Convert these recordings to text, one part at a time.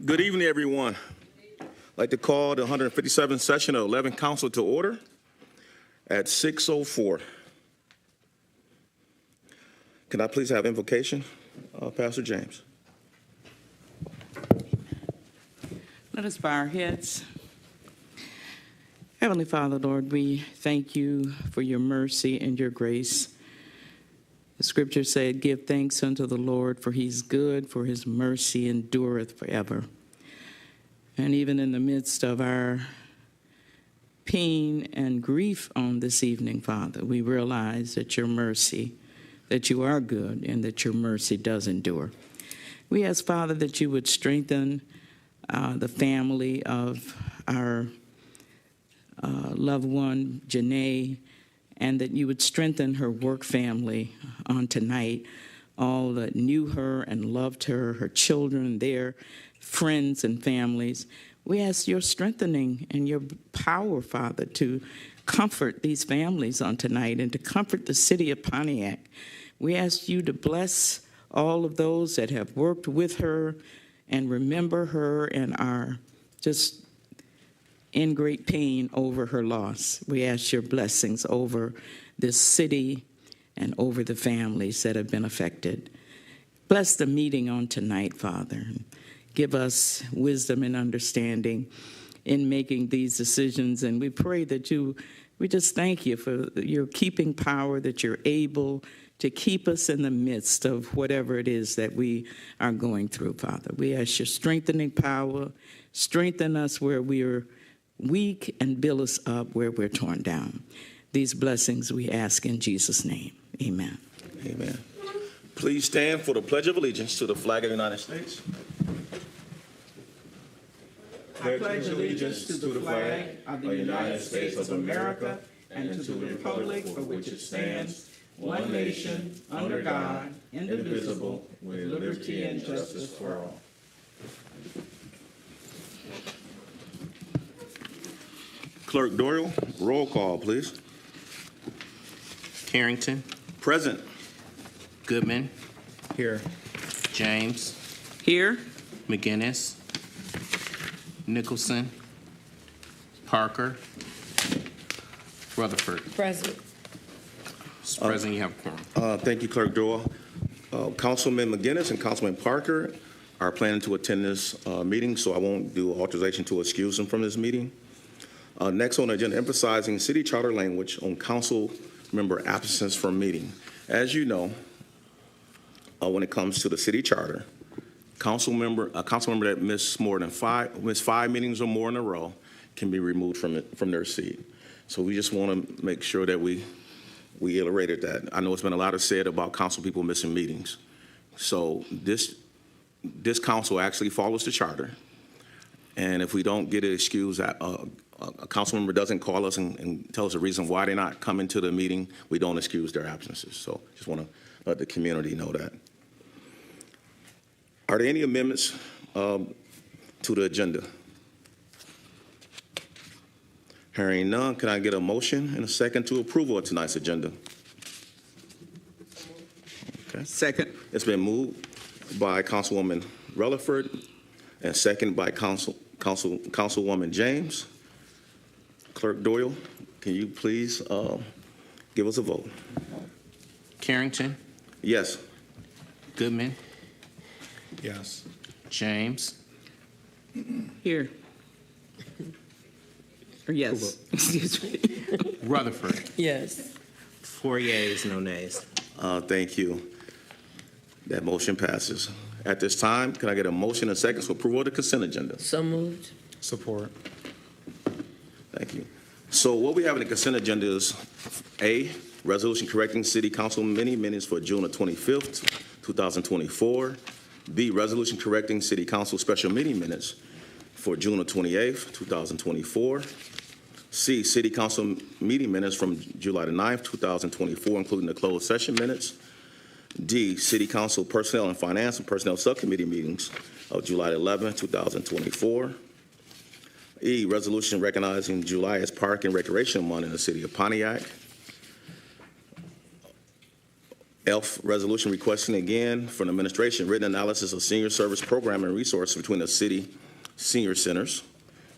Good evening, everyone. I'd like to call the 157th session of 11th Council to order at 6:04. Can I please have invocation? Pastor James. Let us bow our heads. Heavenly Father, Lord, we thank you for your mercy and your grace. The scripture said, give thanks unto the Lord, for he's good, for his mercy endureth forever. And even in the midst of our pain and grief on this evening, Father, we realize that your mercy, that you are good, and that your mercy does endure. We ask, Father, that you would strengthen the family of our loved one, Janae, and that you would strengthen her work family on tonight, all that knew her and loved her, her children, their friends and families. We ask your strengthening and your power, Father, to comfort these families on tonight and to comfort the city of Pontiac. We ask you to bless all of those that have worked with her and remember her and are just in great pain over her loss. We ask your blessings over this city and over the families that have been affected. Bless the meeting on tonight, Father. Give us wisdom and understanding in making these decisions. And we pray that we just thank you for your keeping power, that you're able to keep us in the midst of whatever it is that we are going through, Father. We ask your strengthening power, strengthen us where we are weak, and build us up where we're torn down. These blessings we ask in Jesus' name. Amen. Amen. Please stand for the Pledge of Allegiance to the flag of the United States. I pledge allegiance to the flag of the United States of America and to the republic for which it stands, one nation, under God, indivisible, with liberty and justice for all. Clerk Doyle, roll call, please. Carrington. Present. Goodman. Here. James. Here. McGinnis. Nicholson. Parker. Rutherford. Present. Mr. President, you have a quorum. Thank you, Clerk Doyle. Councilman McGinnis and Councilman Parker are planning to attend this meeting, so I won't do authorization to excuse them from this meeting. Next on the agenda, emphasizing city charter language on council member absence from meeting. As you know, when it comes to the city charter, a council member that missed five meetings or more in a row can be removed from their seat. So we just want to make sure that we iterated that. I know it's been a lot said about council people missing meetings. So this council actually follows the charter, and if we don't get an excuse that a council member doesn't call us and tell us a reason why they're not coming to the meeting, we don't excuse their absences. So just want to let the community know that. Are there any amendments to the agenda? Hearing none, can I get a motion and a second to approval of tonight's agenda? Okay. Second. It's been moved by Councilwoman Rutherford and second by Councilwoman James. Clerk Doyle, can you please give us a vote? Carrington. Yes. Goodman. Yes. James. Here. Or yes. Excuse me. Rutherford. Yes. 4 yeas, no nays. Thank you. That motion passes. At this time, can I get a motion and a second for approval of the consent agenda? So moved. Support. Thank you. So what we have in the consent agenda is A, resolution correcting city council minutes for June the 25th, 2024. B, resolution correcting city council special meeting minutes for June the 28th, 2024. C, city council meeting minutes from July the 9th, 2024, including the closed session minutes. D, city council personnel and finance and personnel subcommittee meetings of July 11th, 2024. E, resolution recognizing July as Park and Recreation Month in the city of Pontiac. F, resolution requesting again from the administration written analysis of senior service program and resource between the city senior centers.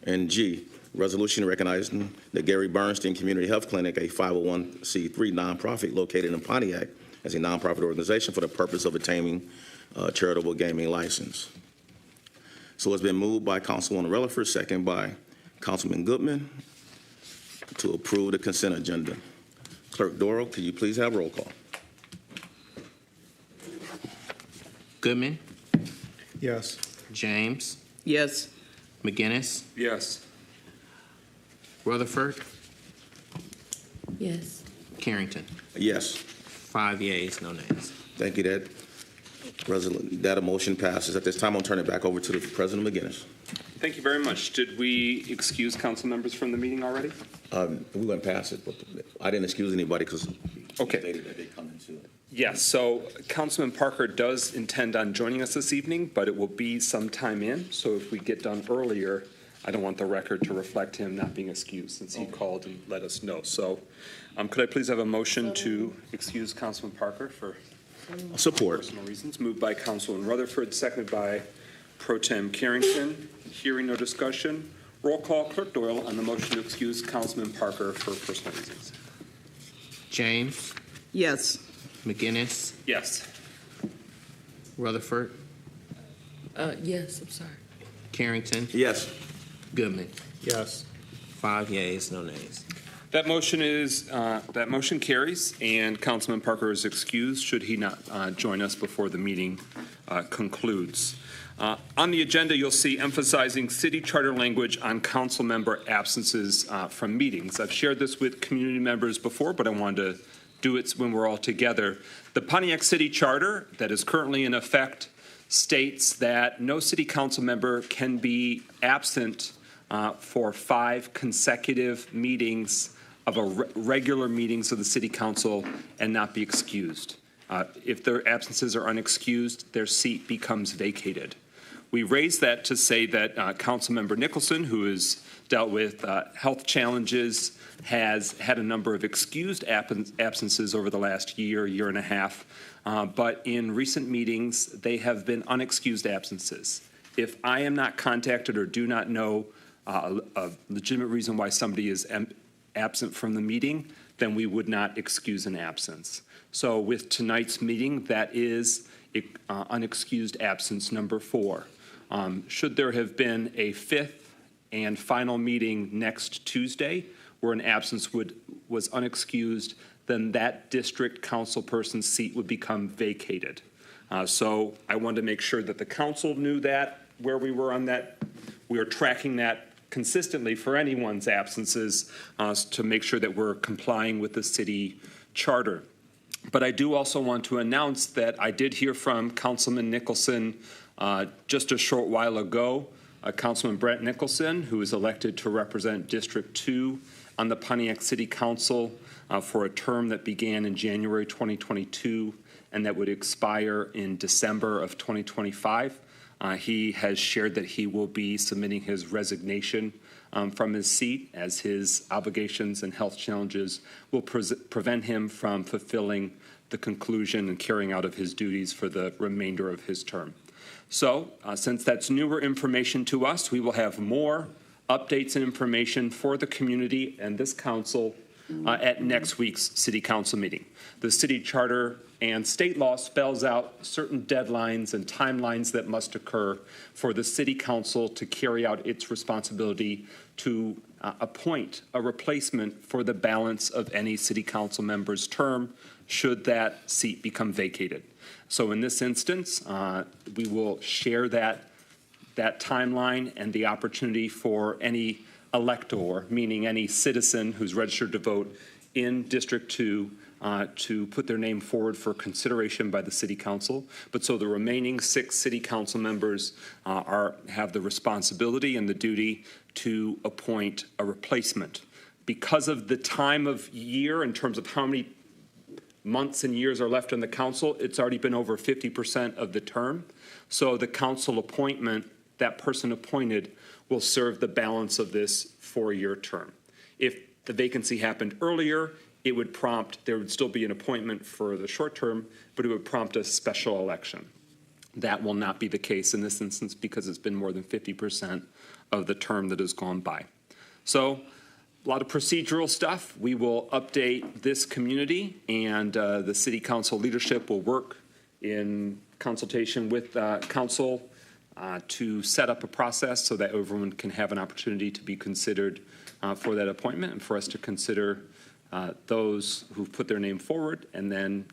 And G, resolution recognizing the Gary Bernstein Community Health Clinic, a 501c3 nonprofit located in Pontiac, as a nonprofit organization for the purpose of obtaining a charitable gaming license. So it's been moved by Councilwoman Rutherford, second by Councilman Goodman, to approve the consent agenda. Clerk Doral, could you please have roll call? Goodman, Yes. James, Yes. McGinnis, Yes. Rutherford, Yes. Carrington. Yes. 5 yeas, no nays. Thank you. That motion passes. At this time, I'll turn it back over to the President McGinnis. Thank you very much. Did we excuse council members from the meeting already? We went past it, but I didn't excuse anybody because Okay. stated that they come into it. Yes, so Councilman Parker does intend on joining us this evening, but it will be some time in. So if we get done earlier, I don't want the record to reflect him not being excused since he called and let us know. So could I please have a motion to excuse Councilman Parker for Support. personal reasons? Moved by Councilman Rutherford, seconded by Pro Tem Carrington. Hearing no discussion. Roll call, Clerk Doyle, on the motion to excuse Councilman Parker for personal reasons. James, Yes. McGinnis, Yes. Rutherford, Yes, I'm sorry. Carrington, Yes. Goodman. Yes. 5 yeas, no nays. That motion carries, and Councilman Parker is excused should he not join us before the meeting concludes. On the agenda, you'll see emphasizing city charter language on council member absences from meetings. I've shared this with community members before, but I wanted to do it when we're all together. The Pontiac City Charter that is currently in effect states that no city council member can be absent for 5 consecutive meetings of regular meetings of the city council and not be excused. If their absences are unexcused, their seat becomes vacated. We raise that to say that Councilmember Nicholson, who has dealt with health challenges, has had a number of excused absences over the last year and a half, but in recent meetings, they have been unexcused absences. If I am not contacted or do not know a legitimate reason why somebody is absent from the meeting, then we would not excuse an absence. So with tonight's meeting, that is unexcused absence number 4. Should there have been a 5th and final meeting next Tuesday where an absence was unexcused, then that district council person's seat would become vacated. So I wanted to make sure that the council knew that, where we were on that. We are tracking that consistently for anyone's absences to make sure that we're complying with the city charter. But I do also want to announce that I did hear from Councilman Nicholson just a short while ago, Councilman Brent Nicholson, who is elected to represent District 2 on the Pontiac City Council for a term that began in January 2022 and that would expire in December of 2025. He has shared that he will be submitting his resignation from his seat as his obligations and health challenges will prevent him from fulfilling the conclusion and carrying out of his duties for the remainder of his term. So since that's newer information to us, we will have more updates and information for the community and this council at next week's city council meeting. The city charter and state law spells out certain deadlines and timelines that must occur for the city council to carry out its responsibility to appoint a replacement for the balance of any city council member's term should that seat become vacated. So in this instance, we will share that timeline and the opportunity for any elector, meaning any citizen who's registered to vote in District 2 to put their name forward for consideration by the City Council. But so the remaining 6 City Council members have the responsibility and the duty to appoint a replacement. Because of the time of year in terms of how many months and years are left in the council, it's already been over 50% of the term. So the council appointment, that person appointed, will serve the balance of this 4-year term. If the vacancy happened earlier, it would prompt, there would still be an appointment for the short term, but it would prompt a special election. That will not be the case in this instance because it's been more than 50% of the term that has gone by. So a lot of procedural stuff. We will update this community, and the city council leadership will work in consultation with council to set up a process so that everyone can have an opportunity to be considered for that appointment, and for us to consider those who've put their name forward, and then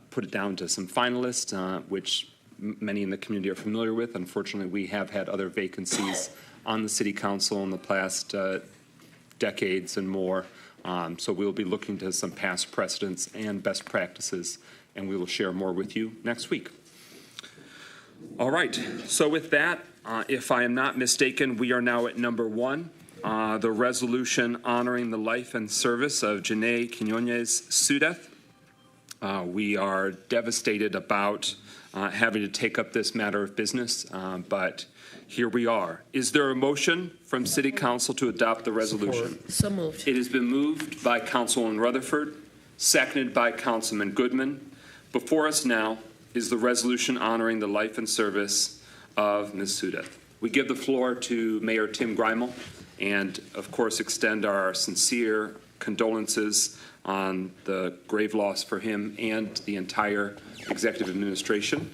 put it down to some finalists, which many in the community are familiar with. Unfortunately, we have had other vacancies on the city council in the past decades and more. So we'll be looking to some past precedents and best practices, and we will share more with you next week. All right, so with that, if I am not mistaken, we are now at number 1, the resolution honoring the life and service of Jana Sudith. We are devastated about having to take up this matter of business, but here we are. Is there a motion from City Council to adopt the resolution? So moved. It has been moved by Councilwoman Rutherford, seconded by Councilman Goodman. Before us now is the resolution honoring the life and service of Ms. Sudith. We give the floor to Mayor Tim Greimel and, of course, extend our sincere condolences on the grave loss for him and the entire executive administration.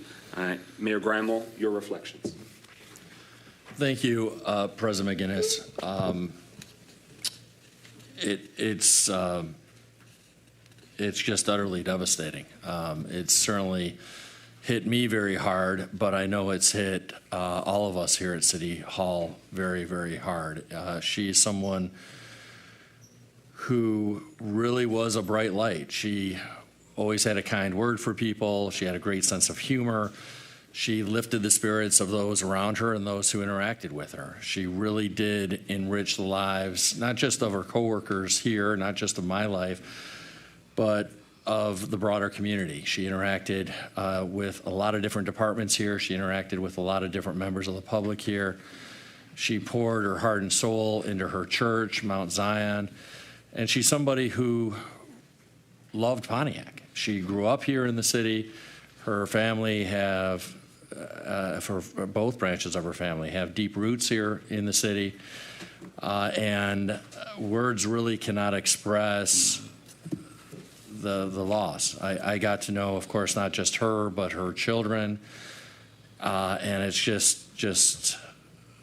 Mayor Greimel, your reflections. Thank you, President McGinnis. It's just utterly devastating. It's certainly hit me very hard, but I know it's hit all of us here at City Hall very, very hard. She's someone who really was a bright light. She always had a kind word for people. She had a great sense of humor. She lifted the spirits of those around her and those who interacted with her. She really did enrich the lives, not just of her coworkers here, not just of my life, but of the broader community. She interacted with a lot of different departments here. She interacted with a lot of different members of the public here. She poured her heart and soul into her church, Mount Zion, and she's somebody who loved Pontiac. She grew up here in the city. Her family have, for both branches of her family, have deep roots here in the city, and words really cannot express the loss. I got to know, of course, not just her, but her children, and it's just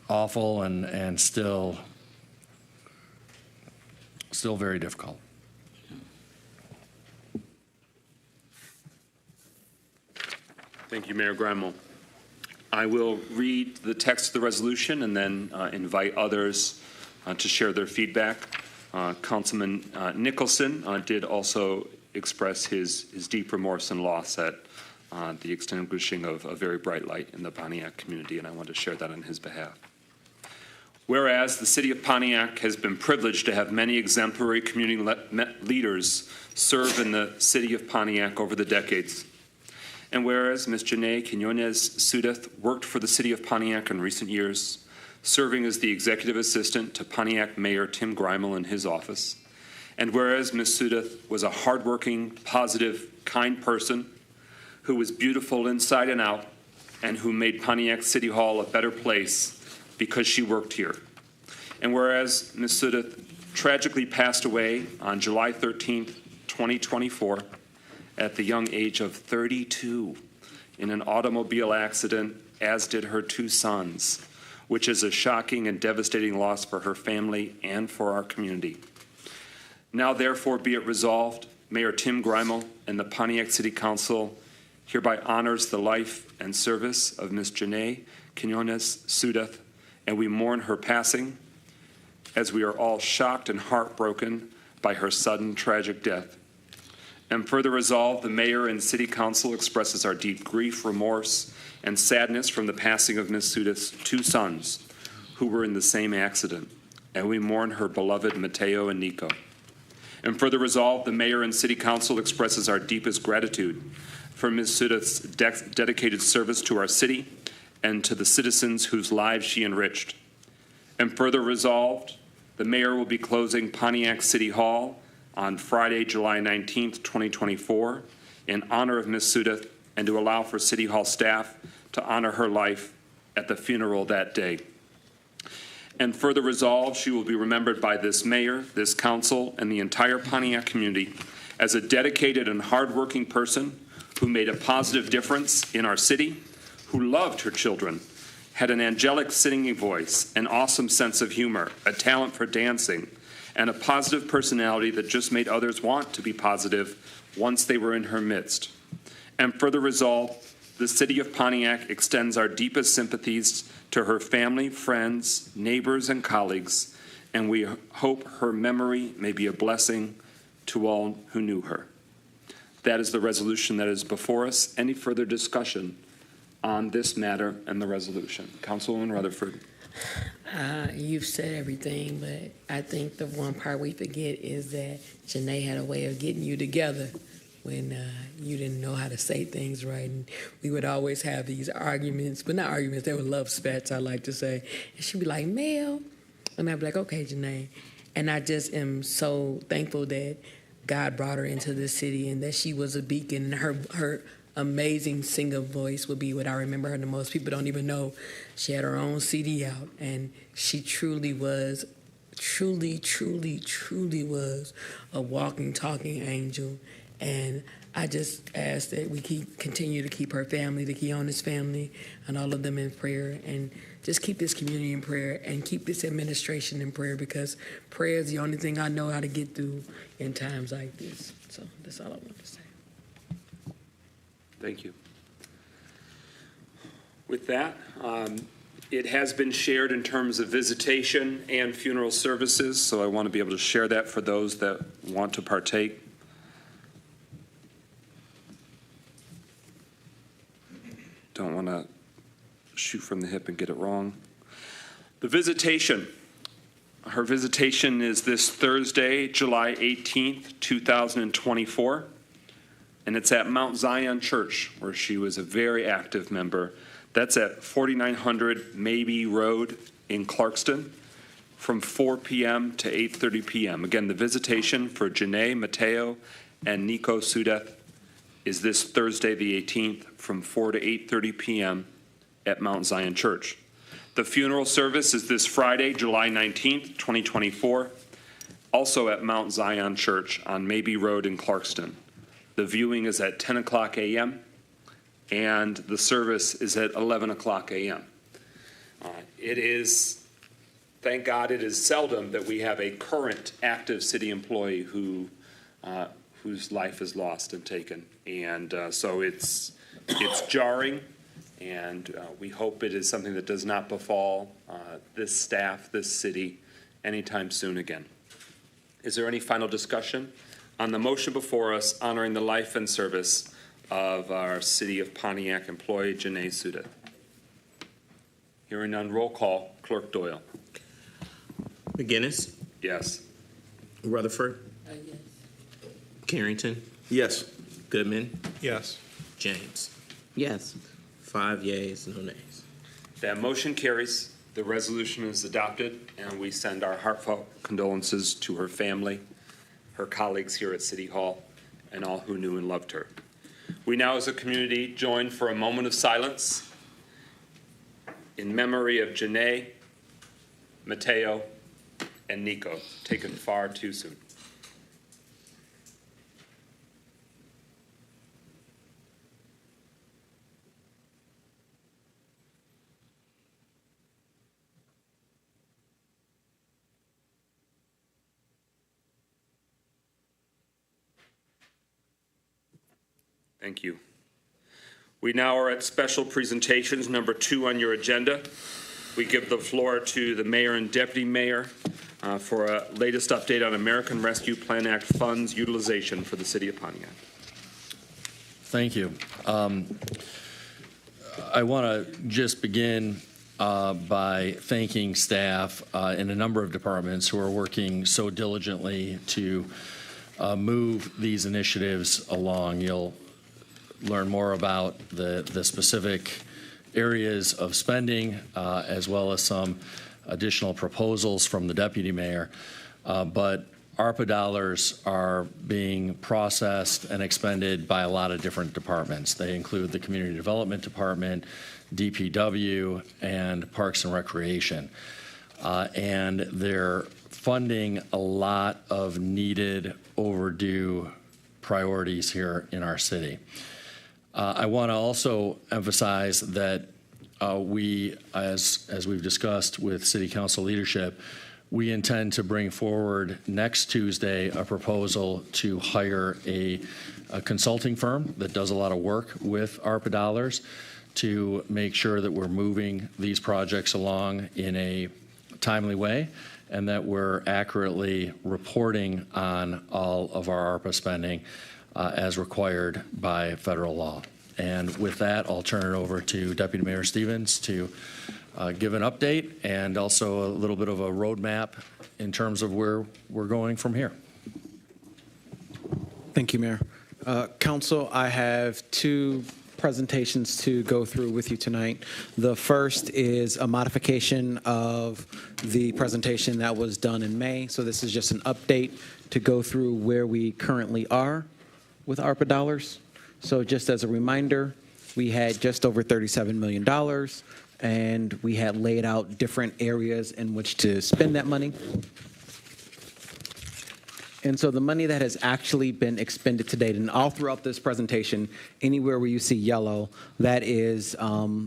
awful and still very difficult. Thank you, Mayor Greimel. I will read the text of the resolution and then invite others to share their feedback. Councilman Nicholson did also express his deep remorse and loss at the extinguishing of a very bright light in the Pontiac community, and I want to share that on his behalf. Whereas the city of Pontiac has been privileged to have many exemplary community leaders serve in the city of Pontiac over the decades, and whereas Ms. Jana Sudith worked for the city of Pontiac in recent years, serving as the executive assistant to Pontiac Mayor Tim Greimel in his office, and whereas Ms. Sudith was a hardworking, positive, kind person who was beautiful inside and out, and who made Pontiac City Hall a better place because she worked here. And whereas Ms. Sudith tragically passed away on July 13th, 2024, at the young age of 32 in an automobile accident, as did her 2 sons, which is a shocking and devastating loss for her family and for our community. Now, therefore, be it resolved, Mayor Tim Greimel and the Pontiac City Council hereby honors the life and service of Ms. Jana Sudith, and we mourn her passing as we are all shocked and heartbroken by her sudden tragic death. And further resolved, the mayor and city council expresses our deep grief, remorse, and sadness from the passing of Ms. Sudith's 2 sons who were in the same accident, and we mourn her beloved Mateo and Nico. And further resolved, the mayor and city council expresses our deepest gratitude for Ms. Sudith's dedicated service to our city and to the citizens whose lives she enriched. And further resolved, the mayor will be closing Pontiac City Hall on Friday, July 19th, 2024, in honor of Ms. Sudith and to allow for City Hall staff to honor her life at the funeral that day. And further resolved, she will be remembered by this mayor, this council, and the entire Pontiac community as a dedicated and hardworking person who made a positive difference in our city, who loved her children, had an angelic singing voice, an awesome sense of humor, a talent for dancing, and a positive personality that just made others want to be positive once they were in her midst. And further resolved, the city of Pontiac extends our deepest sympathies to her family, friends, neighbors, and colleagues, and we hope her memory may be a blessing to all who knew her. That is the resolution that is before us. Any further discussion on this matter and the resolution? Councilwoman Rutherford. You've said everything, but I think the one part we forget is that Janae had a way of getting you together when you didn't know how to say things right. And we would always have these arguments, but not arguments, they were love spats, I like to say. And she'd be like, Mel. And I'd be like, okay, Janae. And I just am so thankful that God brought her into this city and that she was a beacon. Her amazing singer voice would be what I remember her the most. People don't even know she had her own CD out, and she truly was was a walking, talking angel. And I just ask that we continue to keep her family, the Keonis family, and all of them in prayer, and just keep this community in prayer and keep this administration in prayer, because prayer is the only thing I know how to get through in times like this. So that's all I want to say. Thank you. With that, it has been shared in terms of visitation and funeral services, so I want to be able to share that for those that want to partake. Don't want to shoot from the hip and get it wrong. The visitation. Her visitation is this Thursday, July 18th, 2024. And it's at Mount Zion Church, where she was a very active member. That's at 4900 Maybe Road in Clarkston from 4 p.m. to 8:30 p.m. Again, the visitation for Janae, Mateo, and Nico Sudith is this Thursday, the 18th, from 4 to 8:30 p.m. at Mount Zion Church. The funeral service is this Friday, July 19th, 2024, also at Mount Zion Church on Maybe Road in Clarkston. The viewing is at 10 o'clock a.m., and the service is at 11 o'clock a.m. It is, thank God, it is seldom that we have a current active city employee whose life is lost and taken. And so it's jarring, and we hope it is something that does not befall this staff, this city, anytime soon again. Is there any final discussion on the motion before us honoring the life and service of our City of Pontiac employee, Jana Sudith? Hearing none, roll call. Clerk Doyle. McGinnis, Yes. Rutherford, Yes. Carrington, Yes. Goodman, Yes. James. Yes. 5 yeas, no nays. That motion carries. The resolution is adopted, and we send our heartfelt condolences to her family, her colleagues here at City Hall, and all who knew and loved her. We now as a community join for a moment of silence in memory of Janae, Mateo, and Nico, taken far too soon. Thank you. We now are at special presentations, number 2 on your agenda. We give the floor to the mayor and deputy mayor for a latest update on American Rescue Plan Act funds utilization for the city of Pontiac. Thank you. I want to just begin by thanking staff in a number of departments who are working so diligently to move these initiatives along. You'll learn more about the specific areas of spending as well as some additional proposals from the deputy mayor. But ARPA dollars are being processed and expended by a lot of different departments. They include the Community Development Department, DPW, and Parks and Recreation. And they're funding a lot of needed, overdue priorities here in our city. I want to also emphasize that we, as we've discussed with City Council leadership, we intend to bring forward next Tuesday a proposal to hire a consulting firm that does a lot of work with ARPA dollars to make sure that we're moving these projects along in a timely way and that we're accurately reporting on all of our ARPA spending as required by federal law. And with that, I'll turn it over to Deputy Mayor Stevens to give an update and also a little bit of a roadmap in terms of where we're going from here. Thank you, Mayor. Council, I have two presentations to go through with you tonight. The first is a modification of the presentation that was done in May. So this is just an update to go through where we currently are with ARPA dollars. So just as a reminder, we had just over $37 million, and we had laid out different areas in which to spend that money. And so the money that has actually been expended to date, and all throughout this presentation, anywhere where you see yellow, that is,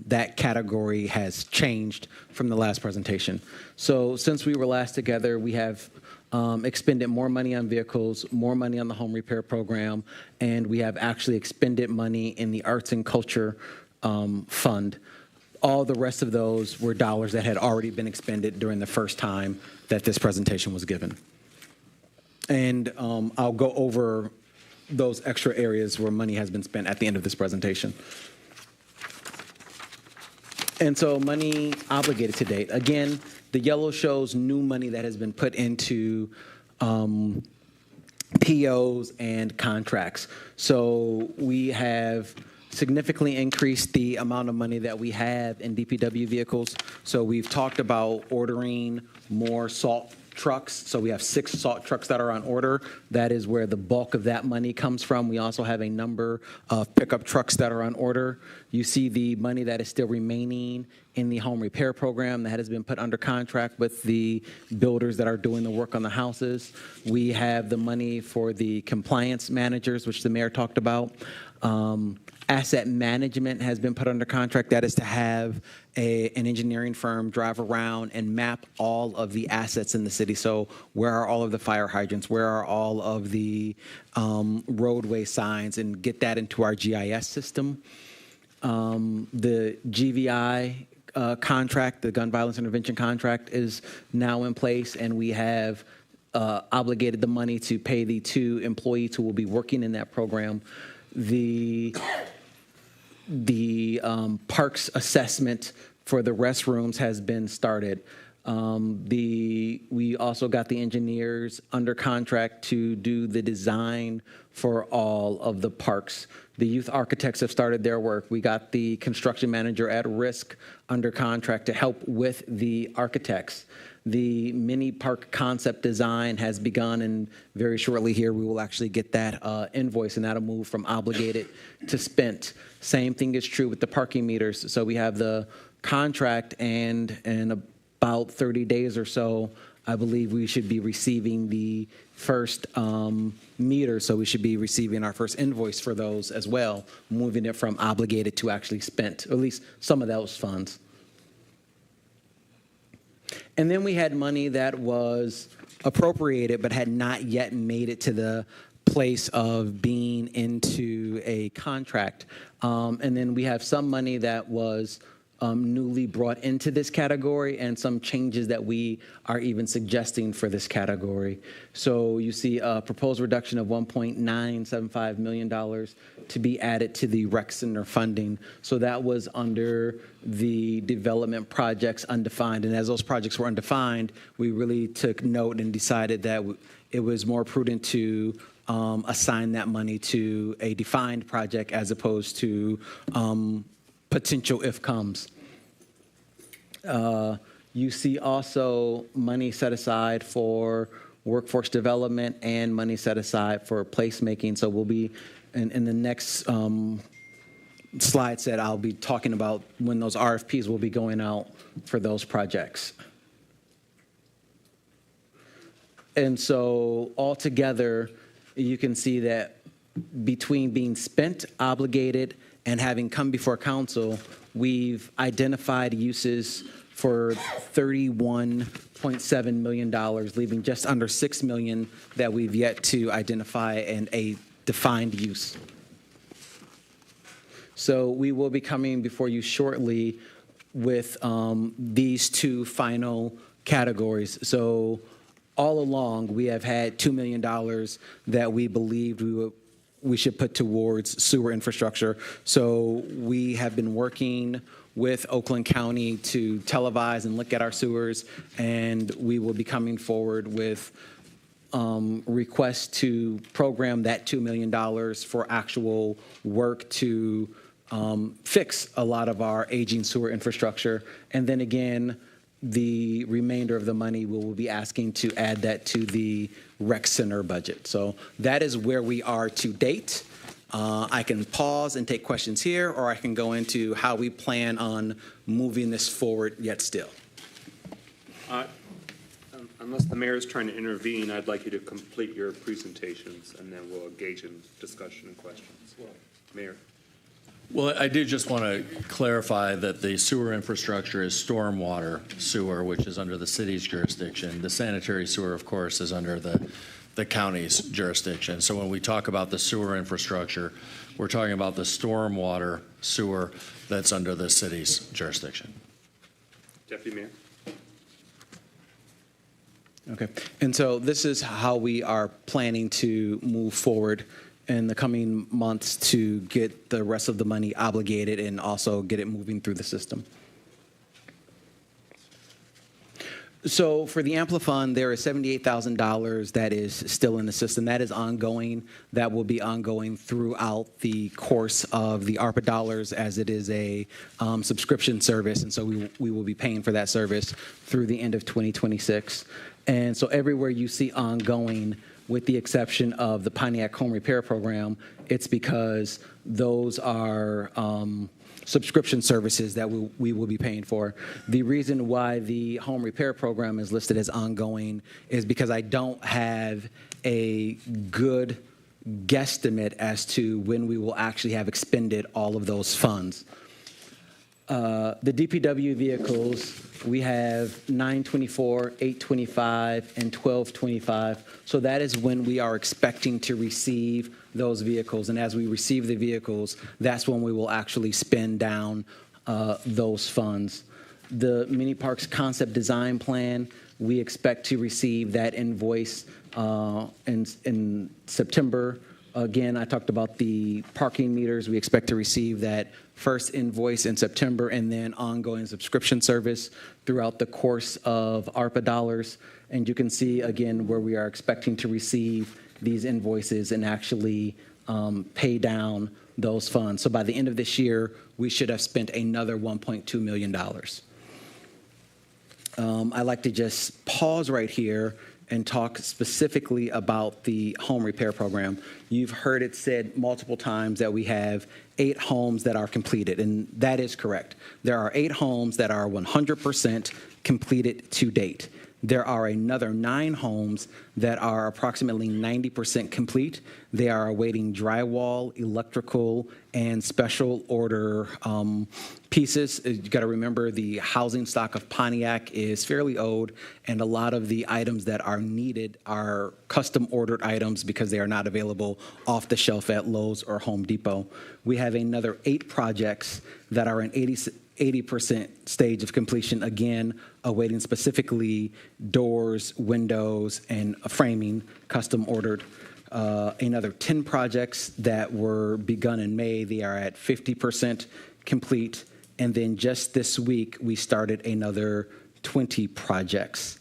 that category has changed from the last presentation. So since we were last together, we have expended more money on vehicles, more money on the home repair program, and we have actually expended money in the arts and culture fund. All the rest of those were dollars that had already been expended during the first time that this presentation was given. And I'll go over those extra areas where money has been spent at the end of this presentation. And so money obligated to date. Again, the yellow shows new money that has been put into POs and contracts. So we have significantly increased the amount of money that we have in DPW vehicles. So we've talked about ordering more salt trucks. So we have 6 salt trucks that are on order. That is where the bulk of that money comes from. We also have a number of pickup trucks that are on order. You see the money that is still remaining in the home repair program that has been put under contract with the builders that are doing the work on the houses. We have the money for the compliance managers, which the mayor talked about. Asset management has been put under contract. That is to have an engineering firm drive around and map all of the assets in the city. So where are all of the fire hydrants? Where are all of the roadway signs? And get that into our GIS system. The GVI contract, the gun violence intervention contract, is now in place, and we have obligated the money to pay the 2 employees who will be working in that program. The parks assessment for the restrooms has been started. We also got the engineers under contract to do the design for all of the parks. The youth architects have started their work. We got the construction manager at risk under contract to help with the architects. The mini park concept design has begun, and very shortly here we will actually get that invoice, and that'll move from obligated to spent. Same thing is true with the parking meters. So we have the contract, and in about 30 days or so, I believe we should be receiving the first meter. So we should be receiving our first invoice for those as well, moving it from obligated to actually spent, or at least some of those funds. And then we had money that was appropriated but had not yet made it to the place of being into a contract. And then we have some money that was newly brought into this category, and some changes that we are even suggesting for this category. So you see a proposed reduction of $1.975 million to be added to the rec center funding. So that was under the development projects undefined. And as those projects were undefined, we really took note and decided that it was more prudent to assign that money to a defined project as opposed to potential if comes. You see also money set aside for workforce development, and money set aside for placemaking. So we'll be, in the next slide set, I'll be talking about when those RFPs will be going out for those projects. And so altogether, you can see that between being spent, obligated, and having come before council, we've identified uses for $31.7 million, leaving just under $6 million that we've yet to identify and a defined use. So we will be coming before you shortly with these two final categories. So all along, we have had $2 million that we believed we should put towards sewer infrastructure. So we have been working with Oakland County to televise and look at our sewers, and we will be coming forward with requests to program that $2 million for actual work to fix a lot of our aging sewer infrastructure. And then again, the remainder of the money we will be asking to add that to the rec center budget. So that is where we are to date. I can pause and take questions here, or I can go into how we plan on moving this forward yet still. Unless the mayor is trying to intervene, I'd like you to complete your presentations, and then we'll engage in discussion and questions. Mayor. Well, I do just want to clarify that the sewer infrastructure is stormwater sewer, which is under the city's jurisdiction. The sanitary sewer, of course, is under the county's jurisdiction. So when we talk about the sewer infrastructure, we're talking about the stormwater sewer that's under the city's jurisdiction. Deputy Mayor. Okay. And so this is how we are planning to move forward in the coming months to get the rest of the money obligated and also get it moving through the system. So for the AMPLA fund, there is $78,000 that is still in the system. That is ongoing. That will be ongoing throughout the course of the ARPA dollars, as it is a subscription service. And so we will be paying for that service through the end of 2026. And so everywhere you see ongoing, with the exception of the Pontiac home repair program, it's because those are subscription services that we will be paying for. The reason why the home repair program is listed as ongoing is because I don't have a good guesstimate as to when we will actually have expended all of those funds. The DPW vehicles, we have 924, 825, and 1225. So that is when we are expecting to receive those vehicles. And as we receive the vehicles, that's when we will actually spend down those funds. The mini parks concept design plan, we expect to receive that invoice in September. Again, I talked about the parking meters. We expect to receive that first invoice in September, and then ongoing subscription service throughout the course of ARPA dollars. And you can see, again, where we are expecting to receive these invoices and actually pay down those funds. So by the end of this year, we should have spent another $1.2 million. I'd like to just pause right here and talk specifically about the home repair program. You've heard it said multiple times that we have 8 homes that are completed, and that is correct. There are 8 homes that are 100% completed to date. There are another 9 homes that are approximately 90% complete. They are awaiting drywall, electrical, and special order pieces. You got to remember the housing stock of Pontiac is fairly old, and a lot of the items that are needed are custom ordered items because they are not available off the shelf at Lowe's or Home Depot. We have another 8 projects that are in 80% stage of completion, again, awaiting specifically doors, windows, and framing, custom ordered. Another 10 projects that were begun in May, they are at 50% complete. And then just this week, we started another 20 projects.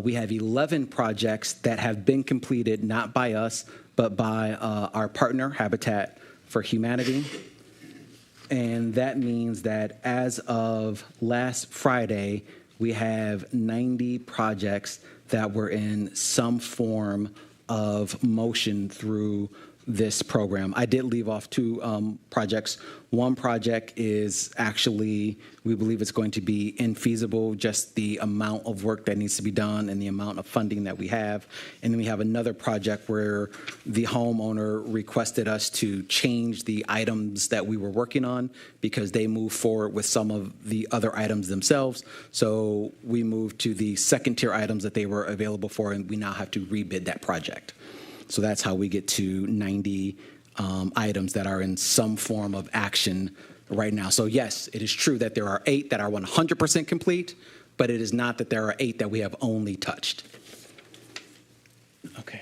We have 11 projects that have been completed, not by us, but by our partner, Habitat for Humanity. And that means that as of last Friday, we have 90 projects that were in some form of motion through this program. I did leave off two projects. One project is actually, we believe it's going to be infeasible, just the amount of work that needs to be done and the amount of funding that we have. And then we have another project where the homeowner requested us to change the items that we were working on because they moved forward with some of the other items themselves. So we moved to the second tier items that they were available for, and we now have to rebid that project. So that's how we get to 90 items that are in some form of action right now. So yes, it is true that there are 8 that are 100% complete, but it is not that there are 8 that we have only touched. Okay.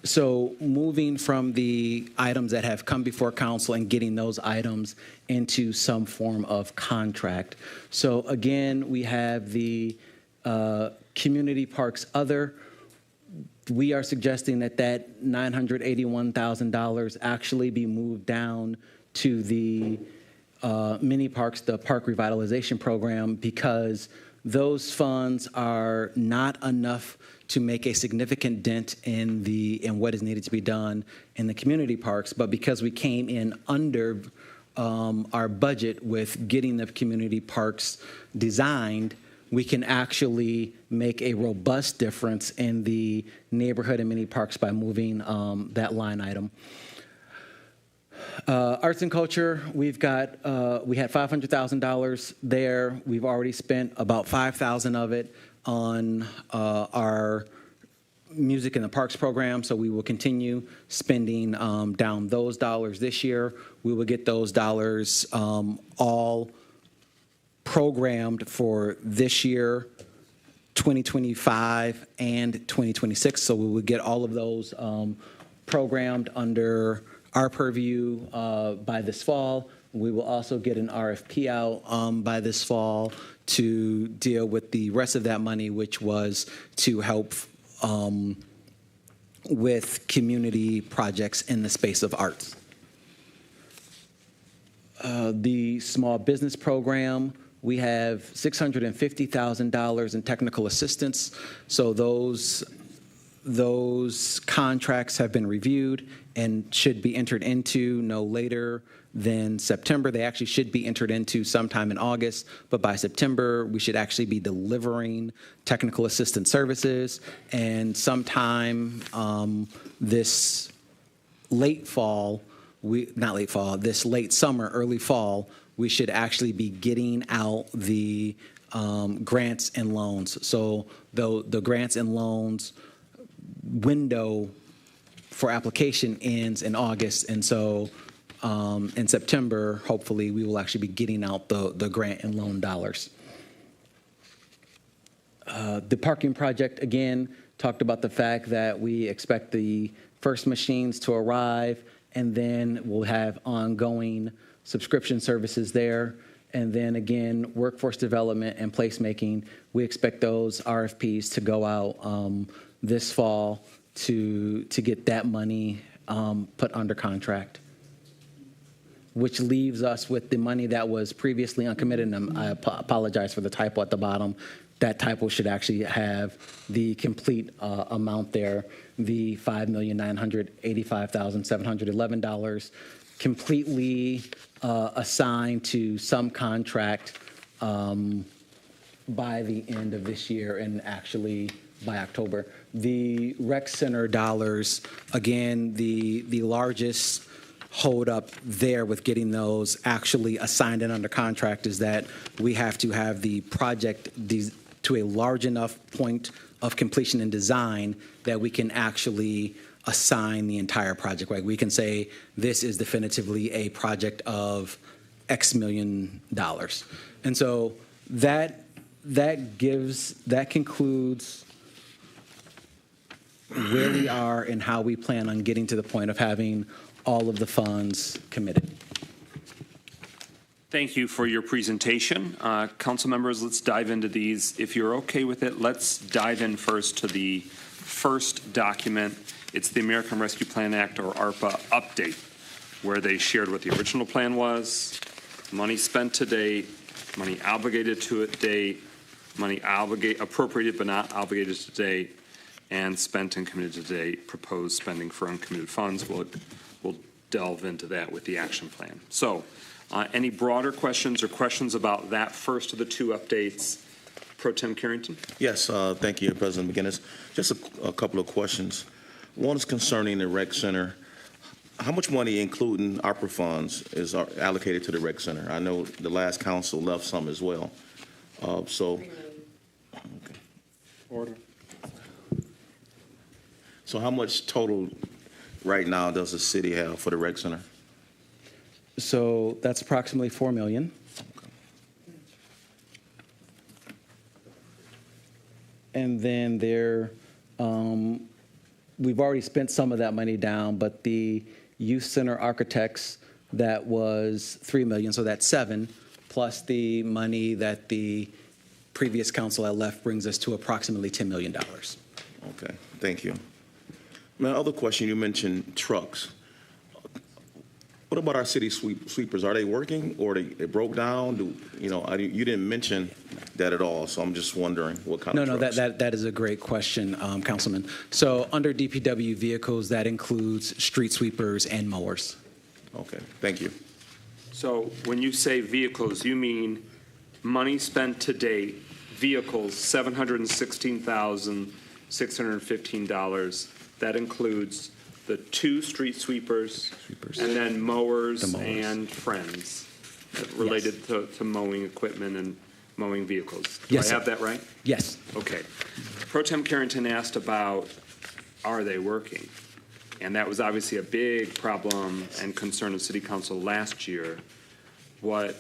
So moving from the items that have come before council and getting those items into some form of contract. So again, we have the community parks other. We are suggesting that that $981,000 actually be moved down to the mini parks, the park revitalization program, because those funds are not enough to make a significant dent in what is needed to be done in the community parks. But because we came in under our budget with getting the community parks designed, we can actually make a robust difference in the neighborhood and mini parks by moving that line item. Arts and culture, we had $500,000 there. We've already spent about $5,000 of it on our music in the parks program, so we will continue spending down those dollars this year. We will get those dollars all programmed for this year, 2025, and 2026. So we will get all of those programmed under our purview by this fall. We will also get an RFP out by this fall to deal with the rest of that money, which was to help with community projects in the space of arts. The small business program, we have $650,000 in technical assistance. So those contracts have been reviewed and should be entered into no later than September. They actually should be entered into sometime in August, but by September, we should actually be delivering technical assistance services. And sometime this late fall, this late summer, early fall, we should actually be getting out the grants and loans. So the grants and loans window for application ends in August, and so in September, hopefully, we will actually be getting out the grant and loan dollars. The parking project, again, talked about the fact that we expect the first machines to arrive, and then we'll have ongoing subscription services there. And then again, workforce development and placemaking, we expect those RFPs to go out this fall to get that money put under contract, which leaves us with the money that was previously uncommitted. And I apologize for the typo at the bottom. That typo should actually have the complete amount there, the $5,985,711, completely assigned to some contract by the end of this year and actually by October. The rec center dollars, again, the largest hold up there with getting those actually assigned and under contract is that we have to have the project to a large enough point of completion and design that we can actually assign the entire project, right? We can say this is definitively a project of X million dollars. And so that concludes where we are and how we plan on getting to the point of having all of the funds committed. Thank you for your presentation. Council members, let's dive into these. If you're okay with it, let's dive in first to the first document. It's the American Rescue Plan Act, or ARPA, update, where they shared what the original plan was, money spent to date, money obligated to a date, money appropriated but not obligated to date, and spent and committed to date, proposed spending for uncommitted funds. We'll delve into that with the action plan. So, any broader questions or questions about that first of the two updates? Pro Tem Carrington? Yes, thank you, President McGinnis. Just a couple of questions. One is concerning the rec center. How much money, including ARPA funds, is allocated to the rec center? I know the last council left some as well. Okay. Order. So how much total right now does the city have for the rec center? So that's approximately $4 million. And then we've already spent some of that money down, but the youth center architects, that was $3 million, so that's $7 million, plus the money that the previous council had left brings us to approximately $10 million. Okay, thank you. My other question, you mentioned trucks. What about our city sweepers? Are they working, or they broke down? You didn't mention that at all, so I'm just wondering what kind of trucks. No, that is a great question, Councilman. So under DPW vehicles, that includes street sweepers and mowers. Okay, thank you. So when you say vehicles, you mean money spent to date, vehicles, $716,615. That includes the 2 street sweepers, and then mowers and friends related to mowing equipment and mowing vehicles. Do Yes, I have that right? Yes. Okay. Pro Tem Carrington asked about, are they working? And that was obviously a big problem and concern of City Council last year. What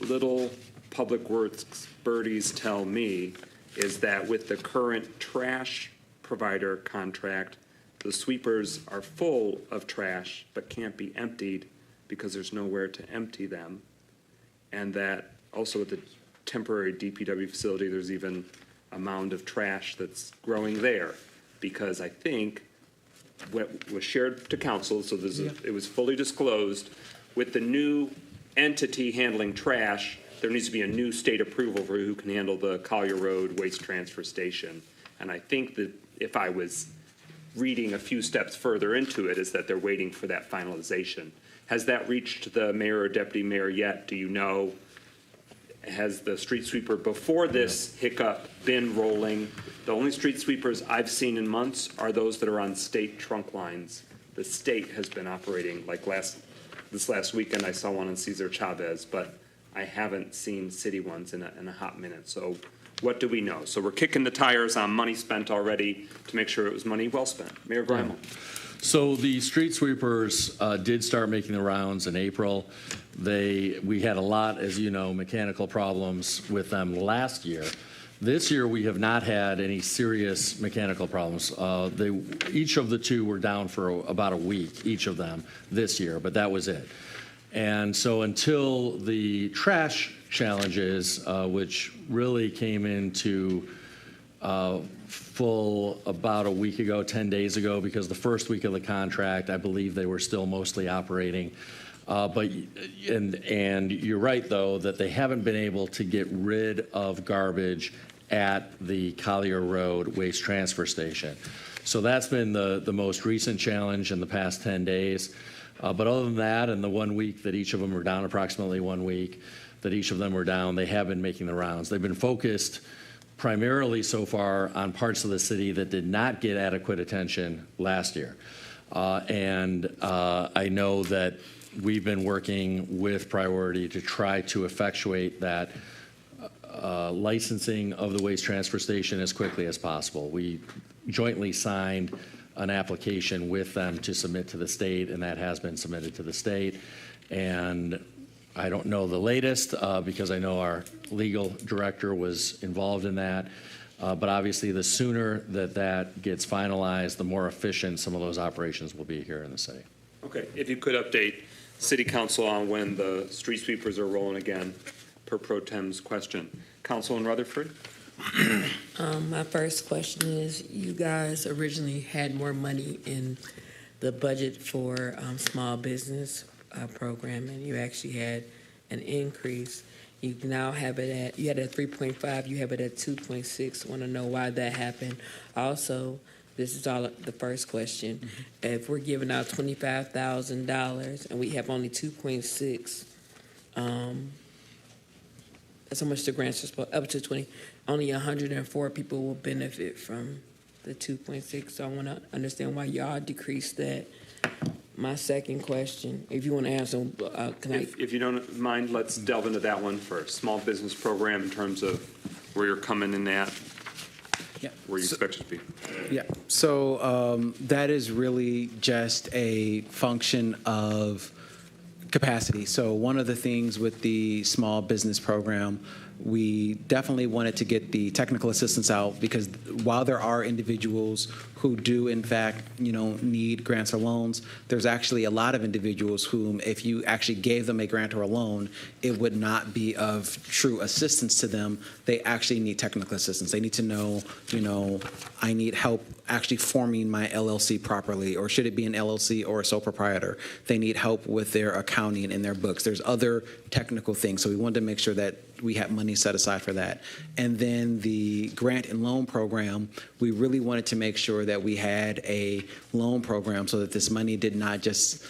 little Public Works birdies tell me is that with the current trash provider contract, the sweepers are full of trash but can't be emptied because there's nowhere to empty them. And that also at the temporary DPW facility, there's even a mound of trash that's growing there, because I think what was shared to council, so it was fully disclosed, with the new entity handling trash, there needs to be a new state approval for who can handle the Collier Road Waste Transfer Station. And I think that if I was reading a few steps further into it, is that they're waiting for that finalization. Has that reached the mayor or deputy mayor yet? Do you know? Has the street sweeper before this hiccup been rolling? The only street sweepers I've seen in months are those that are on state trunk lines. The state has been operating, like this last weekend I saw one on Cesar Chavez, but I haven't seen city ones in a hot minute. So what do we know? So we're kicking the tires on money spent already to make sure it was money well spent. Mayor Grimal. So the street sweepers did start making the rounds in April. We had a lot, as you know, mechanical problems with them last year. This year, we have not had any serious mechanical problems. Each of the 2 were down for about a week, each of them, this year, but that was it. And so until the trash challenges, which really came into full about a week ago, 10 days ago, because the first week of the contract, I believe they were still mostly operating. And you're right, though, that they haven't been able to get rid of garbage at the Collier Road Waste Transfer Station. So that's been the most recent challenge in the past 10 days. But other than that, and the 1 week that each of them were down, approximately 1 week that each of them were down, they have been making the rounds. They've been focused primarily so far on parts of the city that did not get adequate attention last year. I know that we've been working with Priority to try to effectuate that licensing of the waste transfer station as quickly as possible. We jointly signed an application with them to submit to the state, and that has been submitted to the state. And I don't know the latest because I know our legal director was involved in that. But obviously, the sooner that gets finalized, the more efficient some of those operations will be here in the city. Okay, if you could update City Council on when the street sweepers are rolling again, per Pro Tem's question. Councilman Rutherford? My first question is, you guys originally had more money in the budget for small business program, and you actually had an increase. You now have it at, you had it at 3.5, you have it at 2.6. Want to know why that happened. Also, this is all the first question. If we're giving out $25,000 and we have only 2.6, that's how much the grants are supposed, up to 20, only 104 people will benefit from the 2.6. So I want to understand why y'all decreased that. My second question, if you want to answer, can I? If you don't mind, let's delve into that one first. Small business program in terms of where you're coming in at, Yeah. where you expect it to be. Yeah, so that is really just a function of capacity. So one of the things with the small business program, we definitely wanted to get the technical assistance out because while there are individuals who do in fact, need grants or loans, there's actually a lot of individuals whom if you actually gave them a grant or a loan, it would not be of true assistance to them. They actually need technical assistance. They need to know, I need help actually forming my LLC properly, or should it be an LLC or a sole proprietor? They need help with their accounting and their books. There's other technical things. So we wanted to make sure that we had money set aside for that. And then the grant and loan program, we really wanted to make sure that we had a loan program so that this money did not just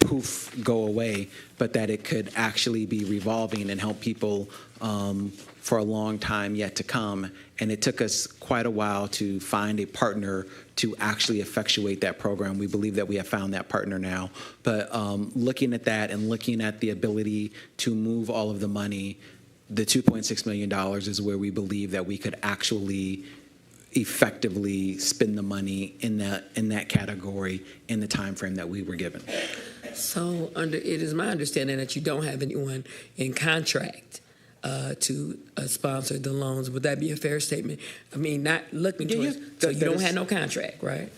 poof, go away, but that it could actually be revolving and help people for a long time yet to come. And it took us quite a while to find a partner to actually effectuate that program. We believe that we have found that partner now. But looking at that and looking at the ability to move all of the money, the $2.6 million is where we believe that we could actually effectively spend the money in that category in the time frame that we were given. So it is my understanding that you don't have anyone in contract to sponsor the loans. Would that be a fair statement? I mean, not looking towards, so you don't have no contract, right?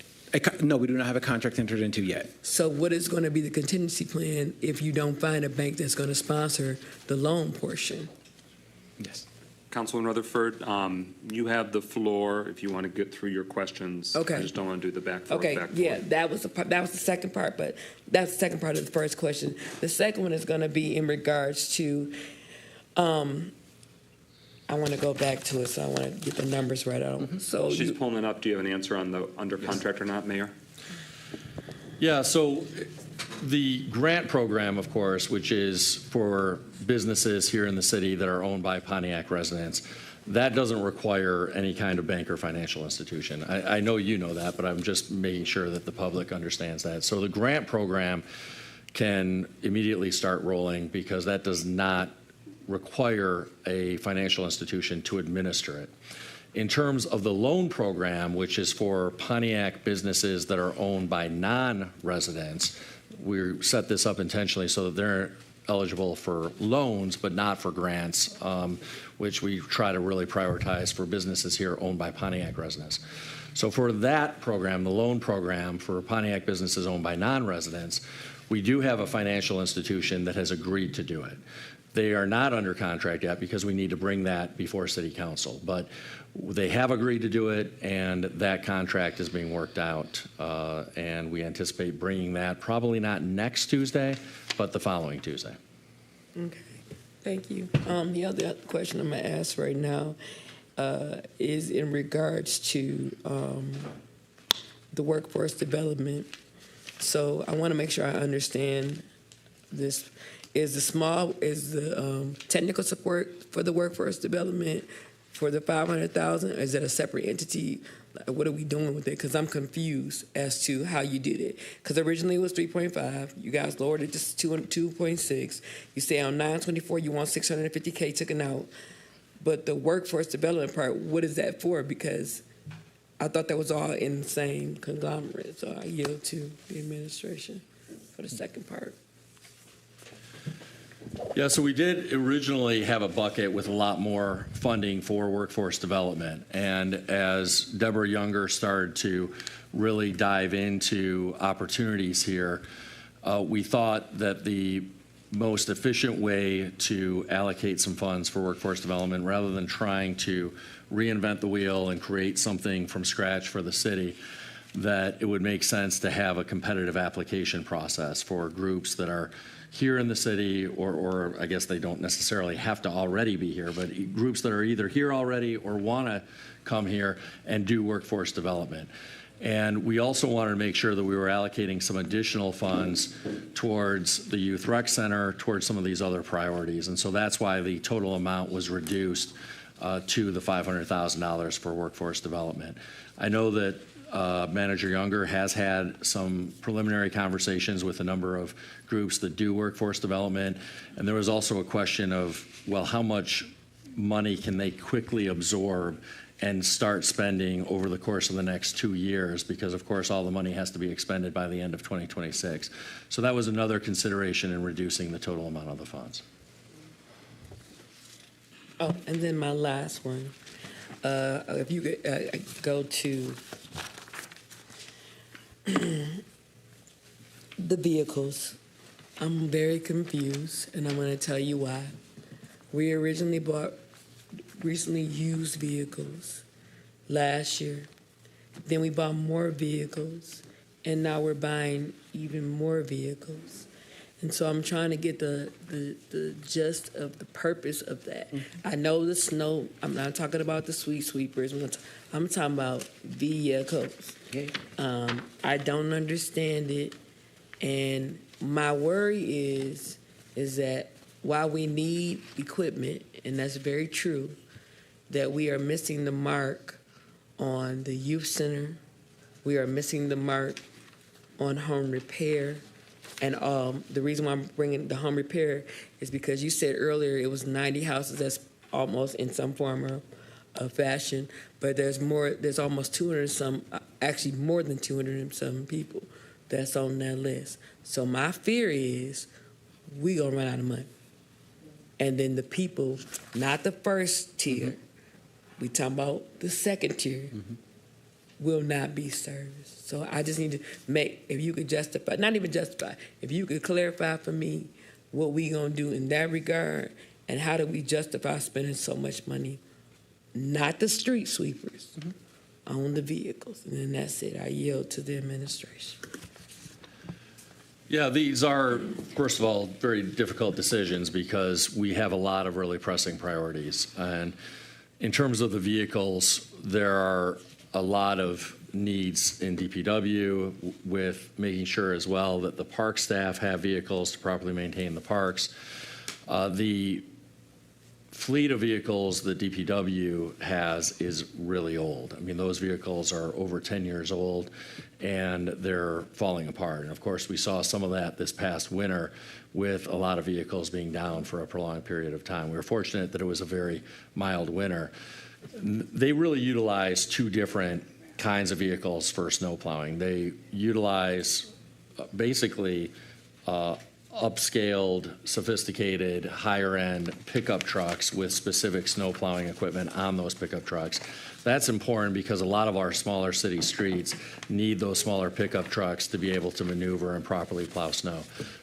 No, we do not have a contract entered into yet. So what is going to be the contingency plan if you don't find a bank that's going to sponsor the loan portion? Yes. Councilman Rutherford, you have the floor if you want to get through your questions. Okay. I just don't want to do the back forth, Okay, back yeah, forth. that was the second part, but that's the second part of the first question. The second one is going to be in regards to, I want to go back to it, so I want to get the numbers right. So She's pulling it up. Do you have an answer on the under contract or not, Mayor? Yeah, so the grant program, of course, which is for businesses here in the city that are owned by Pontiac residents, that doesn't require any kind of bank or financial institution. I know you know that, but I'm just making sure that the public understands that. So the grant program can immediately start rolling because that does not require a financial institution to administer it. In terms of the loan program, which is for Pontiac businesses that are owned by non-residents, we set this up intentionally so that they're eligible for loans but not for grants, which we try to really prioritize for businesses here owned by Pontiac residents. So for that program, the loan program for Pontiac businesses owned by non-residents, we do have a financial institution that has agreed to do it. They are not under contract yet because we need to bring that before City Council, but they have agreed to do it, and that contract is being worked out, and we anticipate bringing that probably not next Tuesday, but the following Tuesday. Okay, thank you. The other question I'm going to ask right now is in regards to the workforce development. So I want to make sure I understand this. Is the technical support for the workforce development for the $500,000? Is that a separate entity? What are we doing with it? Because I'm confused as to how you did it. Because originally it was 3.5. You guys lowered it to 2.6. You say on 9/24 you want $650K taken out. But the workforce development part, what is that for? Because I thought that was all in the same conglomerate. So I yield to the administration for the second part. Yeah, so we did originally have a bucket with a lot more funding for workforce development. And as Deborah Younger started to really dive into opportunities here, we thought that the most efficient way to allocate some funds for workforce development, rather than trying to reinvent the wheel and create something from scratch for the city, that it would make sense to have a competitive application process for groups that are here in the city, or I guess they don't necessarily have to already be here, but groups that are either here already or want to come here and do workforce development. And we also wanted to make sure that we were allocating some additional funds towards the Youth Rec Center, towards some of these other priorities. And so that's why the total amount was reduced to the $500,000 for workforce development. I know that Manager Younger has had some preliminary conversations with a number of groups that do workforce development. And there was also a question of, well, how much money can they quickly absorb and start spending over the course of the next 2 years, because of course all the money has to be expended by the end of 2026. So that was another consideration in reducing the total amount of the funds. Oh, and then my last one, if you could go to the vehicles. I'm very confused, and I'm going to tell you why. We originally bought recently used vehicles last year. Then we bought more vehicles, and now we're buying even more vehicles. And so I'm trying to get the gist of the purpose of that. Mm-hmm. I know the snow, I'm not talking about the street sweepers, I'm talking about vehicles. Okay. I don't understand it, and my worry is that while we need equipment, and that's very true, that we are missing the mark on the youth center, we are missing the mark on home repair. And the reason why I'm bringing the home repair is because you said earlier it was 90 houses that's almost in some form of fashion, but there's almost 200 and some, actually more than 200 and some people that's on that list. So my fear is we gonna run out of money. And then the people, not the first tier, we talking about the second tier, will not be serviced. So I just need to if you could justify, not even justify, if you could clarify for me what we gonna do in that regard, and how do we justify spending so much money, not the street sweepers, on the vehicles. And then that's it. I yield to the administration. Yeah, these are, first of all, very difficult decisions because we have a lot of really pressing priorities. And in terms of the vehicles, there are a lot of needs in DPW with making sure as well that the park staff have vehicles to properly maintain the parks. The fleet of vehicles that DPW has is really old. I mean, those vehicles are over 10 years old and they're falling apart. And of course, we saw some of that this past winter with a lot of vehicles being down for a prolonged period of time. We were fortunate that it was a very mild winter. They really utilize two different kinds of vehicles for snow plowing. They utilize basically upscaled, sophisticated, higher-end pickup trucks with specific snow plowing equipment on those pickup trucks. That's important because a lot of our smaller city streets need those smaller pickup trucks to be able to maneuver and properly plow snow.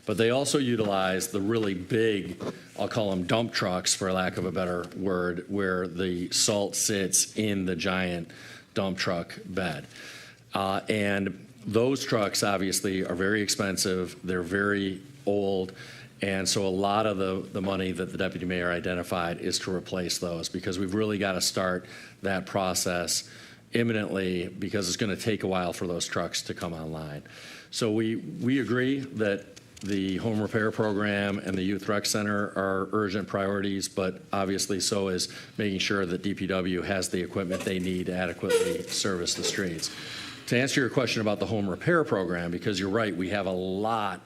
But they also utilize the really big, I'll call them dump trucks for lack of a better word, where the salt sits in the giant dump truck bed. And those trucks obviously are very expensive. They're very old. And so a lot of the money that the deputy mayor identified is to replace those, because we've really got to start that process imminently, because it's going to take a while for those trucks to come online. So we agree that the home repair program and the youth rec center are urgent priorities, but obviously so is making sure that DPW has the equipment they need to adequately service the streets. To answer your question about the home repair program, because you're right, we have a lot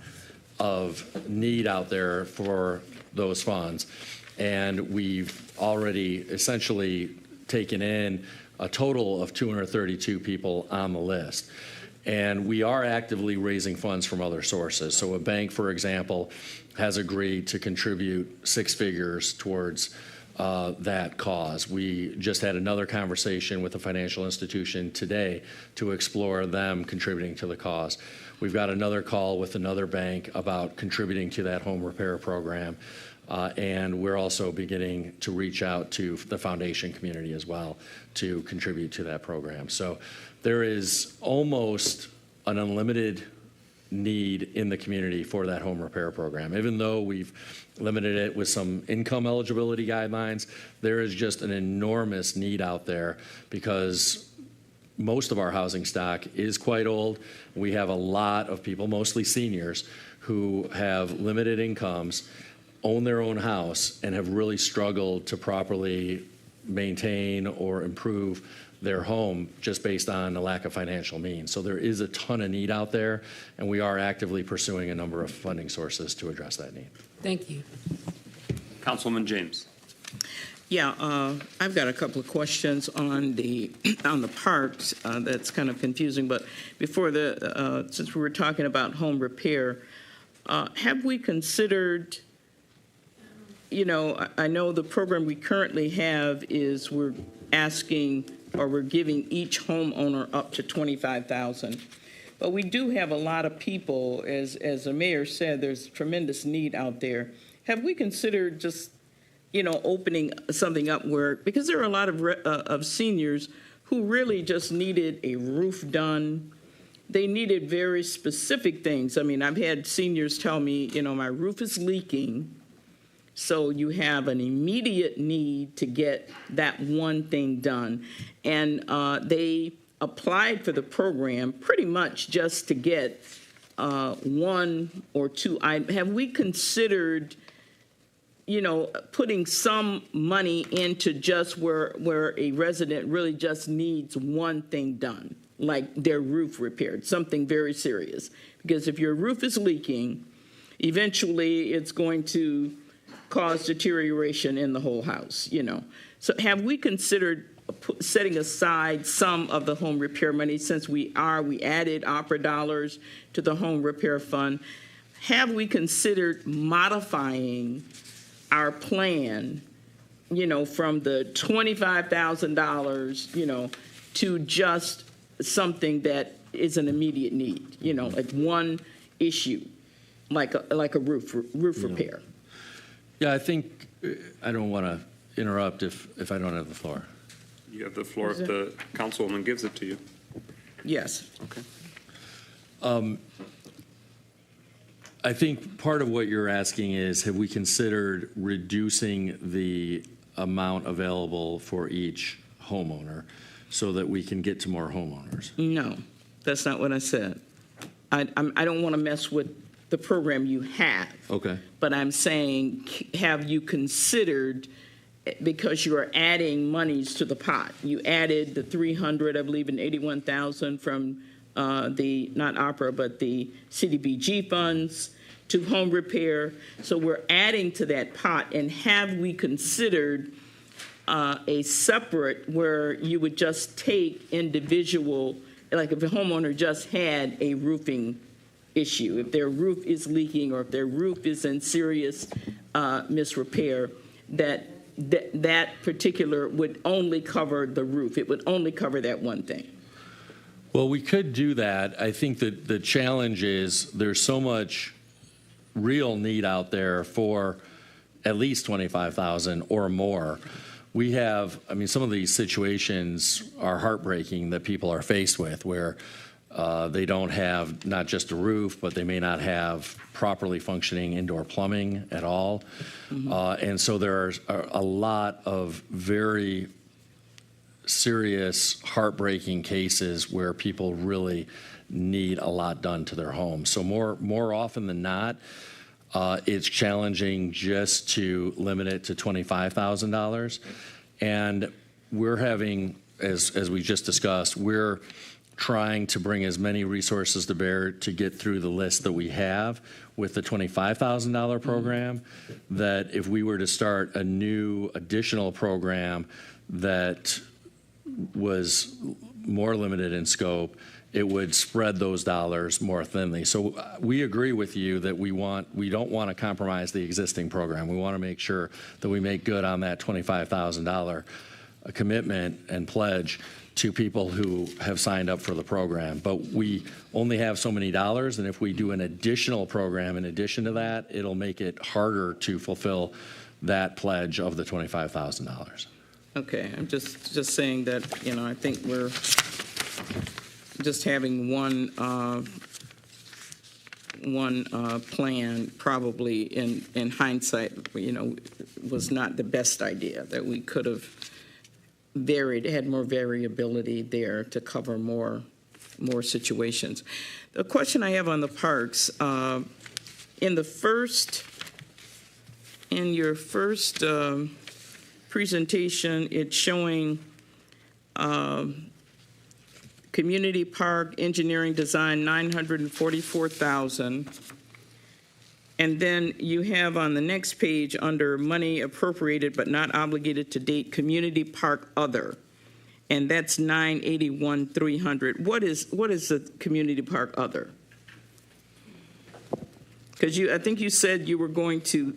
of need out there for those funds. And we've already essentially taken in a total of 232 people on the list. And we are actively raising funds from other sources. So a bank, for example, has agreed to contribute 6 figures towards that cause. We just had another conversation with a financial institution today to explore them contributing to the cause. We've got another call with another bank about contributing to that home repair program. And we're also beginning to reach out to the foundation community as well to contribute to that program. So there is almost an unlimited need in the community for that home repair program. Even though we've limited it with some income eligibility guidelines, there is just an enormous need out there because most of our housing stock is quite old. We have a lot of people, mostly seniors, who have limited incomes, own their own house, and have really struggled to properly maintain or improve their home just based on the lack of financial means. So there is a ton of need out there, and we are actively pursuing a number of funding sources to address that need. Thank you. Councilwoman James. Yeah, I've got a couple of questions on the parks that's kind of confusing. But before since we were talking about home repair, have we considered? I know the program we currently have is we're asking or we're giving each homeowner up to $25,000. But we do have a lot of people, as the mayor said, there's tremendous need out there. Have we considered just, opening something up because there are a lot of seniors who really just needed a roof done. They needed very specific things. I mean, I've had seniors tell me, my roof is leaking. So you have an immediate need to get that one thing done. And they applied for the program pretty much just to get one or two items. Have we considered, putting some money into just where a resident really just needs one thing done, like their roof repaired, something very serious? Because if your roof is leaking, eventually it's going to cause deterioration in the whole house, So have we considered setting aside some of the home repair money since we added ARPA dollars to the home repair fund? Have we considered modifying our plan, from the $25,000, to just something that is an immediate need, like one issue, like a roof repair? Yeah, I think I don't want to interrupt if I don't have the floor. You have the floor if the councilwoman gives it to you. Yes. Okay. I think part of what you're asking is, have we considered reducing the amount available for each homeowner so that we can get to more homeowners? No, that's not what I said. I don't want to mess with the program you have. Okay. But I'm saying, have you considered, because you are adding monies to the pot, you added the 300, I believe, and 81,000 from the, not ARPA, but the CDBG funds to home repair. So we're adding to that pot, and have we considered a separate where you would just take individual, like if a homeowner just had a roofing issue, if their roof is leaking or if their roof is in serious misrepair, that particular would only cover the roof. It would only cover that one thing. Well, we could do that. I think that the challenge is there's so much real need out there for at least 25,000 or more. We have, some of these situations are heartbreaking that people are faced with, where they don't have not just a roof, but they may not have properly functioning indoor plumbing at all. Mm-hmm. And so there are a lot of very serious, heartbreaking cases where people really need a lot done to their home. So more often than not, it's challenging just to limit it to $25,000. And we're having, as we just discussed, we're trying to bring as many resources to bear to get through the list that we have with the $25,000 program, that if we were to start a new additional program that was more limited in scope, it would spread those dollars more thinly. So we agree with you that we don't want to compromise the existing program. We want to make sure that we make good on that $25,000 a commitment and pledge to people who have signed up for the program. But we only have so many dollars, and if we do an additional program in addition to that, it'll make it harder to fulfill that pledge of the $25,000. Okay, I'm just saying that, I think we're just having one plan probably in hindsight, was not the best idea, that we could have had more variability there to cover more situations. The question I have on the parks, in your first presentation, it's showing community park engineering design, $944,000. And then you have on the next page, under money appropriated but not obligated to date, community park other, and that's $981,300. What is the community park other? Because I think you said you were going to,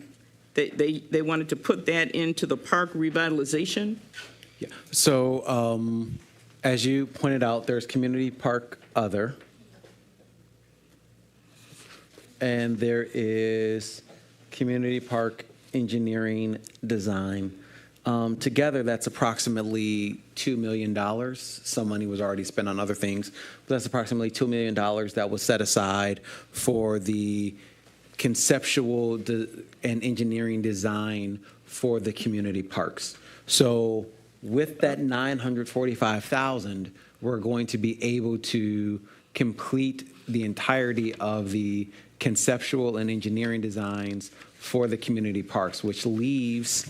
they wanted to put that into the park revitalization. Yeah. So as you pointed out, there's community park other. And there is community park engineering design. Together, that's approximately $2 million. Some money was already spent on other things, but that's approximately $2 million that was set aside for the conceptual and engineering design for the community parks. So with that $945,000, we're going to be able to complete the entirety of the conceptual and engineering designs for the community parks, which leaves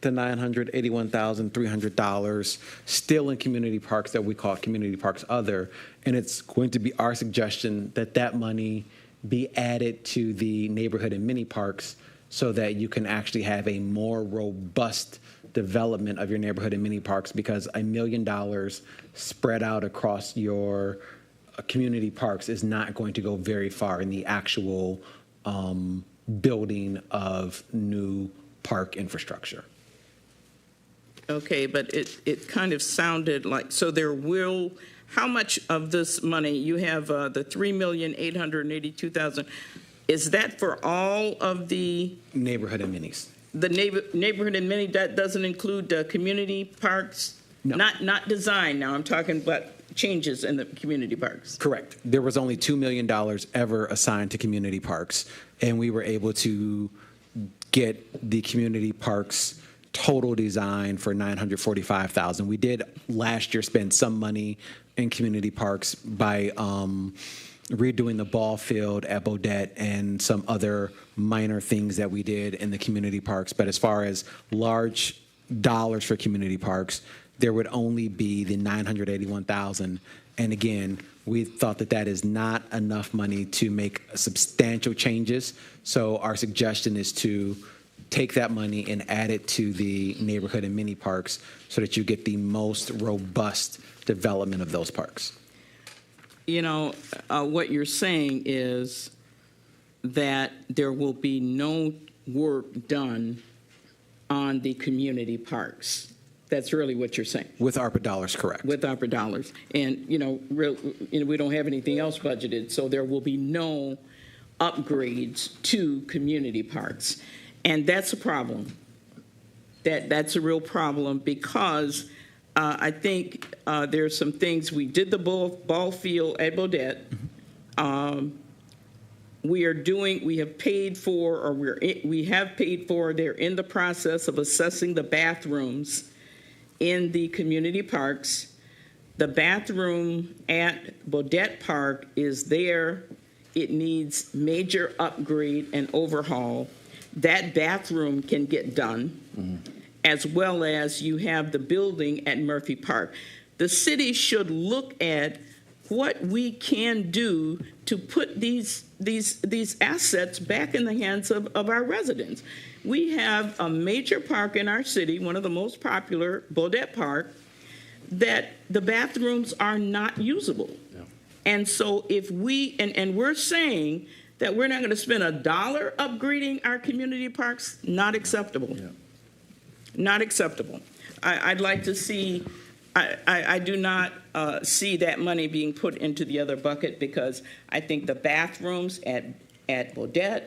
the $981,300 still in community parks that we call community parks other. And it's going to be our suggestion that that money be added to the neighborhood and mini parks so that you can actually have a more robust development of your neighborhood and mini parks, because $1 million spread out across your community parks is not going to go very far in the actual building of new park infrastructure. Okay, but it kind of sounded like, so there will, how much of this money, you have the $3,882,000, is that for all of the? Neighborhood and minis. The neighborhood and mini, that doesn't include community parks? No. Not design now, I'm talking about changes in the community parks. Correct. There was only $2 million ever assigned to community parks, and we were able to get the community parks total design for $945,000. We did last year spend some money in community parks by redoing the ball field at Bodette and some other minor things that we did in the community parks. But as far as large dollars for community parks, there would only be the $981,000. And again, we thought that that is not enough money to make substantial changes. So our suggestion is to take that money and add it to the neighborhood and mini parks so that you get the most robust development of those parks. What you're saying is that there will be no work done on the community parks. That's really what you're saying. With ARPA dollars, correct. With ARPA dollars. And, we don't have anything else budgeted, so there will be no upgrades to community parks. And that's a problem. That's a real problem, because I think there's some things. We did the ball field at Bodette. We have paid for, they're in the process of assessing the bathrooms in the community parks. The bathroom at Bodette Park is there. It needs major upgrade and overhaul. That bathroom can get done, as well as you have the building at Murphy Park. The city should look at what we can do to put these assets back in the hands of our residents. We have a major park in our city, one of the most popular, Bodette Park, that the bathrooms are not usable. Yeah. And so if and we're saying that we're not going to spend $1 upgrading our community parks, not acceptable. Yeah. Not acceptable. I'd like to see, I do not see that money being put into the other bucket, because I think the bathrooms at Bodette,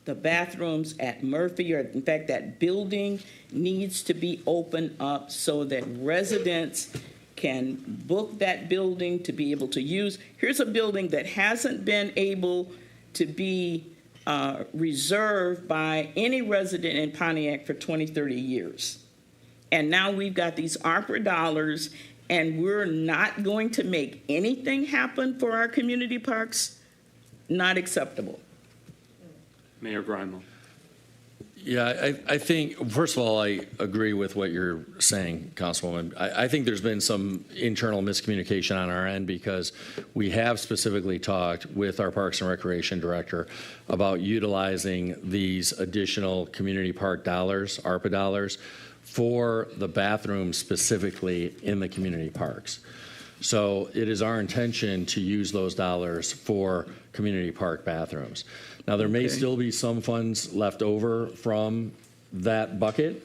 the bathrooms at Murphy, or in fact, that building needs to be opened up so that residents can book that building to be able to use. Here's a building that hasn't been able to be reserved by any resident in Pontiac for 20, 30 years. And now we've got these ARPA dollars, and we're not going to make anything happen for our community parks? Not acceptable. Mayor Grimo. Yeah, I think, first of all, I agree with what you're saying, Councilwoman. I think there's been some internal miscommunication on our end, because we have specifically talked with our Parks and Recreation Director about utilizing these additional community park dollars, ARPA dollars, for the bathrooms specifically in the community parks. So it is our intention to use those dollars for community park bathrooms. Now, there may still be some funds left over from that bucket,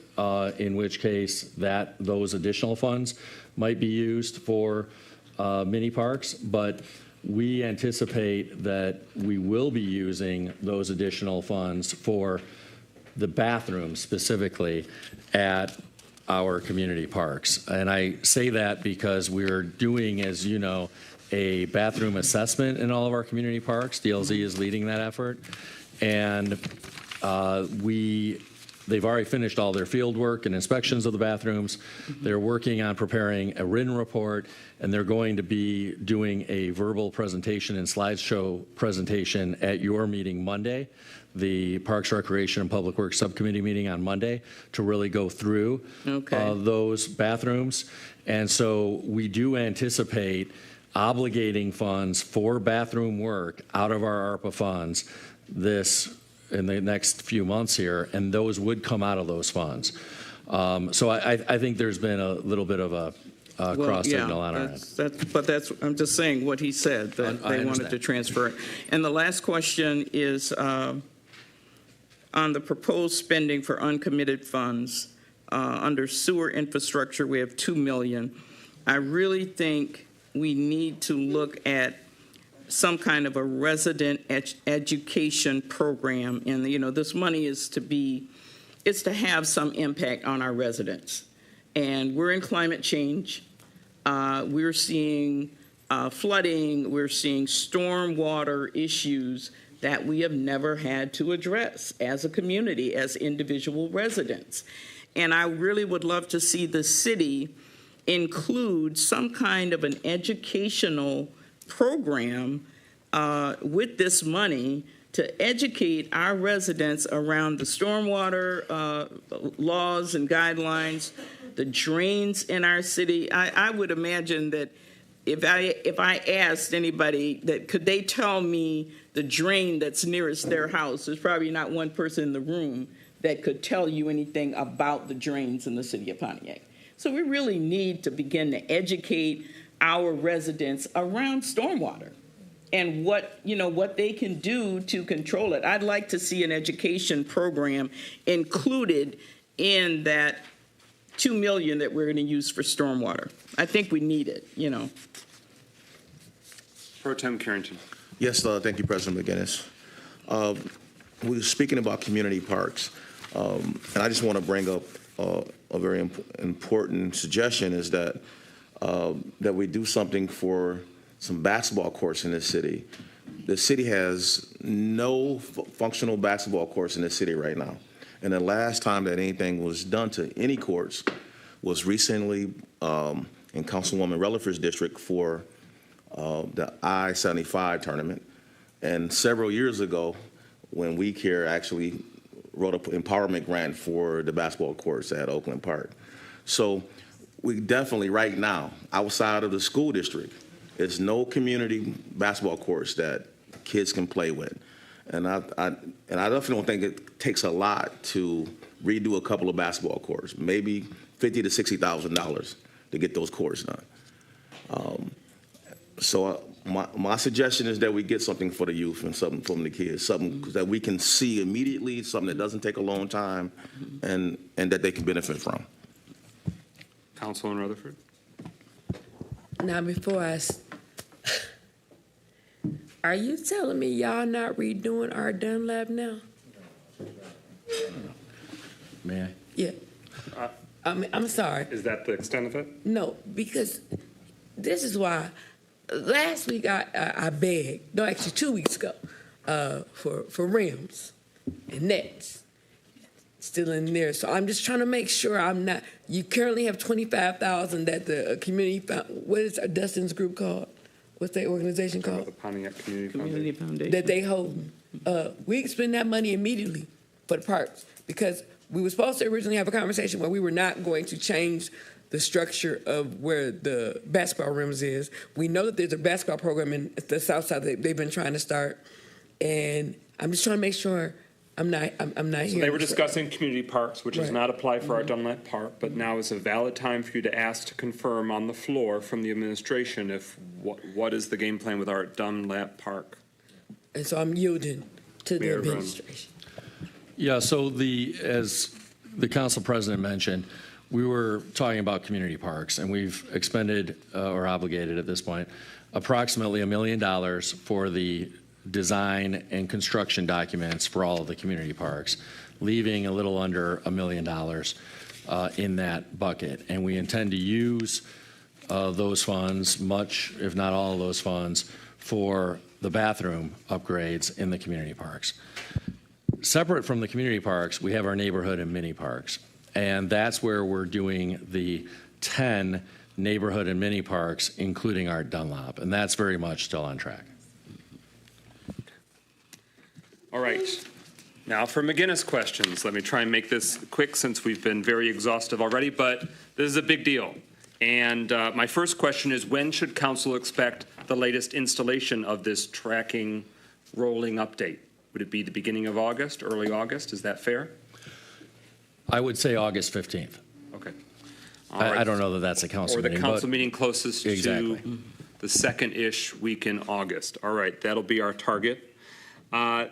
in which case those additional funds might be used for mini parks, but we anticipate that we will be using those additional funds for the bathrooms specifically at our community parks. And I say that because we're doing, as you know, a bathroom assessment in all of our community parks. DLZ is leading that effort. And they've already finished all their field work and inspections of the bathrooms. They're working on preparing a written report, and they're going to be doing a verbal presentation and slideshow presentation at your meeting Monday, the Parks, Recreation, and Public Works Subcommittee meeting on Monday, to really go through those bathrooms. And so we do anticipate obligating funds for bathroom work out of our ARPA funds in the next few months here, and those would come out of those funds. So I think there's been a little bit of a cross signal on our end. But I'm just saying what he said, that they wanted to transfer it. And the last question is on the proposed spending for uncommitted funds under sewer infrastructure. We have $2 million. I really think we need to look at some kind of a resident education program. And, you know, this money is to have some impact on our residents. And we're in climate change. We're seeing flooding. We're seeing stormwater issues that we have never had to address as a community, as individual residents. And I really would love to see the city include some kind of an educational program with this money to educate our residents around the stormwater laws and guidelines, the drains in our city. I would imagine that if I asked anybody that could they tell me the drain that's nearest their house, there's probably not one person in the room that could tell you anything about the drains in the city of Pontiac. So we really need to begin to educate our residents around stormwater and what they can do to control it. I'd like to see an education program included in that $2 million that we're going to use for stormwater. I think we need it, you know. Pro Tem Carrington. Yes, thank you, President McGinnis. We were speaking about community parks, and I just want to bring up a very important suggestion is that we do something for some basketball courts in this city. The city has no functional basketball courts in this city right now. And the last time that anything was done to any courts was recently in Councilwoman Relaford's district for the I-75 tournament. And several years ago, when We Care actually wrote an empowerment grant for the basketball courts at Oakland Park. So we definitely, right now, outside of the school district, there's no community basketball courts that kids can play with. And I definitely don't think it takes a lot to redo a couple of basketball courts, maybe $50,000 to $60,000 to get those courts done. So My suggestion is that we get something for the youth and something from the kids, something that we can see immediately, something that doesn't take a long time, and that they can benefit from. Councilman Rutherford? Now, are you telling me y'all not redoing our Dunlap now? May I? Yeah. I'm sorry. Is that the extent of it? No, because this is why last week I begged, no, actually 2 weeks ago, for rims and nets still in there. So I'm just trying to make sure I'm not. You currently have 25,000 that the community. What is Dustin's group called? What's that organization called? The Pontiac Community Foundation. That they hold. We can spend that money immediately for the parks because we were supposed to originally have a conversation where we were not going to change the structure of where the basketball rims is. We know that there's a basketball program in the South Side that they've been trying to start, and I'm just trying to make sure I'm not So here. they were discussing community parks, which does Right. not apply for our Dunlap Park, but now is a valid time for you to ask to confirm on the floor from the administration if what is the game plan with our Dunlap Park? And so I'm yielding to the Mayor Graham. administration. Yeah, so as the council president mentioned, we were talking about community parks, and we've expended or obligated at this point approximately $1 million for the design and construction documents for all of the community parks, leaving a little under $1 million in that bucket. And we intend to use those funds, much, if not all of those funds, for the bathroom upgrades in the community parks. Separate from the community parks, we have our neighborhood and mini parks. And that's where we're doing the 10 neighborhood and mini parks, including Art Dunlop. And that's very much still on track. All right. Now for McGinnis questions. Let me try and make this quick since we've been very exhaustive already, but this is a big deal. And my first question is, when should council expect the latest installation of this tracking rolling update? Would it be the beginning of August, early August? Is that fair? I would say August 15th. Okay. I don't know that that's a council Or the meeting. council but meeting closest Exactly. to the second-ish week in August. All right, that'll be our target. I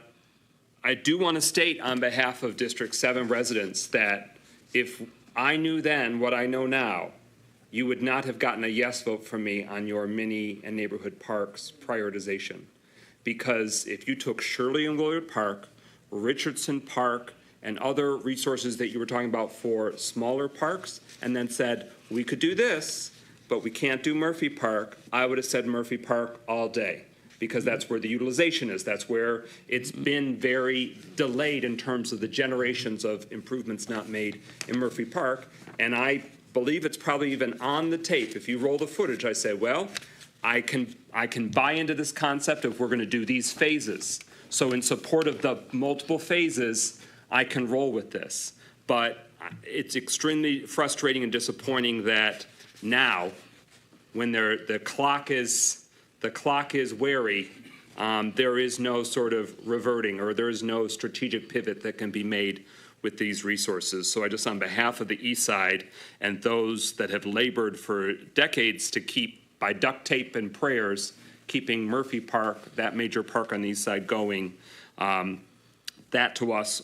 do want to state on behalf of District 7 residents that if I knew then what I know now, you would not have gotten a yes vote from me on your mini and neighborhood parks prioritization. Because if you took Shirley and Willard Park, Richardson Park, and other resources that you were talking about for smaller parks, and then said, we could do this, but we can't do Murphy Park, I would have said Murphy Park all day, because that's where the utilization is. That's where it's been very delayed in terms of the generations of improvements not made in Murphy Park. And I believe it's probably even on the tape. If you roll the footage, I say, well, I can buy into this concept of we're going to do these phases. So in support of the multiple phases, I can roll with this. But it's extremely frustrating and disappointing that now, when the clock is wary, there is no sort of reverting, or there is no strategic pivot that can be made with these resources. So I just, on behalf of the East Side and those that have labored for decades to keep, by duct tape and prayers, keeping Murphy Park, that major park on the East Side, going, that to us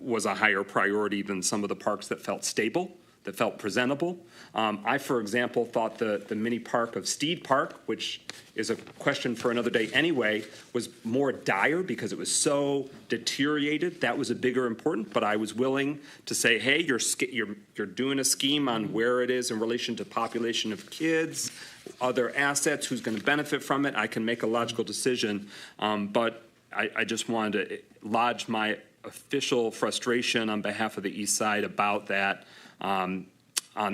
was a higher priority than some of the parks that felt stable, that felt presentable. I, for example, thought the mini park of Steed Park, which is a question for another day anyway, was more dire because it was so deteriorated. That was a bigger important, but I was willing to say, hey, you're doing a scheme on where it is in relation to population of kids, other assets, who's going to benefit from it. I can make a logical decision, but I just wanted to lodge my official frustration on behalf of the East Side about that. On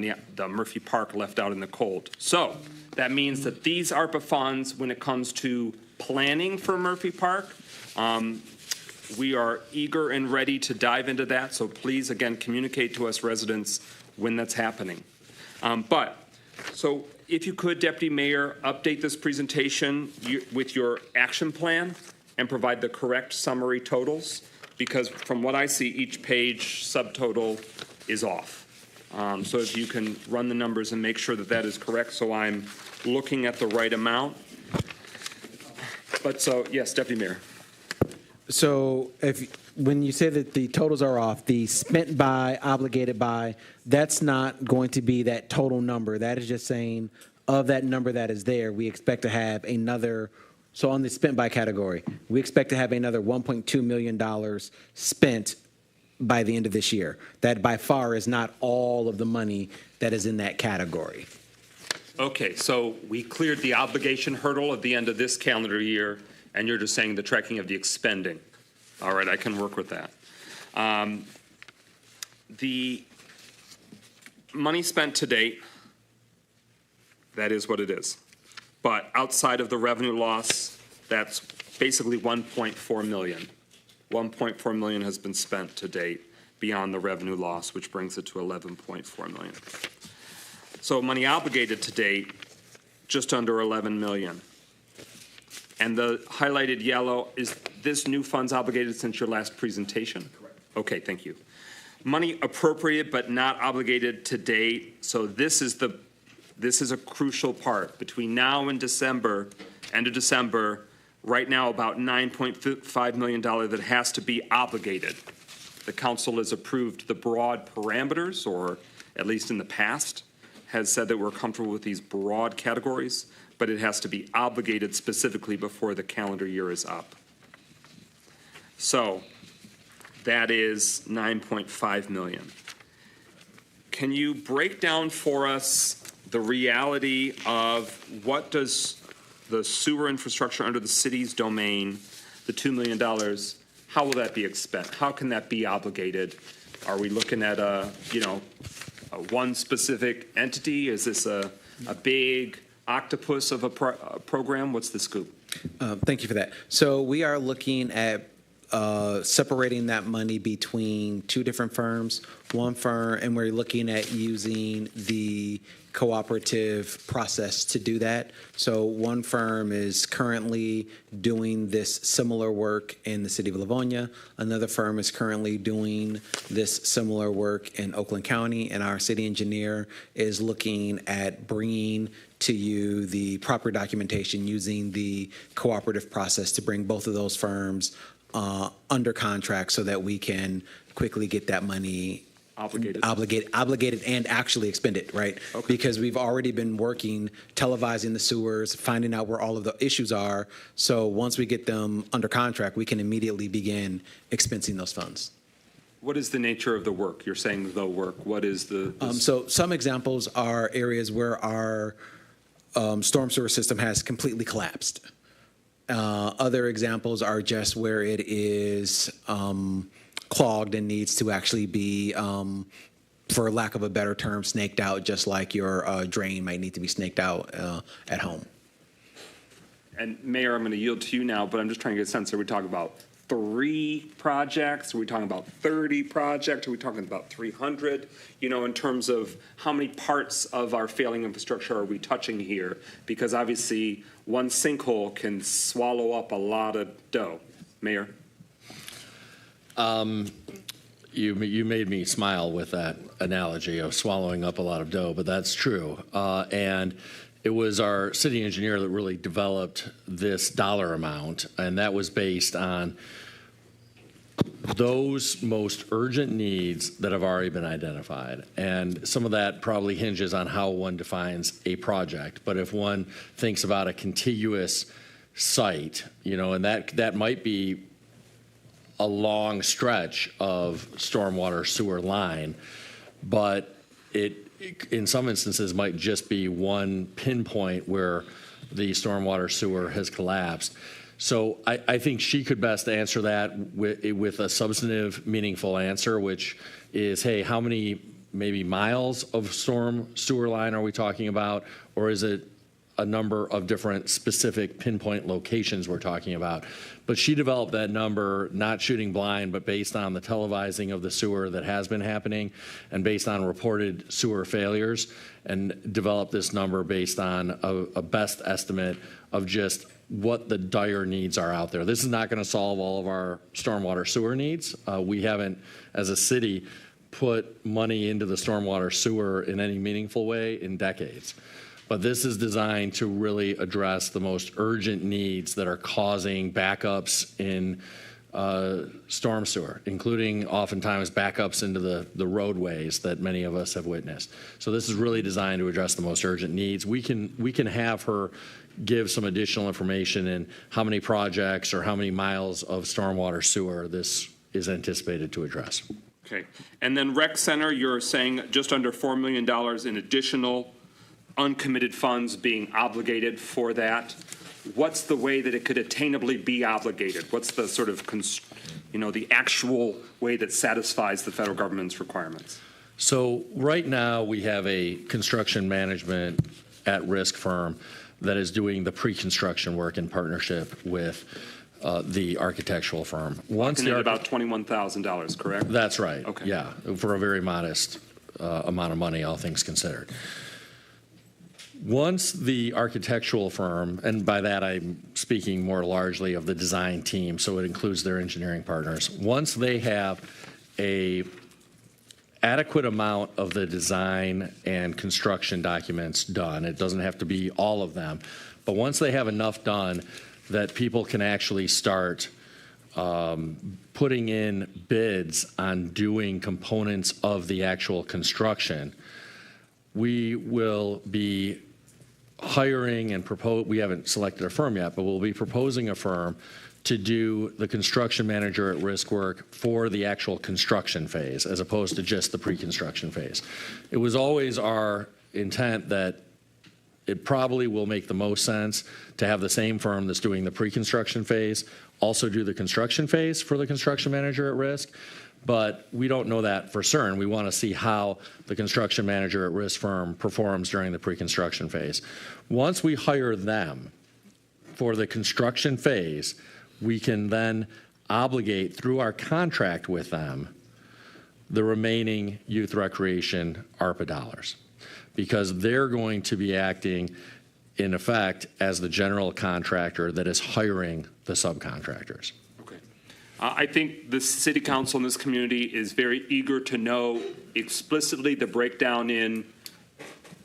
the Murphy Park left out in the cold. So that means that these ARPA funds, when it comes to planning for Murphy Park, we are eager and ready to dive into that. So please, again, communicate to us residents when that's happening. So if you could, Deputy Mayor, update this presentation with your action plan and provide the correct summary totals, because from what I see, each page subtotal is off. So if you can run the numbers and make sure that that is correct, so I'm looking at the right amount. But so, yes, Deputy Mayor. So when you say that the totals are off, the spent by, obligated by, that's not going to be that total number. That is just saying of that number that is there, we expect to have another, so on the spent by category, we expect to have another $1.2 million spent by the end of this year. That by far is not all of the money that is in that category. Okay, so we cleared the obligation hurdle at the end of this calendar year, and you're just saying the tracking of the expending. All right, I can work with that. The money spent to date, that is what it is. But outside of the revenue loss, that's basically 1.4 million. 1.4 million has been spent to date beyond the revenue loss, which brings it to 11.4 million. So money obligated to date, just under 11 million. And the highlighted yellow, is this new funds obligated since your last presentation? Correct. Okay, thank you. Money appropriated but not obligated to date. So this is a crucial part. Between now and December, end of December, right now about $9.5 million that has to be obligated. The council has approved the broad parameters, or at least in the past, has said that we're comfortable with these broad categories, but it has to be obligated specifically before the calendar year is up. So that is 9.5 million. Can you break down for us the reality of what does the sewer infrastructure under the city's domain, the $2 million, how will that be expended? How can that be obligated? Are we looking at one specific entity? Is this a big octopus of a program? What's the scoop? Thank you for that. So we are looking at separating that money between two different firms. One firm, and we're looking at using the cooperative process to do that. So one firm is currently doing this similar work in the city of Livonia. Another firm is currently doing this similar work in Oakland County, and our city engineer is looking at bringing to you the proper documentation using the cooperative process to bring both of those firms under contract so that we can quickly get that money obligated and actually expended, right? Okay. Because we've already been working, televising the sewers, finding out where all of the issues are. So once we get them under contract, we can immediately begin expensing those funds. What is the nature of the work? You're saying the work. What is the So some examples are areas where our storm sewer system has completely collapsed. Other examples are just where it is clogged and needs to actually be, for lack of a better term, snaked out, just like your drain might need to be snaked out at home. And Mayor, I'm going to yield to you now, but I'm just trying to get a sense. Are we talking about 3 projects? Are we talking about 30 projects? Are we talking about 300? In terms of how many parts of our failing infrastructure are we touching here? Because obviously one sinkhole can swallow up a lot of dough. Mayor? You made me smile with that analogy of swallowing up a lot of dough, but that's true. And it was our city engineer that really developed this dollar amount, and that was based on those most urgent needs that have already been identified. And some of that probably hinges on how one defines a project. But if one thinks about a contiguous site, and that might be a long stretch of stormwater sewer line, but it in some instances might just be one pinpoint where the stormwater sewer has collapsed. So I think she could best answer that with a substantive, meaningful answer, which is, hey, how many maybe miles of storm sewer line are we talking about? Or is it a number of different specific pinpoint locations we're talking about? But she developed that number, not shooting blind, but based on the televising of the sewer that has been happening and based on reported sewer failures, and developed this number based on a best estimate of just what the dire needs are out there. This is not going to solve all of our stormwater sewer needs. We haven't, as a city, put money into the stormwater sewer in any meaningful way in decades. But this is designed to really address the most urgent needs that are causing backups in storm sewer, including oftentimes backups into the roadways that many of us have witnessed. So this is really designed to address the most urgent needs. We can have her give some additional information in how many projects or how many miles of stormwater sewer this is anticipated to address. Okay. And then rec center, you're saying just under $4 million in additional uncommitted funds being obligated for that. What's the way that it could attainably be obligated? What's the sort of, the actual way that satisfies the federal government's requirements? So right now we have a construction management at-risk firm that is doing the pre-construction work in partnership with the architectural firm. Looking at about $21,000, correct? That's right. Okay. Yeah, for a very modest amount of money, all things considered. Once the architectural firm, and by that I'm speaking more largely of the design team, so it includes their engineering partners, once they have a adequate amount of the design and construction documents done, it doesn't have to be all of them, but once they have enough done that people can actually start putting in bids on doing components of the actual construction, we will be hiring and propose, we haven't selected a firm yet, but we'll be proposing a firm to do the construction manager at risk work for the actual construction phase as opposed to just the pre-construction phase. It was always our intent that it probably will make the most sense to have the same firm that's doing the pre-construction phase also do the construction phase for the construction manager at risk. But we don't know that for certain. We want to see how the construction manager at risk firm performs during the pre-construction phase. Once we hire them for the construction phase, we can then obligate through our contract with them the remaining youth recreation ARPA dollars, because they're going to be acting in effect as the general contractor that is hiring the subcontractors. I think the city council in this community is very eager to know explicitly the breakdown in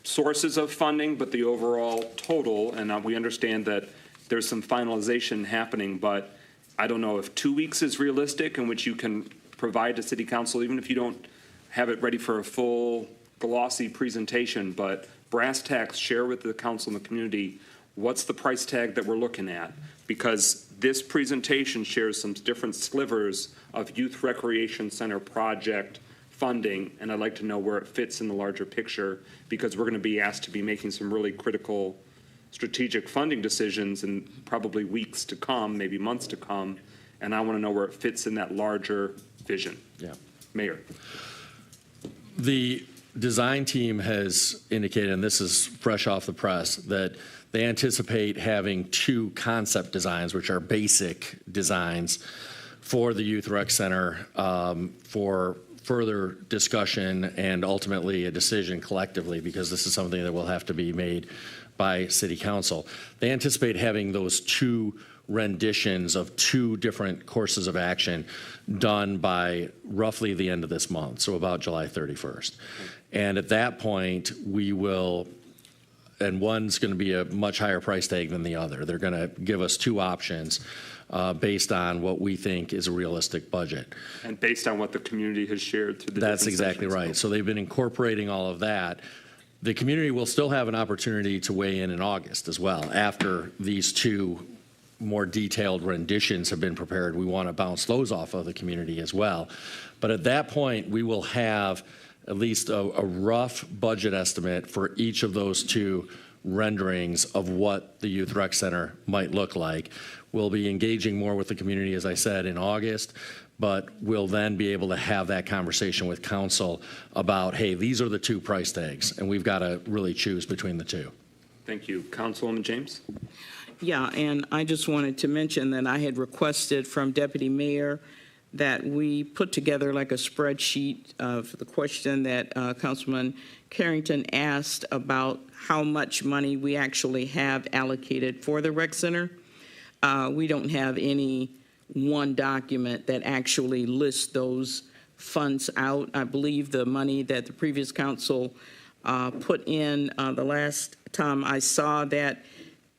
sources of funding, but the overall total, and we understand that there's some finalization happening, but I don't know if 2 weeks is realistic in which you can provide to city council, even if you don't have it ready for a full glossy presentation, but brass tacks, share with the council and the community what's the price tag that we're looking at, because this presentation shares some different slivers of youth recreation center project funding, and I'd like to know where it fits in the larger picture, because we're going to be asked to be making some really critical strategic funding decisions in probably weeks to come, maybe months to come, and I want to know where it fits in that larger vision. Yeah. Mayor. The design team has indicated, and this is fresh off the press, that they anticipate having 2 concept designs, which are basic designs for the Youth Rec Center for further discussion and ultimately a decision collectively, because this is something that will have to be made by City Council. They anticipate having those 2 renditions of 2 different courses of action done by roughly the end of this month, so about July 31st. And at that point, we will, and one's going to be a much higher price tag than the other. They're going to give us 2 options based on what we think is a realistic budget. And based on what the community has shared through the That's exactly right. So they've been incorporating all of that. The community will still have an opportunity to weigh in August as well. After these 2 more detailed renditions have been prepared, we want to bounce those off of the community as well. But at that point, we will have at least a rough budget estimate for each of those 2 renderings of what the Youth Rec Center might look like. We'll be engaging more with the community, as I said, in August, but we'll then be able to have that conversation with council about, hey, these are the 2 price tags, and we've got to really choose between the 2. Thank you. Councilwoman James? Yeah, and I just wanted to mention that I had requested from Deputy Mayor that we put together like a spreadsheet of the question that Councilman Carrington asked about how much money we actually have allocated for the rec center. We don't have any one document that actually lists those funds out. I believe the money that the previous council put in. The last time I saw that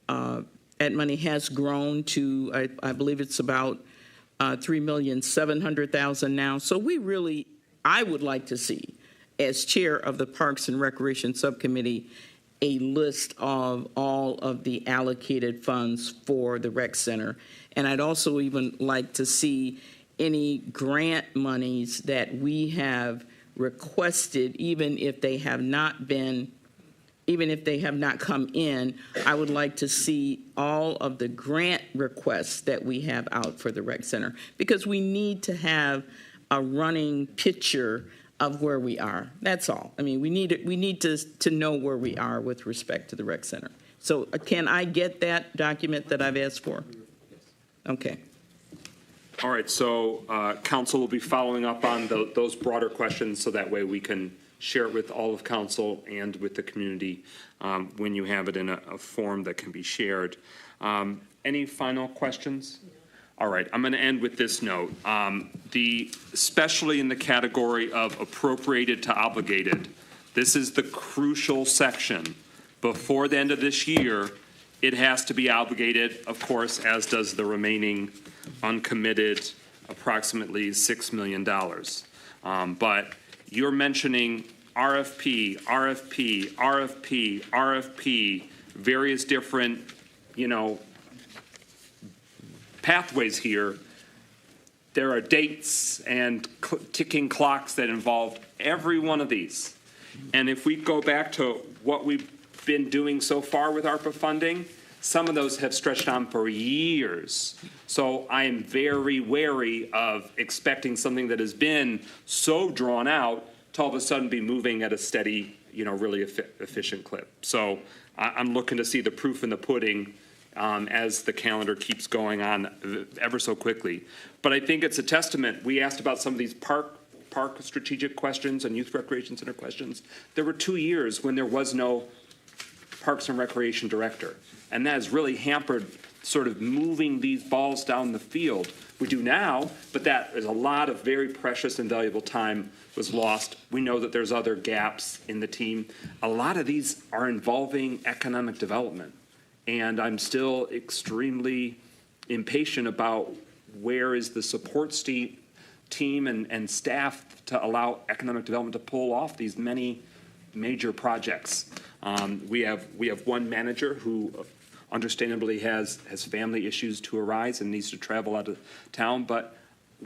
money has grown to, I believe it's about $3,700,000 now. So I would like to see, as chair of the Parks and Recreation Subcommittee, a list of all of the allocated funds for the rec center. And I'd also even like to see any grant monies that we have requested, even if they have not come in. I would like to see all of the grant requests that we have out for the rec center, because we need to have a running picture of where we are. That's all. I mean, we need to know where we are with respect to the rec center. So can I get that document that I've asked for? Okay. All right, so council will be following up on those broader questions, so that way we can share it with all of council and with the community when you have it in a form that can be shared. Any final questions? All right, I'm going to end with this note. Especially in the category of appropriated to obligated, this is the crucial section. Before the end of this year, it has to be obligated, of course, as does the remaining uncommitted approximately $6 million. But you're mentioning RFP, RFP, RFP, RFP, various different, pathways here. There are dates and ticking clocks that involve every one of these. And if we go back to what we've been doing so far with ARPA funding, some of those have stretched on for years. So I am very wary of expecting something that has been so drawn out to all of a sudden be moving at a steady, really efficient clip. So I'm looking to see the proof in the pudding as the calendar keeps going on ever so quickly. But I think it's a testament. We asked about some of these park strategic questions and youth recreation center questions. There were 2 years when there was no Parks and Recreation director. And that has really hampered sort of moving these balls down the field. We do now, but that is a lot of very precious and valuable time was lost. We know that there's other gaps in the team. A lot of these are involving economic development. And I'm still extremely impatient about where is the support team and staff to allow economic development to pull off these many major projects. We have one manager who understandably has family issues to arise and needs to travel out of town, but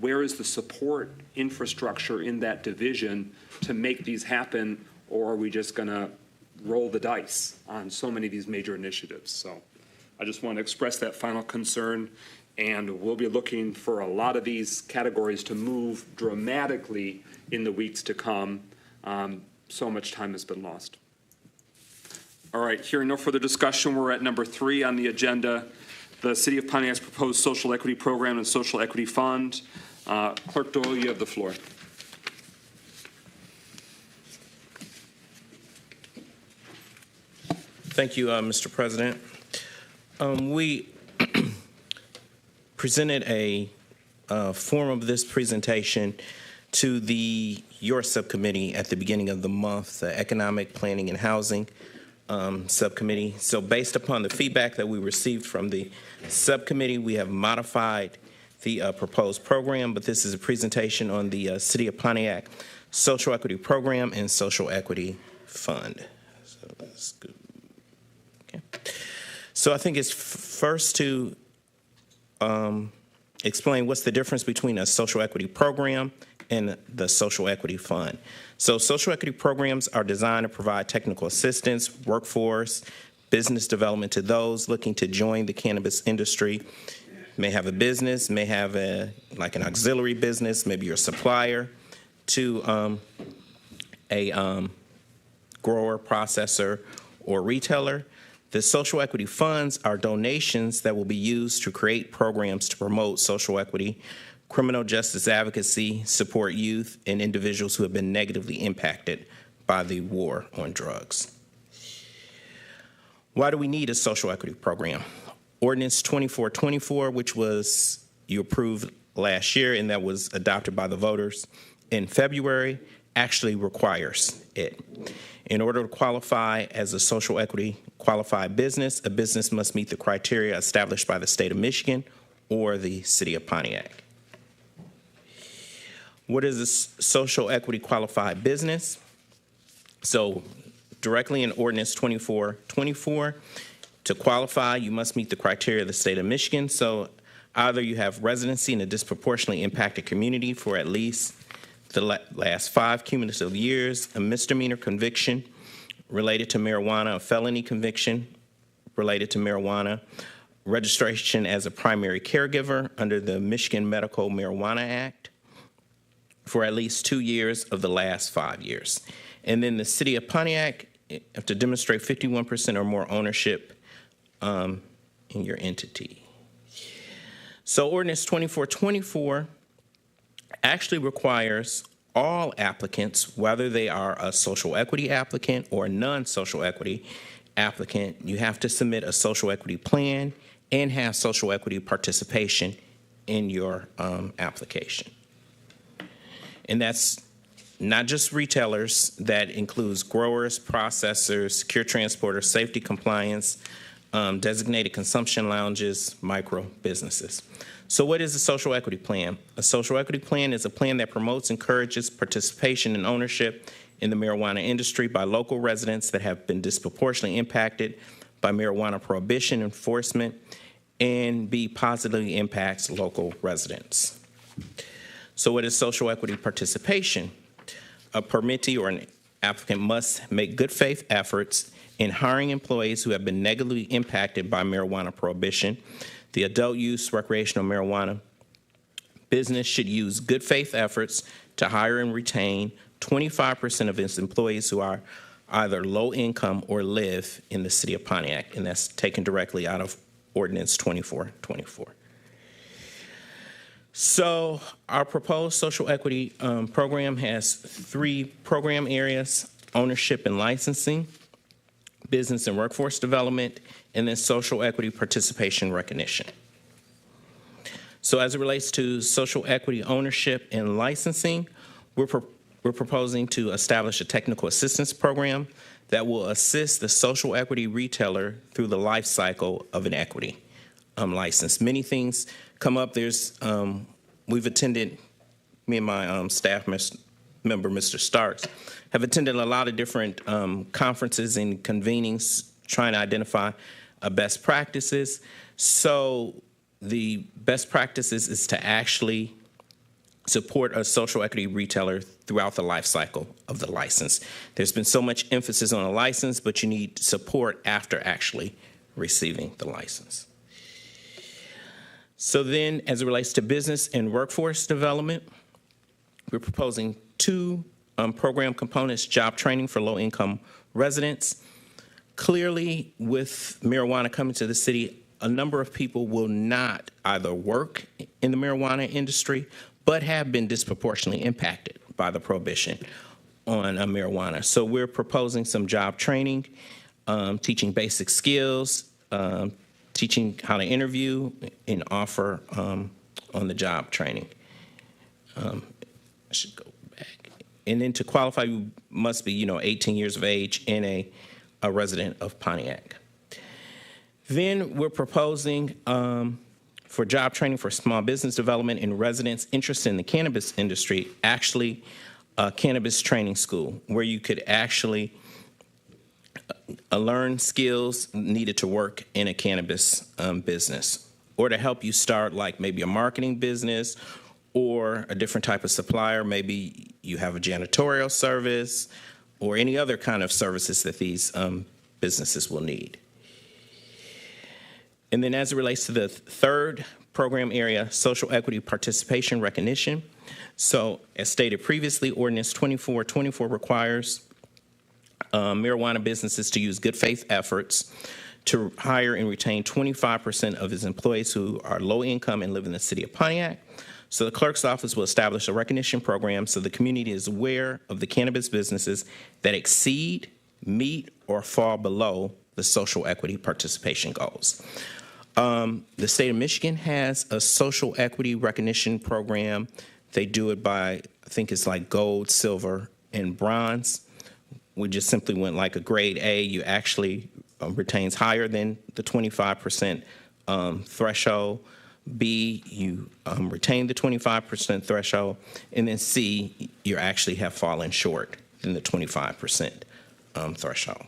where is the support infrastructure in that division to make these happen, or are we just going to roll the dice on so many of these major initiatives? So I just want to express that final concern, and we'll be looking for a lot of these categories to move dramatically in the weeks to come. So much time has been lost. All right, hearing no further discussion, we're at number 3 on the agenda, the City of Pontiac's proposed social equity program and social equity fund. Clerk Doyle, you have the floor. Thank you, Mr. President. We presented a form of this presentation to your subcommittee at the beginning of the month, the Economic Planning and Housing subcommittee. So based upon the feedback that we received from the subcommittee, we have modified the proposed program, but this is a presentation on the City of Pontiac Social Equity Program and Social Equity Fund. So that's good. Okay. So I think it's first to explain what's the difference between a social equity program and the social equity fund. So social equity programs are designed to provide technical assistance, workforce, business development to those looking to join the cannabis industry. May have a business, may have like an auxiliary business, maybe you're a supplier to a grower, processor, or retailer. The social equity funds are donations that will be used to create programs to promote social equity, criminal justice advocacy, support youth, and individuals who have been negatively impacted by the war on drugs. Why do we need a social equity program? Ordinance 2424, which was you approved last year and that was adopted by the voters in February, actually requires it. In order to qualify as a social equity qualified business, a business must meet the criteria established by the state of Michigan or the city of Pontiac. What is a social equity qualified business? So directly in Ordinance 2424, to qualify, you must meet the criteria of the state of Michigan. So either you have residency in a disproportionately impacted community for at least the last 5 cumulative years, a misdemeanor conviction related to marijuana, a felony conviction related to marijuana, registration as a primary caregiver under the Michigan Medical Marijuana Act for at least 2 years of the last 5 years. And then the city of Pontiac have to demonstrate 51% or more ownership in your entity. So Ordinance 2424 actually requires all applicants, whether they are a social equity applicant or a non-social equity applicant, you have to submit a social equity plan and have social equity participation in your application. And that's not just retailers, that includes growers, processors, secure transporters, safety compliance, designated consumption lounges, micro businesses. So what is a social equity plan? A social equity plan is a plan that promotes, encourages participation and ownership in the marijuana industry by local residents that have been disproportionately impacted by marijuana prohibition enforcement, and B, positively impacts local residents. So what is social equity participation? A permittee or an applicant must make good faith efforts in hiring employees who have been negatively impacted by marijuana prohibition. The adult use recreational marijuana business should use good faith efforts to hire and retain 25% of its employees who are either low income or live in the city of Pontiac, and that's taken directly out of Ordinance 2424. So our proposed social equity program has 3 program areas: ownership and licensing, business and workforce development, and then social equity participation recognition. So as it relates to social equity ownership and licensing, we're proposing to establish a technical assistance program that will assist the social equity retailer through the life cycle of an equity license. Many things come up. We've attended, me and my staff member, Mr. Starks, have attended a lot of different conferences and convenings trying to identify best practices. So the best practices is to actually support a social equity retailer throughout the life cycle of the license. There's been so much emphasis on a license, but you need support after actually receiving the license. So then, as it relates to business and workforce development, we're proposing 2 program components: job training for low-income residents. Clearly, with marijuana coming to the city, a number of people will not either work in the marijuana industry, but have been disproportionately impacted by the prohibition on marijuana. So we're proposing some job training, teaching basic skills, teaching how to interview and offer on-the-job training. I should go back. And then to qualify, you must be, 18 years of age and a resident of Pontiac. Then we're proposing for job training for small business development and residents interested in the cannabis industry, actually a cannabis training school where you could actually learn skills needed to work in a cannabis business, or to help you start like maybe a marketing business or a different type of supplier. Maybe you have a janitorial service or any other kind of services that these businesses will need. And then as it relates to the 3rd program area, social equity participation recognition. So as stated previously, Ordinance 2424 requires marijuana businesses to use good faith efforts to hire and retain 25% of its employees who are low income and live in the city of Pontiac. So the clerk's office will establish a recognition program so the community is aware of the cannabis businesses that exceed, meet, or fall below the social equity participation goals. The state of Michigan has a social equity recognition program. They do it by, I think it's like gold, silver, and bronze. we just simply went like a grade A. You actually retains higher than the 25% threshold. B, you retain the 25% threshold. And then C, you actually have fallen short than the 25% threshold.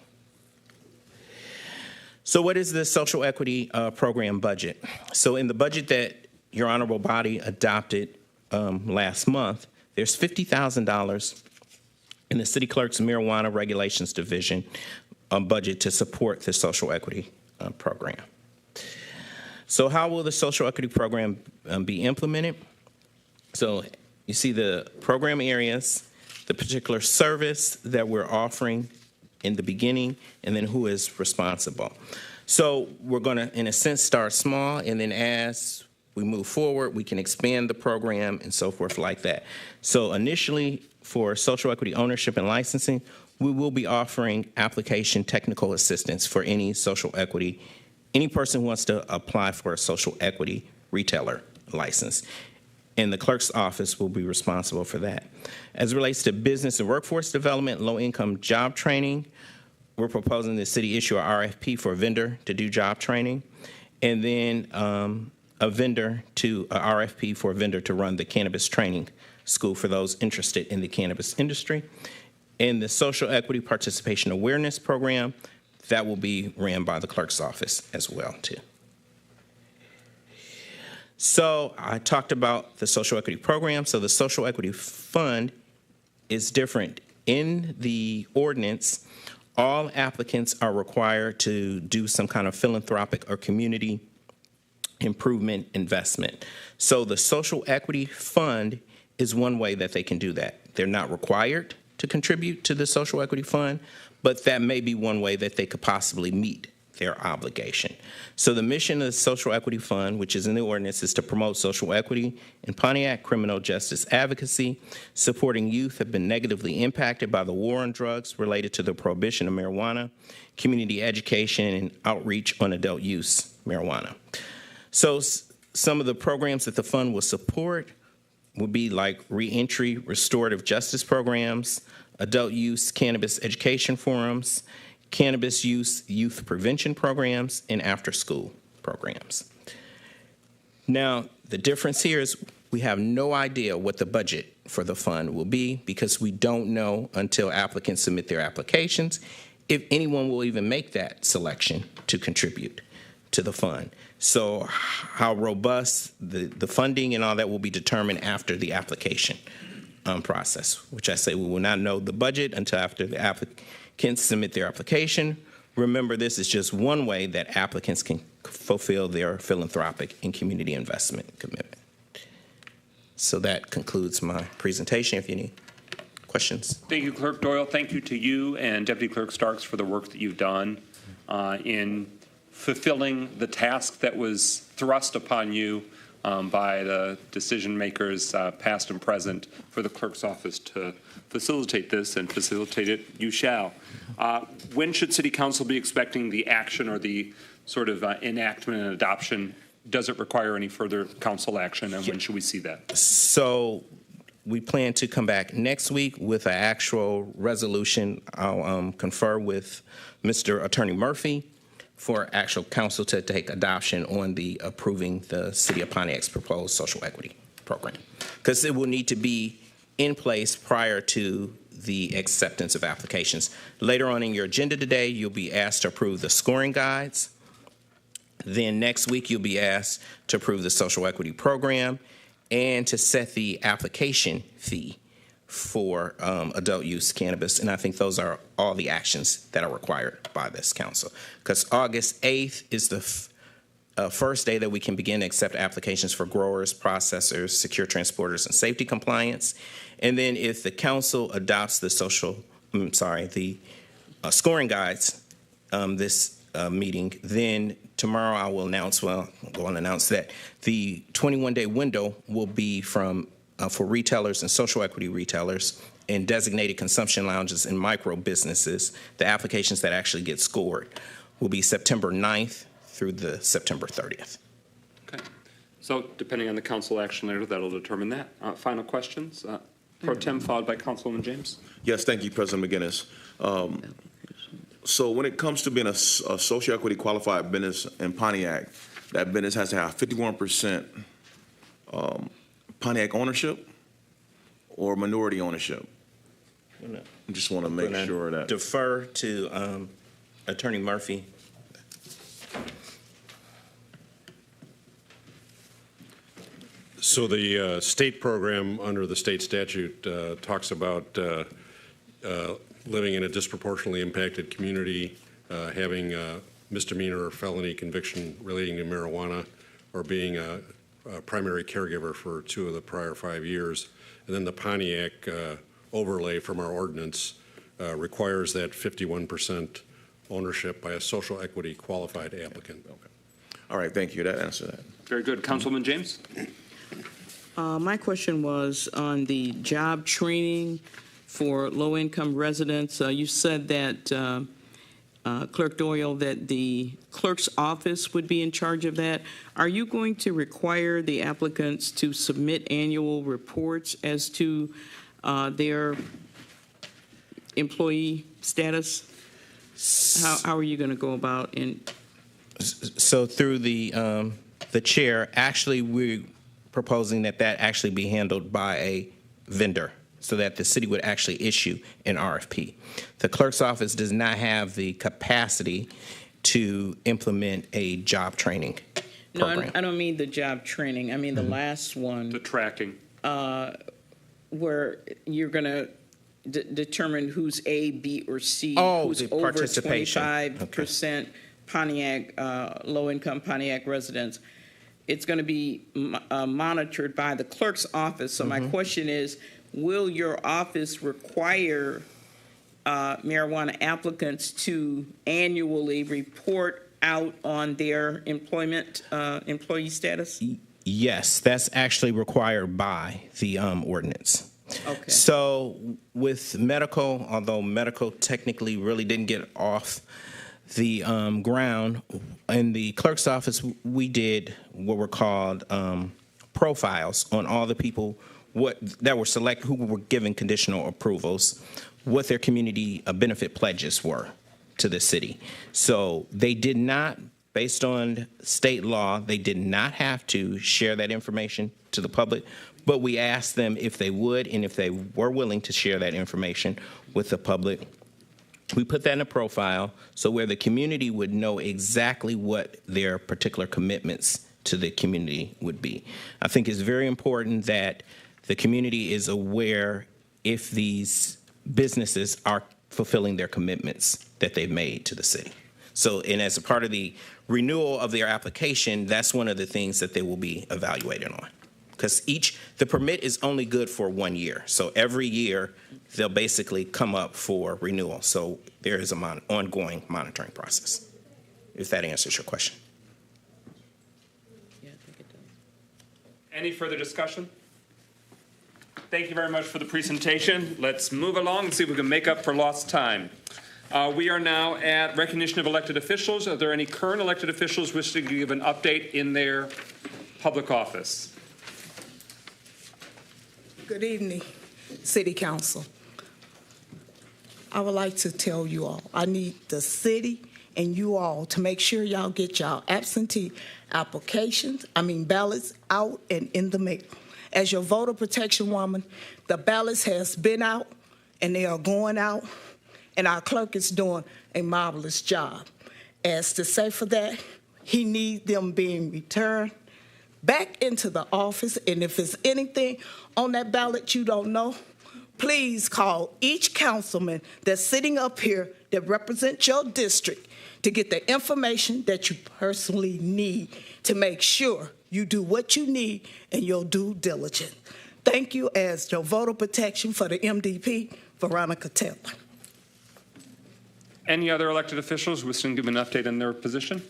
So what is the social equity program budget? So in the budget that your honorable body adopted last month, there's $50,000 in the city clerk's marijuana regulations division budget to support the social equity program. So how will the social equity program be implemented? So you see the program areas, the particular service that we're offering in the beginning, and then who is responsible. So we're going to, in a sense, start small, and then as we move forward, we can expand the program and so forth like that. So initially, for social equity ownership and licensing, we will be offering application technical assistance for any social equity, any person who wants to apply for a social equity retailer license. And the clerk's office will be responsible for that. As it relates to business and workforce development, low-income job training, we're proposing the city issue a RFP for a vendor to do job training, and then a RFP for a vendor to run the cannabis training school for those interested in the cannabis industry. And the social equity participation awareness program, that will be ran by the clerk's office as well, too. So I talked about the social equity program. So the social equity fund is different. In the ordinance, all applicants are required to do some kind of philanthropic or community improvement investment. So the social equity fund is one way that they can do that. They're not required to contribute to the social equity fund, but that may be one way that they could possibly meet their obligation. So the mission of the Social Equity Fund, which is in the ordinance, is to promote social equity in Pontiac, criminal justice advocacy, supporting youth have been negatively impacted by the war on drugs related to the prohibition of marijuana, community education, and outreach on adult use marijuana. So some of the programs that the fund will support would be like reentry restorative justice programs, adult use cannabis education forums, cannabis use youth prevention programs, and after-school programs. Now, the difference here is we have no idea what the budget for the fund will be because we don't know until applicants submit their applications if anyone will even make that selection to contribute to the fund. So how robust the funding and all that will be determined after the application process, which I say we will not know the budget until after the applicants submit their application. Remember, this is just one way that applicants can fulfill their philanthropic and community investment commitment. So that concludes my presentation. If you have any questions. Thank you, Clerk Doyle. Thank you to you and Deputy Clerk Starks for the work that you've done in fulfilling the task that was thrust upon you by the decision makers, past and present, for the clerk's office to facilitate this, and facilitate it you shall. When should City Council be expecting the action or the sort of enactment and adoption? Does it require any further council action, and when should we see that? So we plan to come back next week with an actual resolution. I'll confer with Mr. Attorney Murphy for actual council to take adoption on the approving the City of Pontiac's proposed social equity program, because it will need to be in place prior to the acceptance of applications. Later on in your agenda today, you'll be asked to approve the scoring guides. Then next week, you'll be asked to approve the social equity program and to set the application fee for adult use cannabis. And I think those are all the actions that are required by this council. Because August 8th is the first day that we can begin to accept applications for growers, processors, secure transporters, and safety compliance. And then if the council adopts the scoring guides this meeting, then tomorrow I will announce, that the 21-day window will be for retailers and social equity retailers and designated consumption lounges and micro businesses. The applications that actually get scored will be September 9th through the September 30th. Okay. So depending on the council action later, that'll determine that. Final questions? Pro Tem, followed by Councilwoman James. Yes, thank you, President McGinnis. So when it comes to being a social equity qualified business in Pontiac, that business has to have 51% Pontiac ownership or minority ownership. I just want to make sure that. Defer to Attorney Murphy. So the state program under the state statute talks about living in a disproportionately impacted community, having a misdemeanor or felony conviction relating to marijuana, or being a primary caregiver for 2 of the prior 5 years. And then the Pontiac overlay from our ordinance requires that 51% ownership by a social equity qualified applicant. Okay. All right, thank you. That answered that. Very good. Councilwoman James? My question was on the job training for low-income residents. You said that, Clerk Doyle, that the clerk's office would be in charge of that. Are you going to require the applicants to submit annual reports as to their employee status? How are you going to go about in? So through the chair, actually, we're proposing that actually be handled by a vendor so that the city would actually issue an RFP. The clerk's office does not have the capacity to implement a job training program. No, I don't mean the job training. I mean the last one. The tracking. Where you're going to determine who's A, B, or C, Oh, who's the over participation. 25% Pontiac, low-income Pontiac residents. It's going to be monitored by the clerk's office. So my question is, will your office require marijuana applicants to annually report out on their employee status? Yes, that's actually required by the ordinance. Okay. So with medical, although medical technically really didn't get off the ground, in the clerk's office, we did what were called profiles on all the people that were selected, who were given conditional approvals, what their community benefit pledges were to the city. So they did not, based on state law, they did not have to share that information to the public, but we asked them if they would, and if they were willing to share that information with the public. We put that in a profile so where the community would know exactly what their particular commitments to the community would be. I think it's very important that the community is aware if these businesses are fulfilling their commitments that they've made to the city. So, and as a part of the renewal of their application, that's one of the things that they will be evaluated on. Because the permit is only good for 1 year. So every year, they'll basically come up for renewal. So there is an ongoing monitoring process, if that answers your question. Yeah, I think it does. Any further discussion? Thank you very much for the presentation. Let's move along and see if we can make up for lost time. We are now at recognition of elected officials. Are there any current elected officials wishing to give an update in their public office? Good evening, City Council. I would like to tell you all, I need the city and you all to make sure y'all get y'all absentee ballots out and in the mail. As your voter protection woman, the ballots has been out and they are going out, and our clerk is doing a marvelous job. As to say for that, he needs them being returned back into the office, and if there's anything on that ballot you don't know, please call each councilman that's sitting up here that represents your district to get the information that you personally need to make sure you do what you need and your due diligence. Thank you as your voter protection for the MDP, Veronica Taylor. Any other elected officials wishing to give an update on their position?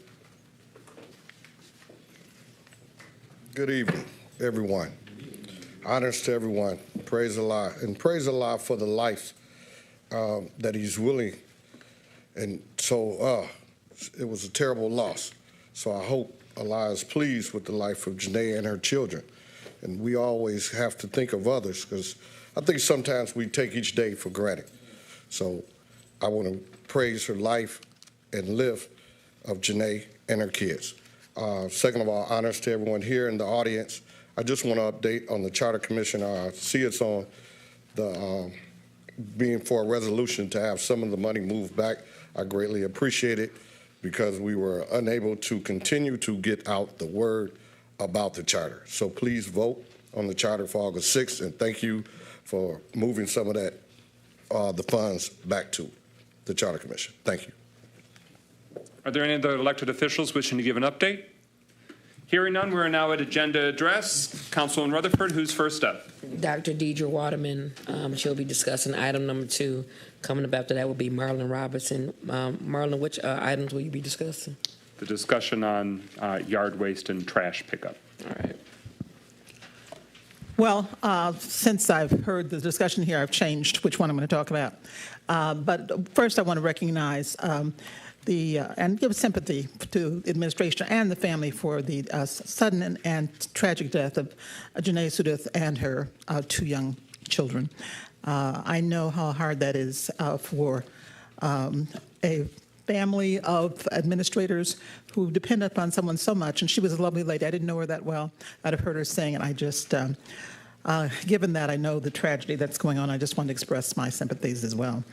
Good evening, everyone. Honors to everyone. Praise Allah. And praise Allah for the life that he's willing. And so it was a terrible loss. So I hope Allah is pleased with the life of Janae and her children. And we always have to think of others, because I think sometimes we take each day for granted. So I want to praise her life and live of Janae and her kids. Second of all, honors to everyone here in the audience. I just want to update on the Charter Commission. I see it's on the being for a resolution to have some of the money moved back. I greatly appreciate it because we were unable to continue to get out the word about the charter. So please vote on the charter for August 6th, and thank you for moving some of that, the funds back to the Charter Commission. Thank you. Are there any other elected officials wishing to give an update? Hearing none, we're now at agenda address. Councilman Rutherford, who's first up? Dr. Deidre Waterman, she'll be discussing item number 2. Coming up after that will be Marlon Robertson. Marlon, which items will you be discussing? The discussion on yard waste and trash pickup. All right. Well, since I've heard the discussion here, I've changed which one I'm going to talk about. But first, I want to recognize and give sympathy to the administration and the family for the sudden and tragic death of Jana Sudith and her 2 young children. I know how hard that is for a family of administrators who depend upon someone so much. And she was a lovely lady. I didn't know her that well. I'd have heard her sing, and I just, given that I know the tragedy that's going on, I just want to express my sympathies as well.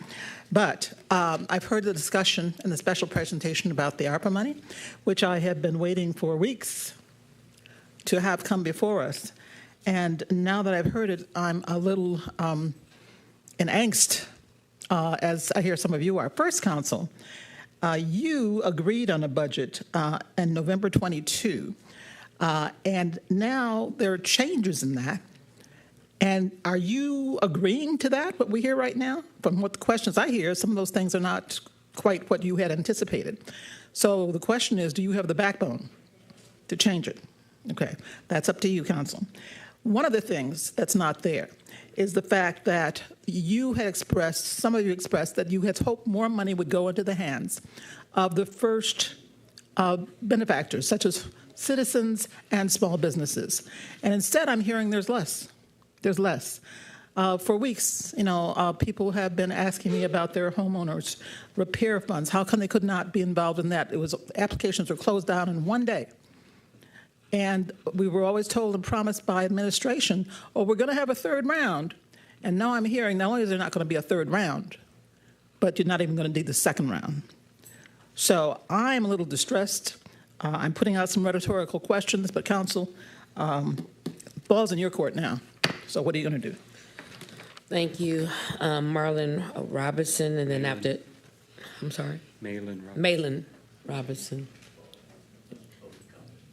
But I've heard the discussion and the special presentation about the ARPA money, which I have been waiting for weeks to have come before us. And now that I've heard it, I'm a little in angst, as I hear some of you are. First, Council, you agreed on a budget in November 22, and now there are changes in that. And are you agreeing to that, what we hear right now? From what the questions I hear, some of those things are not quite what you had anticipated. So the question is, do you have the backbone to change it? Okay, that's up to you, Council. One of the things that's not there is the fact that you had expressed, some of you expressed, that you had hoped more money would go into the hands of the first benefactors, such as citizens and small businesses. And instead, I'm hearing there's less. There's less. For weeks, people have been asking me about their homeowners' repair funds. How come they could not be involved in that? Applications were closed down in one day. And we were always told and promised by administration, oh, we're going to have a third round. And now I'm hearing not only is there not going to be a third round, but you're not even going to do the second round. So I'm a little distressed. I'm putting out some rhetorical questions, but Council, ball's in your court now. So what are you going to do? Thank you, Marlon Robertson, and then after, I'm sorry? Malin Robertson.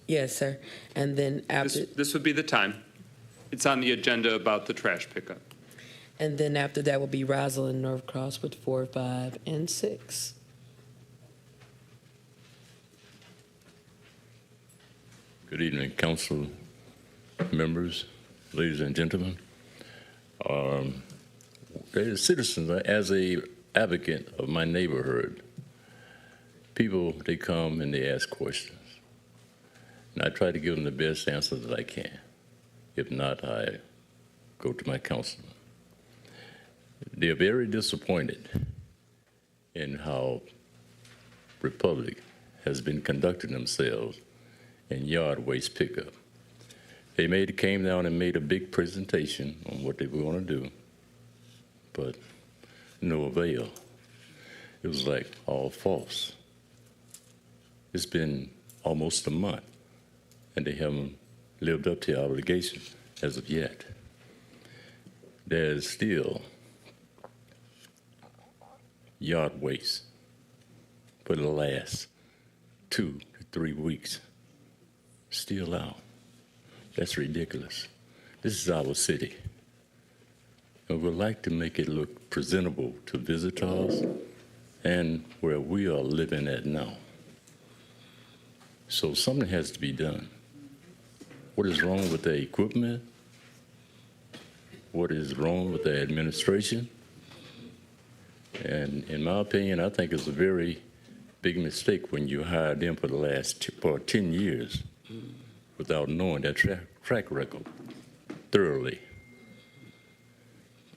Yes, sir. And then after. This would be the time. It's on the agenda about the trash pickup. And then after that will be Rosalind Northcross with 4, 5, and 6. Good evening, council members, ladies and gentlemen. As citizens, as a advocate of my neighborhood, people, they come and they ask questions. And I try to give them the best answer that I can. If not, I go to my councilman. They're very disappointed in how Republic has been conducting themselves in yard waste pickup. They came down and made a big presentation on what they were going to do, but no avail. It was like all false. It's been almost a month, and they haven't lived up to their obligation as of yet. There's still yard waste for the last 2 to 3 weeks still out. That's ridiculous. This is our city. And we'd like to make it look presentable to visitors and where we are living at now. So something has to be done. What is wrong with the equipment? What is wrong with the administration? And in my opinion, I think it's a very big mistake when you hired them for the last 10 years without knowing their track record thoroughly.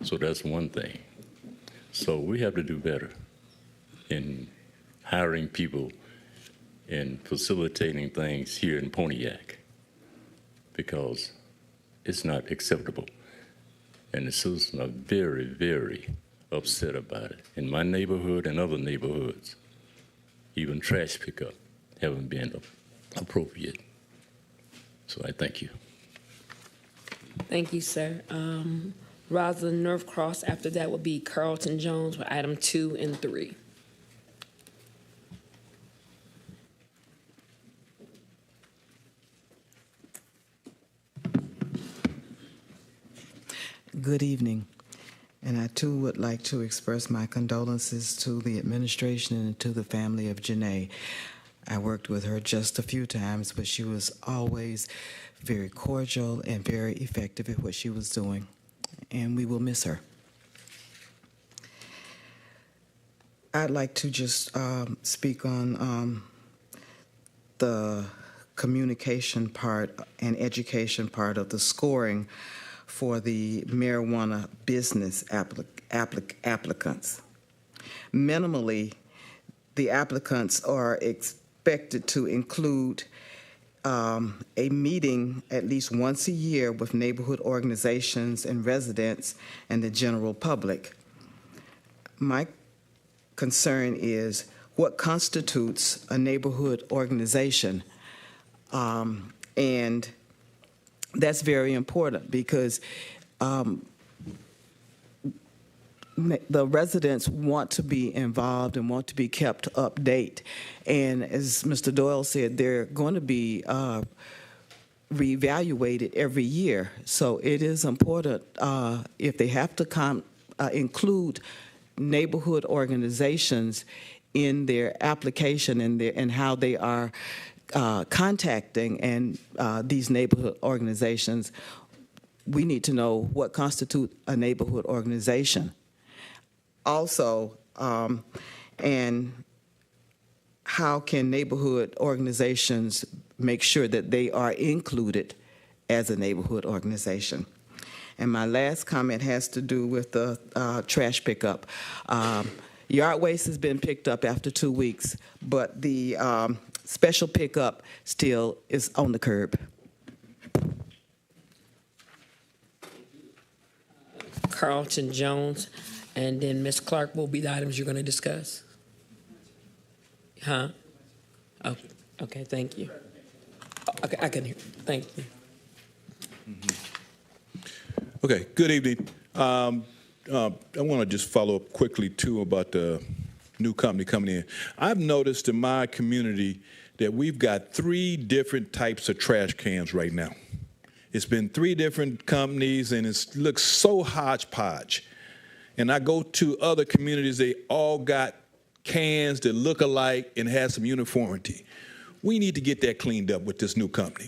So that's one thing. So we have to do better in hiring people and facilitating things here in Pontiac, because it's not acceptable. And the citizens are very, very upset about it. In my neighborhood and other neighborhoods, even trash pickup haven't been appropriate. So I thank you. Thank you, sir. Rosalind Northcross, after that would be Carlton Jones with item 2 and 3. Good evening. And I too would like to express my condolences to the administration and to the family of Janae. I worked with her just a few times, but she was always very cordial and very effective at what she was doing. And we will miss her. I'd like to just speak on the communication part and education part of the scoring for the marijuana business applicants. Minimally, the applicants are expected to include a meeting at least once a year with neighborhood organizations and residents and the general public. My concern is what constitutes a neighborhood organization, and that's very important because the residents want to be involved and want to be kept update. And as Mr. Doyle said, they're going to be reevaluated every year. So it is important if they have to include neighborhood organizations in their application and how they are contacting and these neighborhood organizations. We need to know what constitutes a neighborhood organization. Also, and how can neighborhood organizations make sure that they are included as a neighborhood organization? And my last comment has to do with the trash pickup. Yard waste has been picked up after 2 weeks, but the special pickup still is on the curb. Carlton Jones, and then Ms. Clark will be the items you're going to discuss. Huh? Oh, okay, thank you. Okay, I can hear. Thank you. Okay, good evening. I want to just follow up quickly, too, about the new company coming in. I've noticed in my community that we've got 3 different types of trash cans right now. It's been 3 different companies, and it looks so hodgepodge. And I go to other communities, they all got cans that look alike and have some uniformity. We need to get that cleaned up with this new company.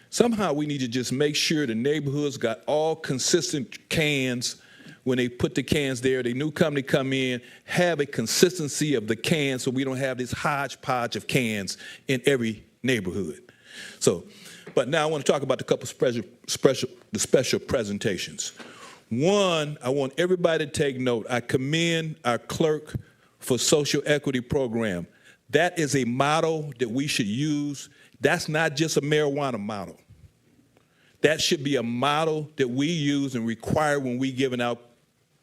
Somehow we need to just make sure the neighborhoods got all consistent cans. When they put the cans there, the new company come in, have a consistency of the cans so we don't have this hodgepodge of cans in every neighborhood. So, but now I want to talk about a couple special presentations. One, I want everybody to take note. I commend our clerk for social equity program. That is a model that we should use. That's not just a marijuana model. That should be a model that we use and require when we giving out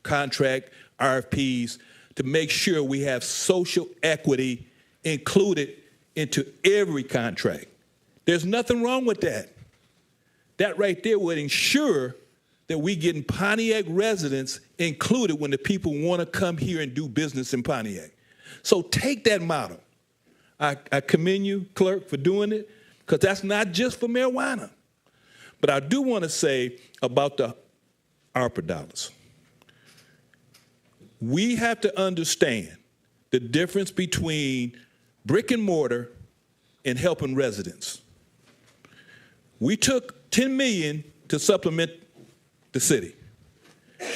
contract RFPs to make sure we have social equity included into every contract. There's nothing wrong with that. That right there would ensure that we getting Pontiac residents included when the people want to come here and do business in Pontiac. So take that model. I commend you, clerk, for doing it, because that's not just for marijuana. But I do want to say about the ARPA dollars. We have to understand the difference between brick and mortar and helping residents. We took $10 million to supplement the city.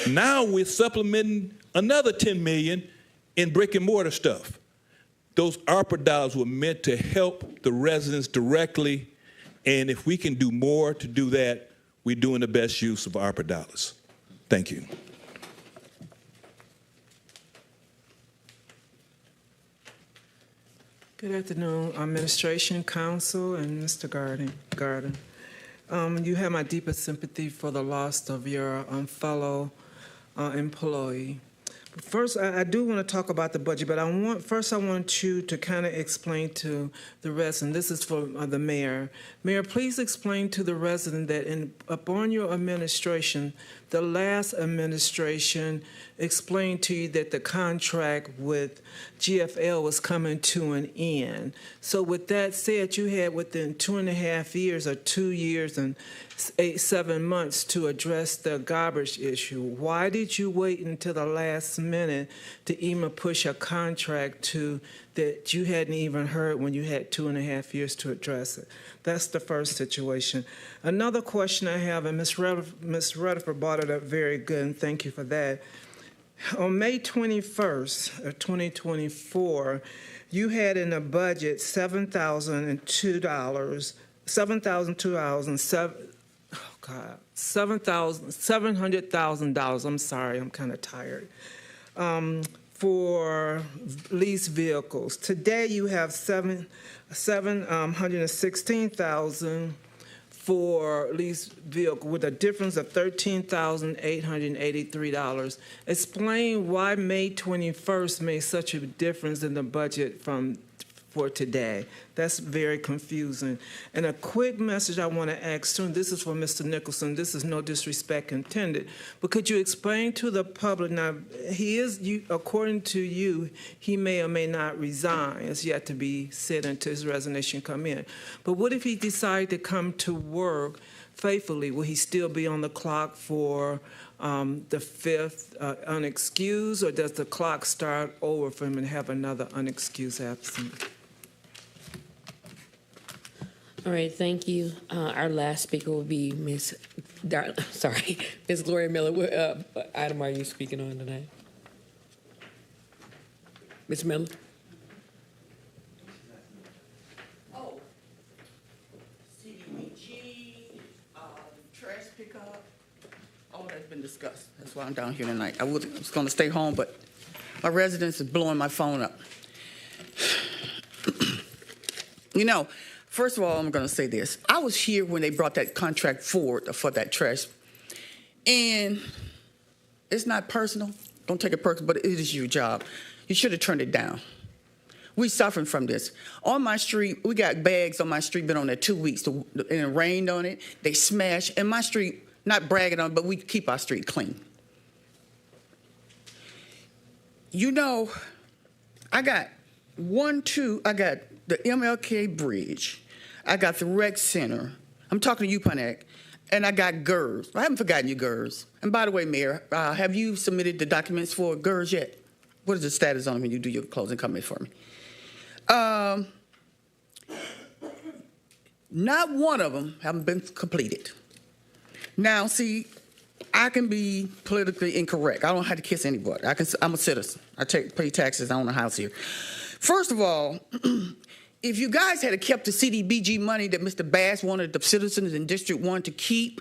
Now we're supplementing another $10 million in brick and mortar stuff. Those ARPA dollars were meant to help the residents directly, and if we can do more to do that, we're doing the best use of ARPA dollars. Thank you. Good afternoon, Administration, Council, and Mr. Garden. You have my deepest sympathy for the loss of your fellow employee. First, I do want to talk about the budget, but I want you to kind of explain to the resident. This is for the mayor. Mayor, please explain to the resident that upon your administration, the last administration explained to you that the contract with GFL was coming to an end. So with that said, you had within 2.5 years or 2 years and 7 months to address the garbage issue. Why did you wait until the last minute to even push a contract that you hadn't even heard when you had 2.5 years to address it? That's the first situation. Another question I have, and Ms. Rutherford brought it up very good, and thank you for that. On May 21st of 2024, you had in the budget $700,000. I'm sorry, I'm kind of tired. For leased vehicles. Today you have $716,000 for leased vehicle with a difference of $13,883. Explain why May 21st made such a difference in the budget for today. That's very confusing. And a quick message I want to ask soon, this is for Mr. Nicholson, this is no disrespect intended, but could you explain to the public, now, according to you, he may or may not resign. It's yet to be said until his resignation come in. But what if he decided to come to work faithfully? Will he still be on the clock for the 5th unexcused, or does the clock start over for him and have another unexcused absence? All right, thank you. Our last speaker will be Ms. Gloria Miller. What item are you speaking on tonight? Ms. Miller? Oh, CDBG, trash pickup, all that's been discussed. That's why I'm down here tonight. I was going to stay home, but my residents is blowing my phone up. You know, first of all, I'm going to say this. I was here when they brought that contract forward for that trash. And it's not personal. Don't take it personal, but it is your job. You should have turned it down. We suffering from this. On my street, we got bags on my street, been on there 2 weeks, and it rained on it. They smashed. And my street, not bragging on it, but we keep our street clean. You know, I got the MLK Bridge. I got the rec center. I'm talking to you, Pontiac. And I got GERS. I haven't forgotten you, GERS. And by the way, Mayor, have you submitted the documents for GERS yet? What is the status on them when you do your closing comment for me? Not one of them haven't been completed. Now, see, I can be politically incorrect. I don't have to kiss anybody. I'm a citizen. I pay taxes. I own a house here. First of all, if you guys had kept the CDBG money that Mr. Bass wanted the citizens in District 1 to keep,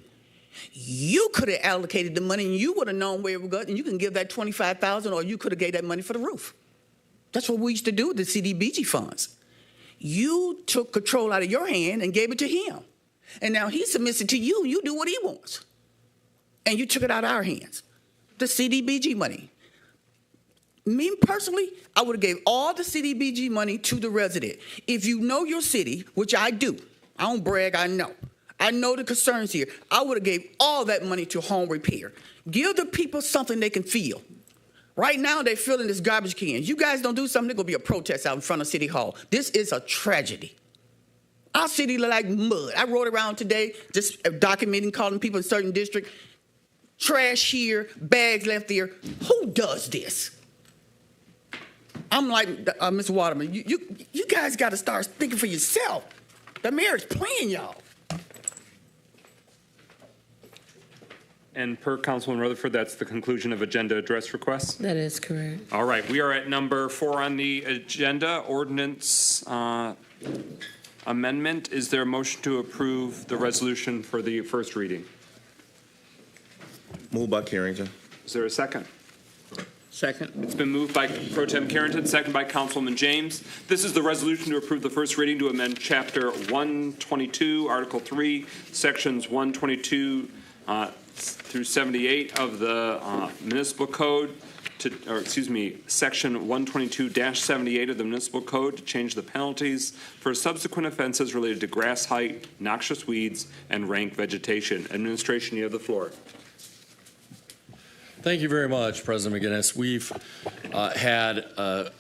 you could have allocated the money and you would have known where it would go, and you can give that $25,000, or you could have gave that money for the roof. That's what we used to do with the CDBG funds. You took control out of your hand and gave it to him. And now he submits it to you, and you do what he wants. And you took it out of our hands, the CDBG money. Me personally, I would have gave all the CDBG money to the resident. If you know your city, which I do, I don't brag, I know the concerns here. I would have gave all that money to home repair. Give the people something they can feel. Right now, they're filling this garbage cans. You guys don't do something, there's going to be a protest out in front of City Hall. This is a tragedy. Our city look like mud. I rode around today just documenting, calling people in certain districts. Trash here, bags left there. Who does this? I'm like, Ms. Waterman, you guys got to start thinking for yourself. The mayor is playing y'all. And per Councilman Rutherford, that's the conclusion of agenda address requests? That is correct. All right, we are at number 4 on the agenda, ordinance amendment. Is there a motion to approve the resolution for the first reading? Moved by Carrington. Is there a second? Second. It's been moved by Pro Tem Carrington, second by Councilman James. This is the resolution to approve the first reading to amend Chapter 122, Article 3, Sections 122 through 78 of the Municipal Code, Section 122-78 of the Municipal Code to change the penalties for subsequent offenses related to grass height, noxious weeds, and rank vegetation. Administration, you have the floor. Thank you very much, President McGinnis. We've had a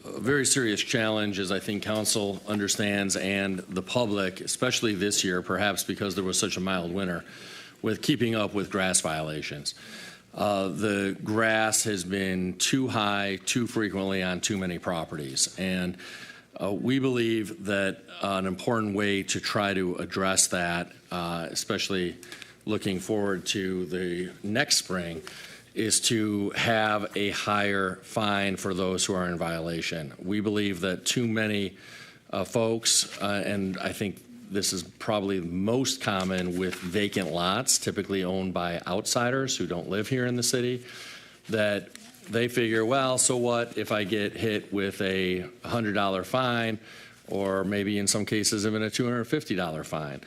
very serious challenge, as I think Council understands, and the public, especially this year, perhaps because there was such a mild winter, with keeping up with grass violations. The grass has been too high, too frequently on too many properties. And we believe that an important way to try to address that, especially looking forward to the next spring, is to have a higher fine for those who are in violation. We believe that too many folks, and I think this is probably most common with vacant lots, typically owned by outsiders who don't live here in the city, that they figure, well, so what if I get hit with a $100 fine, or maybe in some cases even a $250 fine?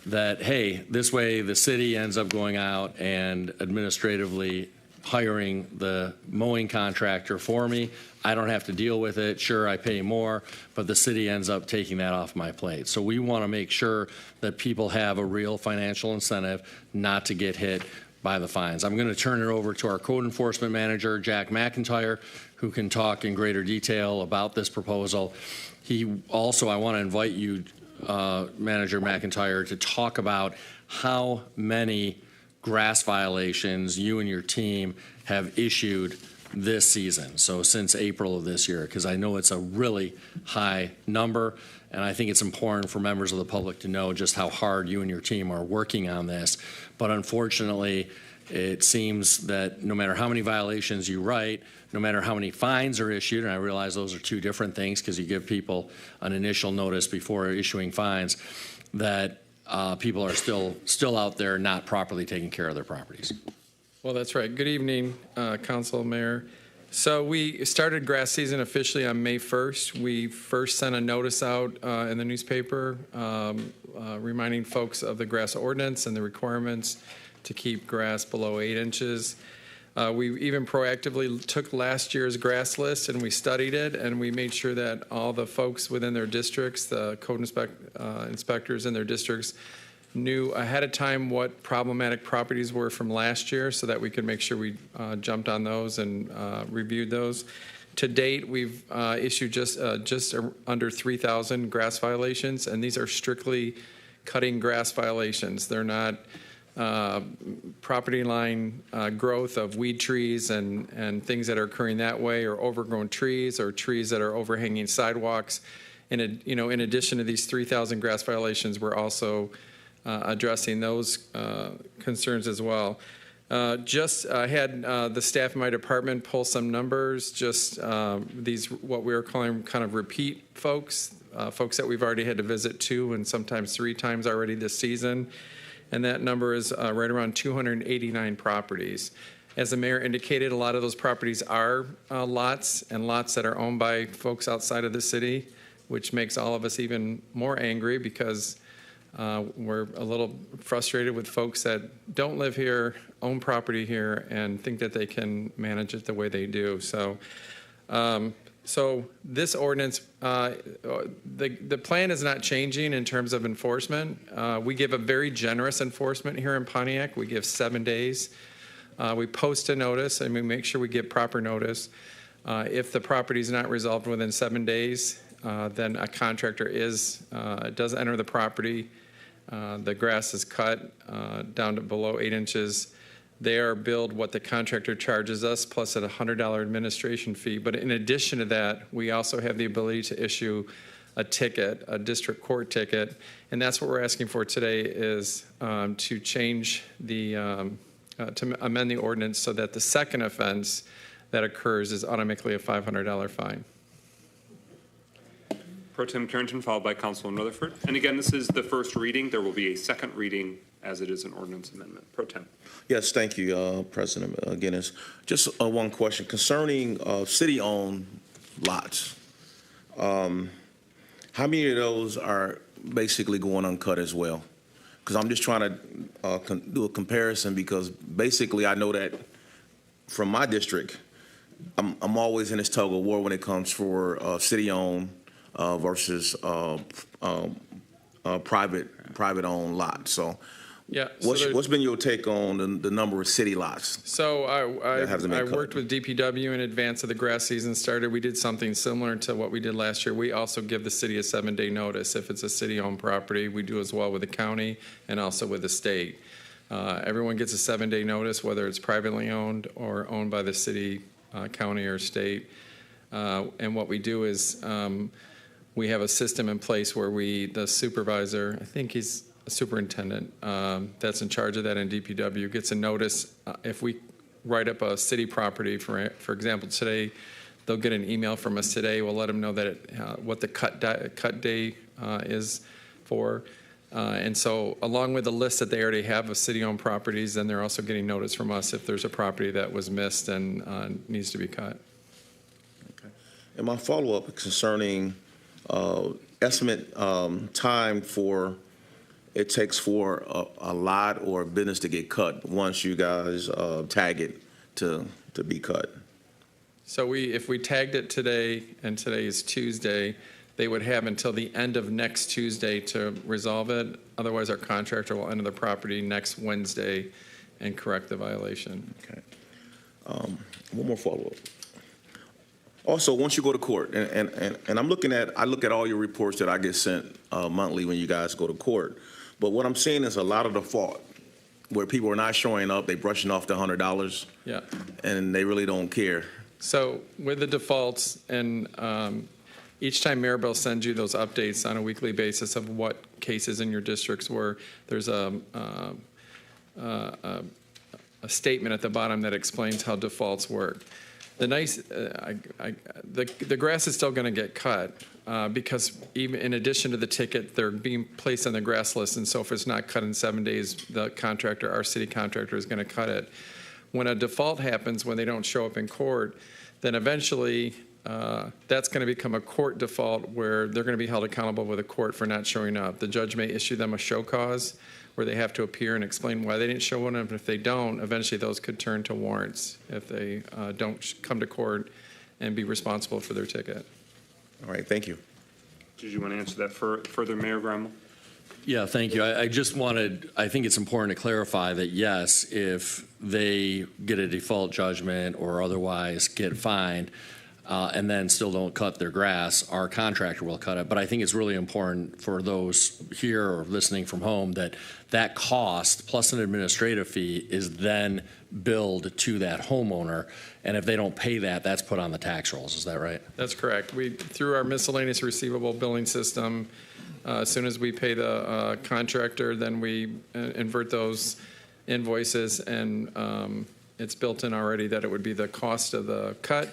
That, hey, this way the city ends up going out and administratively hiring the mowing contractor for me. I don't have to deal with it. Sure, I pay more, but the city ends up taking that off my plate. So we want to make sure that people have a real financial incentive not to get hit by the fines. I'm going to turn it over to our code enforcement manager, Jack McIntyre, who can talk in greater detail about this proposal. He also, I want to invite you, Manager McIntyre, to talk about how many grass violations you and your team have issued this season, so since April of this year, because I know it's a really high number, and I think it's important for members of the public to know just how hard you and your team are working on this. But unfortunately, it seems that no matter how many violations you write, no matter how many fines are issued, and I realize those are two different things because you give people an initial notice before issuing fines, that people are still out there not properly taking care of their properties. Well, that's right. Good evening, Council, Mayor. So we started grass season officially on May 1st. We first sent a notice out in the newspaper reminding folks of the grass ordinance and the requirements to keep grass below 8 inches. We even proactively took last year's grass list and we studied it, and we made sure that all the folks within their districts, the code inspectors in their districts, knew ahead of time what problematic properties were from last year so that we could make sure we jumped on those and reviewed those. To date, we've issued just under 3,000 grass violations, and these are strictly cutting grass violations. They're not property line growth of weed trees and things that are occurring that way, or overgrown trees or trees that are overhanging sidewalks. In addition to these 3,000 grass violations, we're also addressing those concerns as well. I had the staff in my department pull some numbers, these what we are calling kind of repeat folks that we've already had to visit 2 and sometimes 3 times already this season. And that number is right around 289 properties. As the mayor indicated, a lot of those properties are lots that are owned by folks outside of the city, which makes all of us even more angry because we're a little frustrated with folks that don't live here, own property here, and think that they can manage it the way they do. So this ordinance, the plan is not changing in terms of enforcement. We give a very generous enforcement here in Pontiac. We give 7 days. We post a notice and we make sure we give proper notice. If the property is not resolved within 7 days, then a contractor does enter the property. The grass is cut down to below 8 inches. They are billed what the contractor charges us plus a $100 administration fee. But in addition to that, we also have the ability to issue a ticket, a district court ticket. And that's what we're asking for today is to change to amend the ordinance so that the second offense that occurs is automatically a $500 fine. Pro Tem Carrington, followed by Councilman Rutherford. And again, this is the first reading. There will be a second reading as it is an ordinance amendment. Pro Tem. Yes, thank you, President Guinness. Just one question concerning city-owned lots. How many of those are basically going uncut as well? Because I'm just trying to do a comparison, because basically I know that from my district, I'm always in this tug of war when it comes for city-owned versus private-owned lots. So, Yeah. what's been your take on the number of city lots? So I hasn't been cut. worked with DPW in advance of the grass season started. We did something similar to what we did last year. We also give the city a 7-day notice. If it's a city-owned property, we do as well with the county and also with the state. Everyone gets a 7-day notice, whether it's privately owned or owned by the city, county, or state. And what we do is we have a system in place where the supervisor, I think he's a superintendent that's in charge of that in DPW, gets a notice. If we write up a city property, for example, today, they'll get an email from us today. We'll let them know that what the cut day is for. And so along with the list that they already have of city-owned properties, then they're also getting notice from us if there's a property that was missed and needs to be cut. Okay. And my follow-up concerning estimate time it takes for a lot or a business to get cut once you guys tag it to be cut. So if we tagged it today, and today is Tuesday, they would have until the end of next Tuesday to resolve it. Otherwise, our contractor will enter the property next Wednesday and correct the violation. Okay. One more follow-up. Also, once you go to court, and I look at all your reports that I get sent monthly when you guys go to court. But what I'm seeing is a lot of default, where people are not showing up, they brushing off the $100, Yeah. and they really don't care. So with the defaults, and each time Maribel sends you those updates on a weekly basis of what cases in your districts were, there's a statement at the bottom that explains how defaults work. The grass is still going to get cut because even in addition to the ticket, they're being placed on the grass list, and so if it's not cut in 7 days, the contractor, our city contractor, is going to cut it. When a default happens, when they don't show up in court, then eventually that's going to become a court default where they're going to be held accountable with a court for not showing up. The judge may issue them a show cause where they have to appear and explain why they didn't show up, and if they don't, eventually those could turn to warrants if they don't come to court and be responsible for their ticket. All right, thank you. Did you want to answer that further, Mayor Grimal? Yeah, thank you. I think it's important to clarify that, yes, if they get a default judgment or otherwise get fined and then still don't cut their grass, our contractor will cut it. But I think it's really important for those here or listening from home that cost plus an administrative fee is then billed to that homeowner. And if they don't pay that, that's put on the tax rolls. Is that right? That's correct. Through our miscellaneous receivable billing system, as soon as we pay the contractor, then we invert those invoices, and it's built in already that it would be the cost of the cut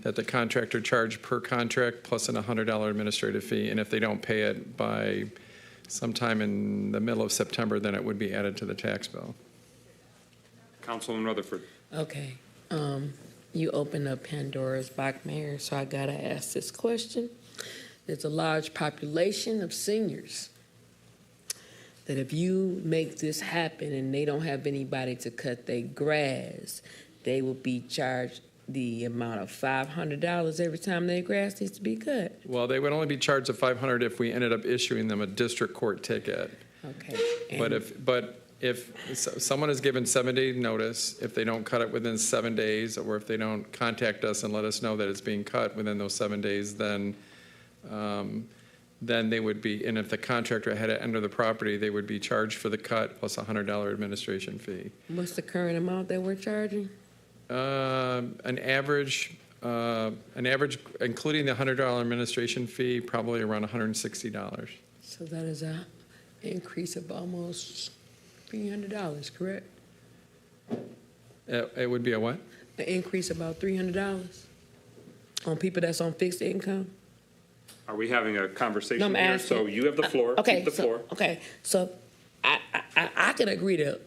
that the contractor charged per contract plus an $100 administrative fee. And if they don't pay it by sometime in the middle of September, then it would be added to the tax bill. Councilman Rutherford. Okay. You opened up Pandora's box, Mayor, so I got to ask this question. There's a large population of seniors that if you make this happen and they don't have anybody to cut their grass, they will be charged the amount of $500 every time their grass needs to be cut. Well, they would only be charged the $500 if we ended up issuing them a district court ticket. Okay. But if someone is given 7 days notice, if they don't cut it within 7 days, or if they don't contact us and let us know that it's being cut within those 7 days, then they would be, and if the contractor had to enter the property, they would be charged for the cut plus a $100 administration fee. What's the current amount that we're charging? An average, including the $100 administration fee, probably around $160. So that is an increase of almost $300, correct? It would be a what? An increase about $300 on people that's on fixed income. Are we having a conversation No, I'm here? asking. So you have the floor. Okay. Keep the floor. Okay. So I can agree to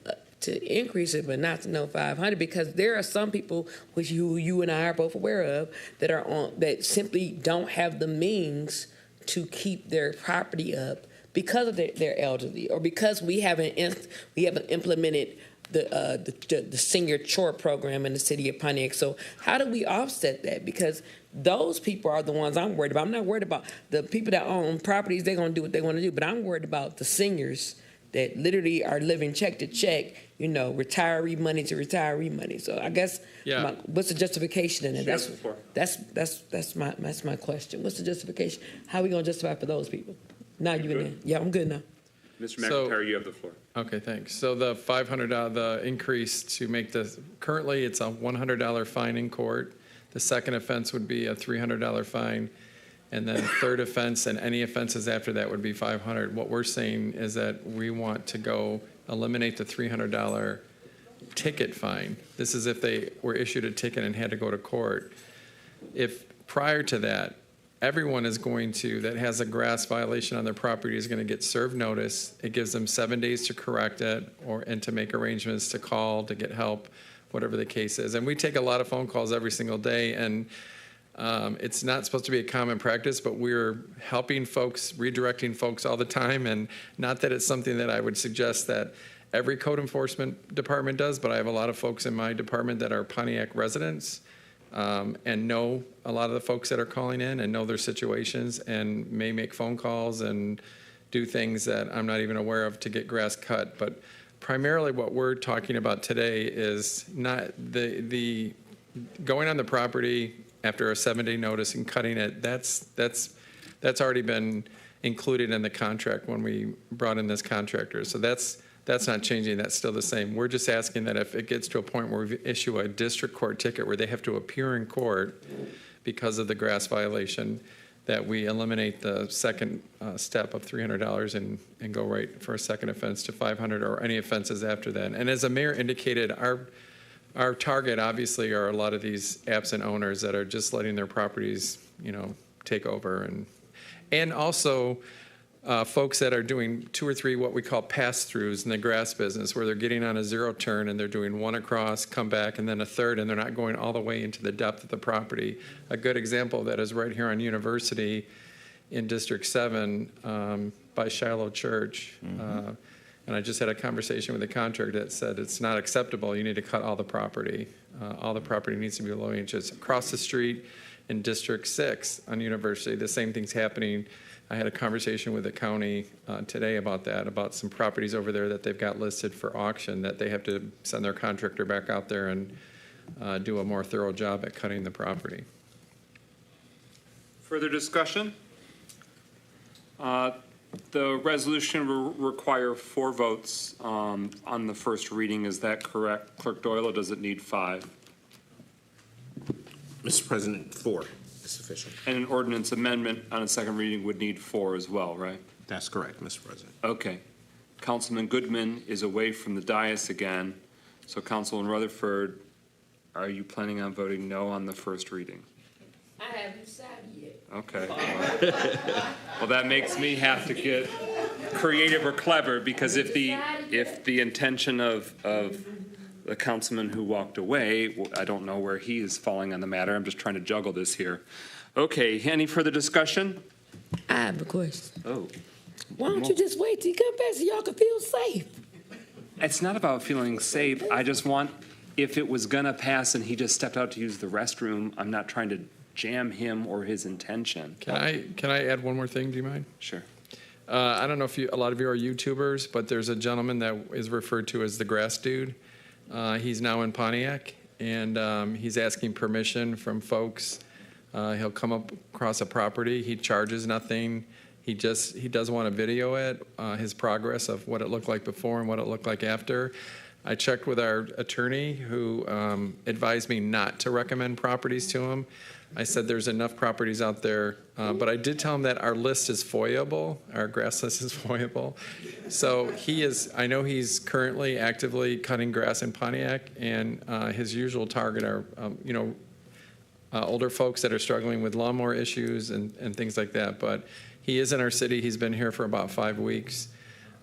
increase it, but not to no 500, because there are some people, which you and I are both aware of, that simply don't have the means to keep their property up because of their elderly, or because we haven't implemented the senior chore program in the city of Pontiac. So how do we offset that? Because those people are the ones I'm worried about. I'm not worried about the people that own properties. They're going to do what they want to do, but I'm worried about the seniors that literally are living check to check, retiree money to retiree money. So I guess, what's the justification in it? That's my question. What's the justification? How are we going to justify for those people? Now you in there. Yeah, I'm good now. Mr. McIntyre, you have the floor. Okay, thanks. So the $500, the increase to make this, currently it's a $100 fine in court. The second offense would be a $300 fine. And then third offense and any offenses after that would be $500. What we're saying is that we want to eliminate the $300 ticket fine. This is if they were issued a ticket and had to go to court. If prior to that, everyone that has a grass violation on their property is going to get served notice. It gives them 7 days to correct it and to make arrangements to call, to get help, whatever the case is. And we take a lot of phone calls every single day, and it's not supposed to be a common practice, but we're helping folks, redirecting folks all the time. And not that it's something that I would suggest that every code enforcement department does, but I have a lot of folks in my department that are Pontiac residents and know a lot of the folks that are calling in and know their situations and may make phone calls and do things that I'm not even aware of to get grass cut. But primarily what we're talking about today is not the going on the property after a 7-day notice and cutting it. That's already been included in the contract when we brought in this contractor. So that's not changing. That's still the same. We're just asking that if it gets to a point where we issue a district court ticket where they have to appear in court because of the grass violation, that we eliminate the second step of $300 and go right for a second offense to $500 or any offenses after that. And as the mayor indicated, our target obviously are a lot of these absent owners that are just letting their properties, take over, and also folks that are doing 2 or 3 what we call pass-throughs in the grass business, where they're getting on a zero turn and they're doing one across, come back, and then a third, and they're not going all the way into the depth of the property. A good example of that is right here on University in District 7 by Shiloh Church. And I just had a conversation with the contractor that said it's not acceptable. You need to cut all the property. All the property needs to be below inches. Across the street in District 6 on University, the same thing's happening. I had a conversation with the county today about that, about some properties over there that they've got listed for auction that they have to send their contractor back out there and do a more thorough job at cutting the property. Further discussion? The resolution will require 4 votes on the first reading. Is that correct, Clerk Doyle, or does it need 5? Mr. President, 4 is sufficient. And an ordinance amendment on a second reading would need 4 as well, right? That's correct, Mr. President. Okay. Councilman Goodman is away from the dais again. So Councilman Rutherford, are you planning on voting no on the first reading? I haven't decided yet. Okay. Well, that makes me have to get creative or clever, because if the intention of the councilman who walked away, I don't know where he is falling on the matter. I'm just trying to juggle this here. Okay, any further discussion? I have a question. Oh. Why don't you just wait till you come back so y'all can feel safe? It's not about feeling safe. I just want, if it was gonna pass and he just stepped out to use the restroom, I'm not trying to jam him or his intention. Can I add one more thing? Do you mind? Sure. I don't know if a lot of you are YouTubers, but there's a gentleman that is referred to as the Grass Dude. He's now in Pontiac, and he's asking permission from folks. He'll come up across a property. He charges nothing. He does want to video it, his progress of what it looked like before and what it looked like after. I checked with our attorney, who advised me not to recommend properties to him. I said there's enough properties out there, but I did tell him that our list is FOIA-able, our grass list is FOIA-able. So I know he's currently actively cutting grass in Pontiac, and his usual target are, older folks that are struggling with lawnmower issues and things like that. But he is in our city. He's been here for about 5 weeks.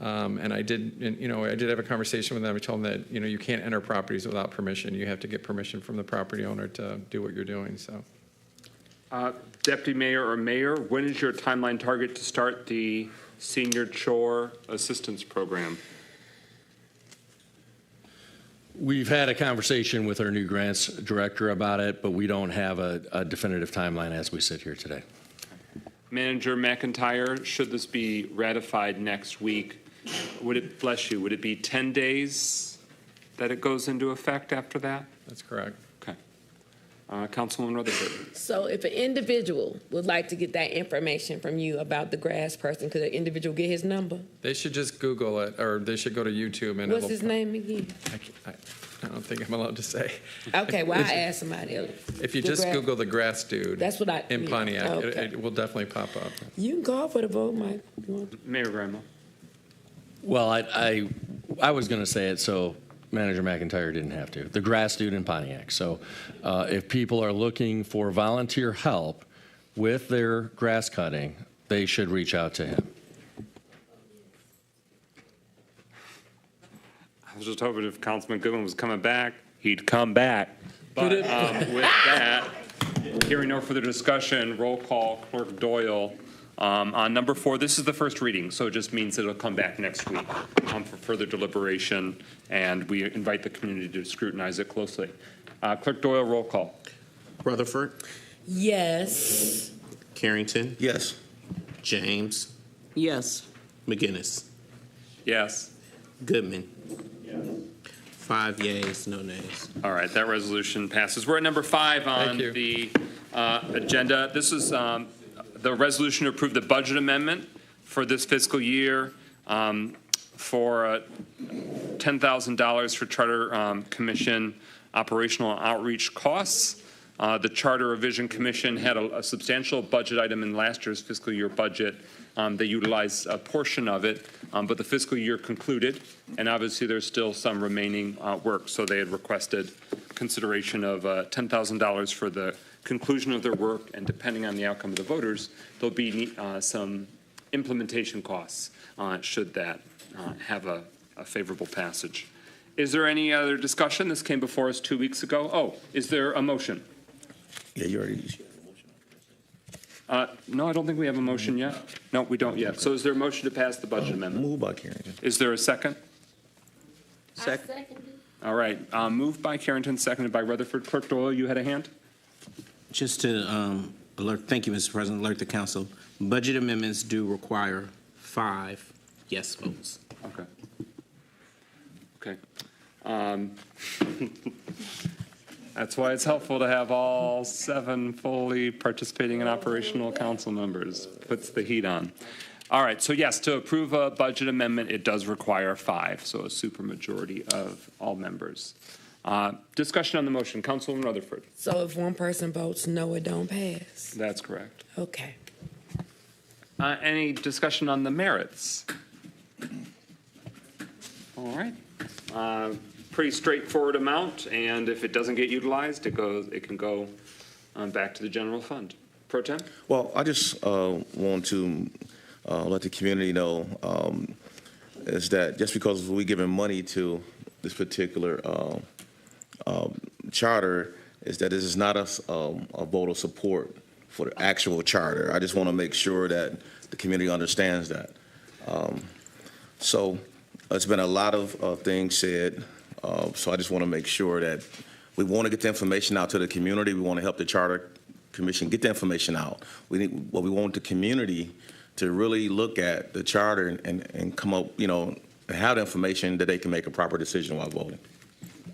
And I did have a conversation with them. I told them that, you can't enter properties without permission. You have to get permission from the property owner to do what you're doing, so. Deputy Mayor or Mayor, when is your timeline target to start the Senior Chore Assistance Program? We've had a conversation with our new grants director about it, but we don't have a definitive timeline as we sit here today. Manager McIntyre, should this be ratified next week, would it be 10 days that it goes into effect after that? That's correct. Okay. Councilwoman Rutherford. So if an individual would like to get that information from you about the grass person, could an individual get his number? They should just Google it, or they should go to YouTube and What's his name again? I don't think I'm allowed to say. Okay, well, I asked somebody else. If you just Google the grass dude. That's what in Pontiac, okay. it will definitely pop up. You can call for the vote, Mike. Mayor Grandma. Well, I was going to say it, so Manager McIntyre didn't have to. The grass dude in Pontiac. So if people are looking for volunteer help with their grass cutting, they should reach out to him. I was just hoping if Councilman Goodwin was coming back, he'd come back. But with that, hearing no further discussion, roll call, Clerk Doyle. On number 4, this is the first reading, so it just means it'll come back next week for further deliberation, and we invite the community to scrutinize it closely. Clerk Doyle, roll call. Rutherford, Yes. Carrington, Yes. James, Yes. McGinnis, Yes. Goodman. 5 yeas, no nays. All right, that resolution passes. We're at number 5 on Thank the agenda. This is the resolution to approve the budget amendment for this fiscal year for $10,000 for Charter Commission operational and outreach costs. The Charter Revision Commission had a substantial budget item in last year's fiscal year budget. They utilized a portion of it, but the fiscal year concluded, and obviously there's still some remaining work. So they had requested consideration of $10,000 for the conclusion of their work, and depending on the outcome of the voters, there'll be some implementation costs should that have a favorable passage. Is there any other discussion? This came before us 2 weeks ago. Oh, is there a motion? Yeah, you already. No, I don't think we have a motion yet. No, we don't yet. So is there a motion to pass the budget amendment? Moved by Carrington. Is there a second? Second. All right, moved by Carrington, seconded by Rutherford. Clerk Doyle, you had a hand? Just to alert, thank you, Mr. President, alert the council. Budget amendments do require 5 yes votes. Okay. Okay. That's why it's helpful to have all 7 fully participating and operational council members. Puts the heat on. All right, so yes, to approve a budget amendment, it does require 5, so a supermajority of all members. Discussion on the motion. Councilwoman Rutherford. So if one person votes no, it don't pass? That's correct. Okay. Any discussion on the merits? All right. Pretty straightforward amount, and if it doesn't get utilized, it can go back to the general fund. Pro Tem? Well, I just want to let the community know is that just because we're giving money to this particular charter, is that this is not a vote of support for the actual charter. I just want to make sure that the community understands that. So it's been a lot of things said. So I just want to make sure that we want to get the information out to the community. We want to help the Charter Commission get the information out. We want the community to really look at the charter and come up, and have the information that they can make a proper decision while voting.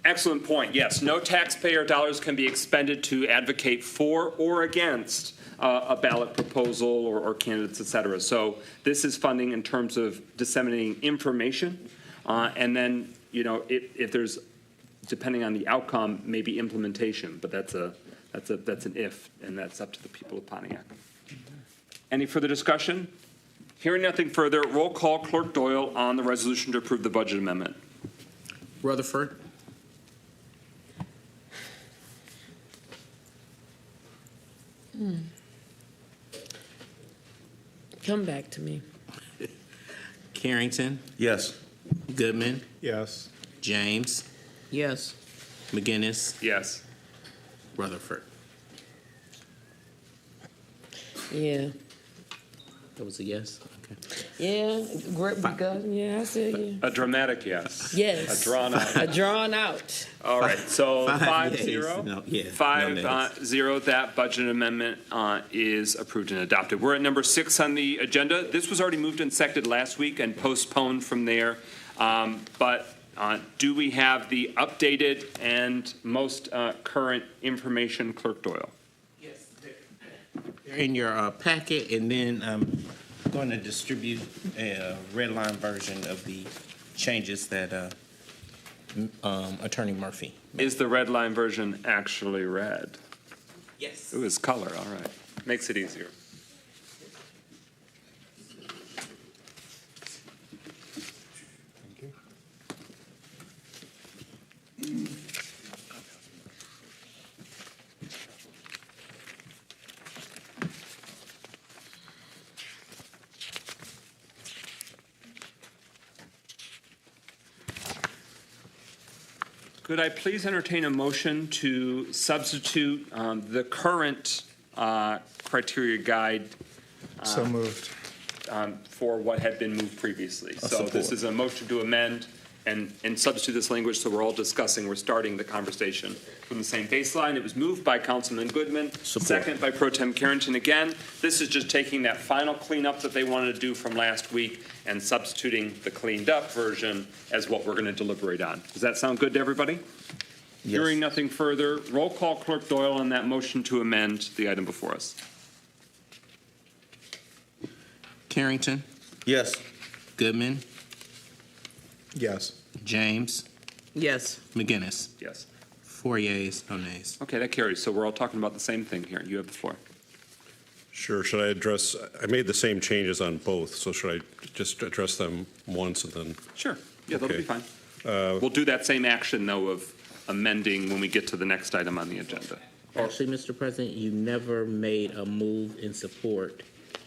Excellent point. Yes, no taxpayer dollars can be expended to advocate for or against a ballot proposal or candidates, et cetera. So this is funding in terms of disseminating information, and then if there's, depending on the outcome, maybe implementation. But that's an if, and that's up to the people of Pontiac. Any further discussion? Hearing nothing further, roll call. Clerk Doyle on the resolution to approve the budget amendment. Rutherford, Come back to me. Carrington, Yes. Goodman, Yes. James, Yes. McGinnis, Yes. Rutherford. Yeah. That was a yes? Okay. Yeah, great, because, yeah, I said yeah. A dramatic yes. Yes. A drawn out. A drawn out. All right, so Five 5-0. yeas. No, yeah, no 5-0, that budget amendment is approved and adopted. We're at number 6 on the agenda. This was already moved and seconded last week and postponed from there. But do we have the updated and most current information, Clerk Doyle? They're in your packet, and then I'm going to distribute a red line version of the changes that Attorney Murphy made. Is the red line version actually red? Yes. It was color, all right. Makes it easier. Could I please entertain a motion to substitute the current criteria guide So moved. for what had been moved previously? So support. this is a motion to amend and substitute this language, so we're all discussing, we're starting the conversation from the same baseline. It was moved by Councilman Goodman, second by Pro Tem Carrington again. This is just taking that final cleanup that they wanted to do from last week and substituting the cleaned up version as what we're going to deliberate on. Does that sound good to everybody? Yes. Hearing nothing further, roll call Clerk Doyle on that motion to amend the item before us. Carrington, Yes. Goodman, Yes. James, Yes. McGinnis. Yes. 4 yeas, no nays. Okay, that carries. So we're all talking about the same thing here. You have the floor. Sure. Should I address, I made the same changes on both, so should I just address them once and then? Sure. Yeah, that'll be Okay. fine. We'll do that same action, though, of amending when we get to the next item on the agenda. Actually, Mr. President, you never made a move in support.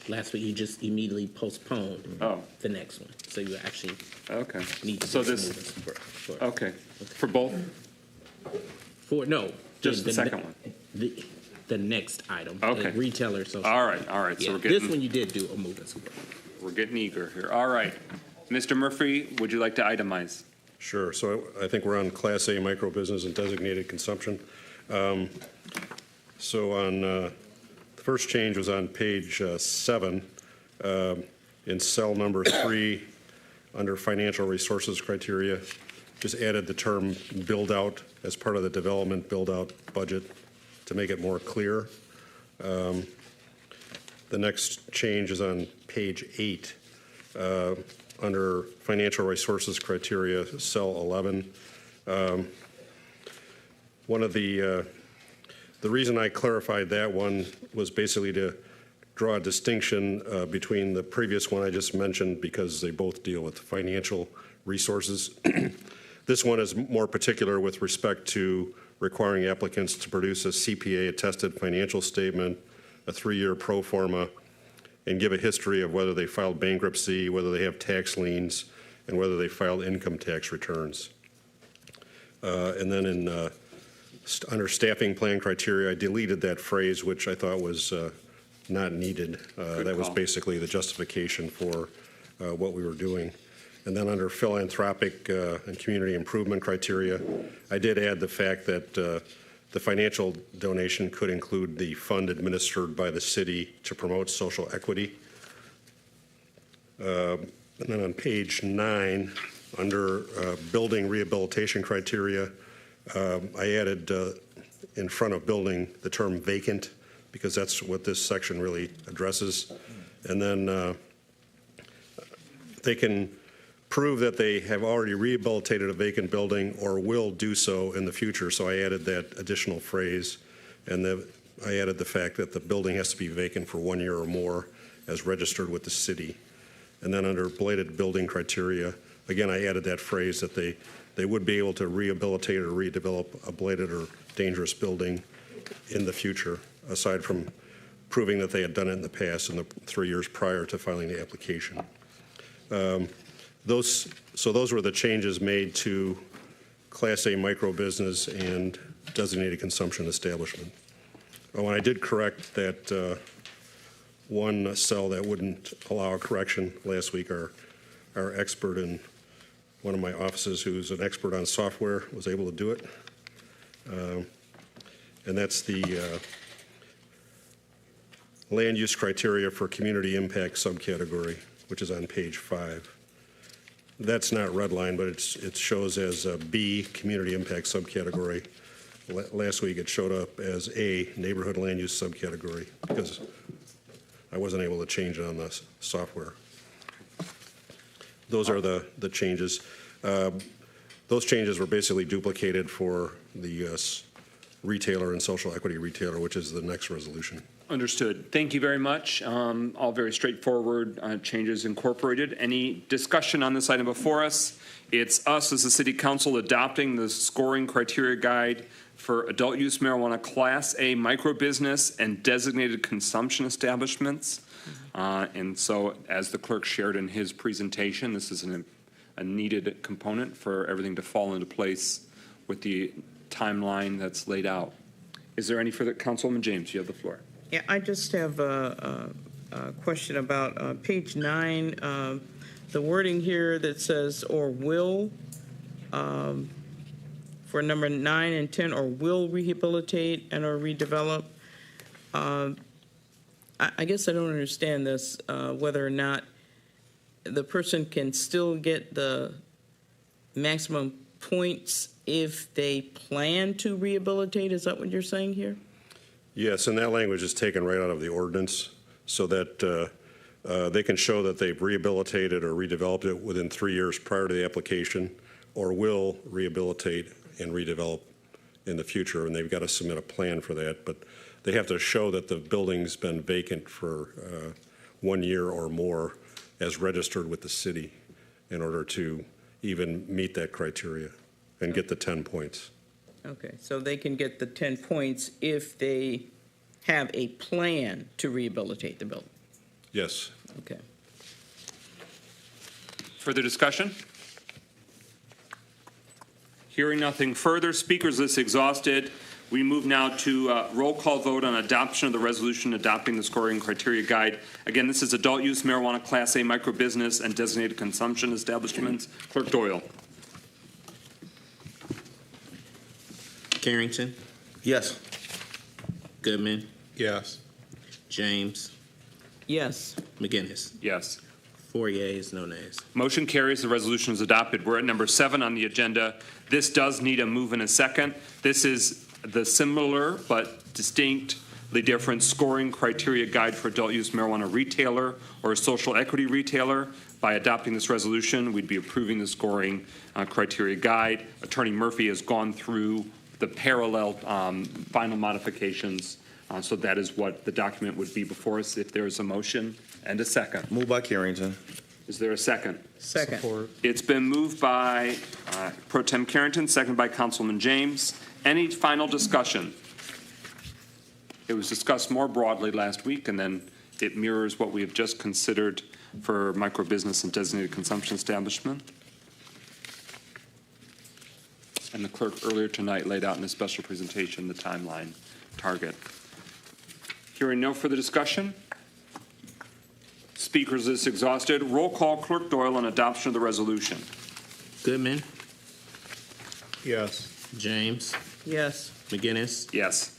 Last week, you just immediately postponed the next one. So you actually Okay. need to So just this, move in support. for- okay. For both? No. Just the second one? The next item. Okay. The retailer social. All right, all right. So Yeah, we're this getting, one you did do a move in support. we're getting eager here. All right. Mr. Murphy, would you like to itemize? Sure. So I think we're on Class A micro business and designated consumption. So on, the first change was on page 7, in cell number 3, under financial resources criteria, just added the term build out as part of the development build out budget to make it more clear. The next change is on page 8, under financial resources criteria, cell 11. One of the reason I clarified that one was basically to draw a distinction between the previous one I just mentioned, because they both deal with financial resources. This one is more particular with respect to requiring applicants to produce a CPA-attested financial statement, a 3-year pro forma, and give a history of whether they filed bankruptcy, whether they have tax liens, and whether they filed income tax returns. And then in under staffing plan criteria, I deleted that phrase, which I thought was not needed. That was call. basically the justification for what we were doing. And then under philanthropic and community improvement criteria, I did add the fact that the financial donation could include the fund administered by the city to promote social equity. And then on page 9, under building rehabilitation criteria, I added in front of building the term vacant, because that's what this section really addresses. And then they can prove that they have already rehabilitated a vacant building or will do so in the future. So I added that additional phrase, and I added the fact that the building has to be vacant for 1 year or more as registered with the city. And then under bladed building criteria, again, I added that phrase that they would be able to rehabilitate or redevelop a bladed or dangerous building in the future, aside from proving that they had done it in the past in the 3 years prior to filing the application. those were the changes made to Class A micro business and designated consumption establishment. Oh, and I did correct that one cell that wouldn't allow a correction last week. Our expert in one of my offices, who's an expert on software, was able to do it. And that's the land use criteria for community impact subcategory, which is on page 5. That's not redlined, but it shows as a B, community impact subcategory. Last week it showed up as A, neighborhood land use subcategory, because I wasn't able to change it on the software. Those are the changes. Those changes were basically duplicated for the retailer and social equity retailer, which is the next resolution. Understood. Thank you very much. All very straightforward changes incorporated. Any discussion on this item before us? It's us as the City Council adopting the scoring criteria guide for adult use marijuana Class A micro business and designated consumption establishments. And so, as the clerk shared in his presentation, this is a needed component for everything to fall into place with the timeline that's laid out. Is there any further? Councilwoman James, you have the floor. Yeah, I just have a question about page 9, the wording here that says "or will," for number 9 and 10, or will rehabilitate and or redevelop. I guess I don't understand this, whether or not the person can still get the maximum points if they plan to rehabilitate. Is that what you're saying here? Yes, and that language is taken right out of the ordinance so that they can show that they've rehabilitated or redeveloped it within 3 years prior to the application, or will rehabilitate and redevelop in the future, and they've got to submit a plan for that. But they have to show that the building's been vacant for 1 year or more as registered with the city in order to even meet that criteria and get the 10 points. Okay, so they can get the 10 points if they have a plan to rehabilitate the building. Yes. Okay. Further discussion? Hearing nothing further, speakers list exhausted. We move now to roll call vote on adoption of the resolution adopting the scoring criteria guide. Again, this is adult use marijuana Class A micro business and designated consumption establishments. Clerk Doyle. Carrington, Yes. Goodman, Yes. James, Yes. McGinnis. Yes. 4 yeas, no nays. Motion carries. The resolution is adopted. We're at number 7 on the agenda. This does need a move and a second. This is the similar but distinctly different scoring criteria guide for adult use marijuana retailer or a social equity retailer. By adopting this resolution, we'd be approving the scoring criteria guide. Attorney Murphy has gone through the parallel final modifications. So that is what the document would be before us if there is a motion and a second. Moved by Carrington. Is there a second? Second. It's been moved by Pro Tem Carrington, seconded by Councilman James. Any final discussion? It was discussed more broadly last week, and then it mirrors what we have just considered for microbusiness and designated consumption establishment. And the clerk earlier tonight laid out in a special presentation the timeline target. Hearing no further discussion, speakers list exhausted. Roll call, Clerk Doyle, on adoption of the resolution. Goodman, Yes. James, Yes. McGinnis? Yes.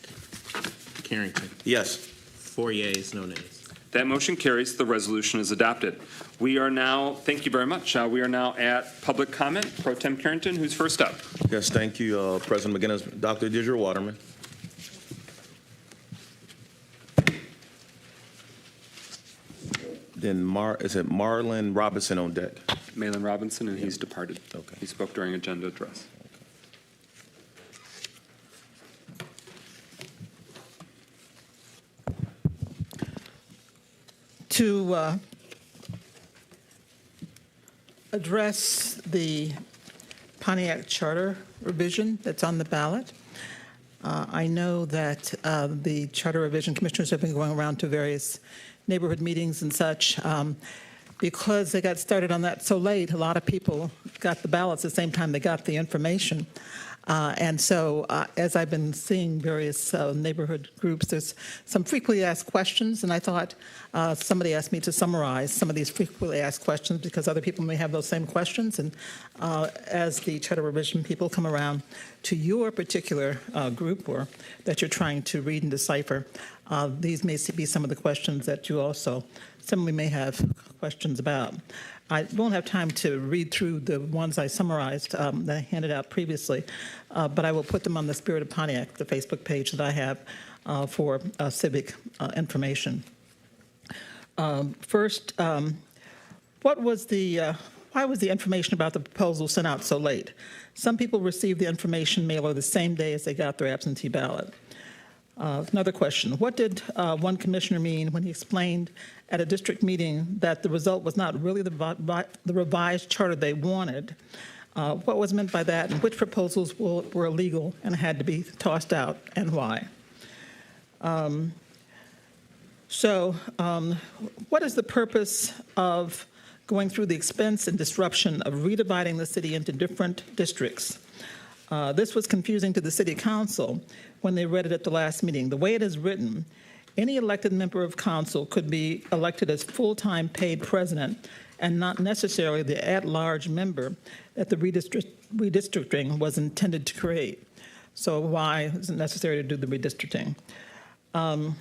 Carrington. Yes. 4 yeas, no nays. That motion carries. The resolution is adopted. We are now, thank you very much. We are now at public comment. Pro Tem Carrington, who's first up? Yes, thank you, President McGinnis. Dr. Deirdre Waterman. Then is it Marlon Robinson on deck? Malin Robinson, and he's departed. Okay. He spoke during agenda address. To address the Pontiac Charter revision that's on the ballot. I know that the Charter Revision Commissioners have been going around to various neighborhood meetings and such. because they got started on that so late, a lot of people got the ballots at the same time they got the information. And so as I've been seeing various neighborhood groups, there's some frequently asked questions, and I thought somebody asked me to summarize some of these frequently asked questions because other people may have those same questions. And as the charter revision people come around to your particular group or that you're trying to read and decipher, these may be some of the questions that you also simply may have questions about. I won't have time to read through the ones I summarized that I handed out previously, but I will put them on the Spirit of Pontiac, the Facebook page that I have for civic information. First, why was the information about the proposal sent out so late? Some people received the information mailer the same day as they got their absentee ballot. Another question, what did one commissioner mean when he explained at a district meeting that the result was not really the revised charter they wanted? What was meant by that, and which proposals were illegal and had to be tossed out, and why? What is the purpose of going through the expense and disruption of redividing the city into different districts? This was confusing to the city council when they read it at the last meeting. The way it is written, any elected member of council could be elected as full-time paid president and not necessarily the at-large member that the redistricting was intended to create. So why is it necessary to do the redistricting? Other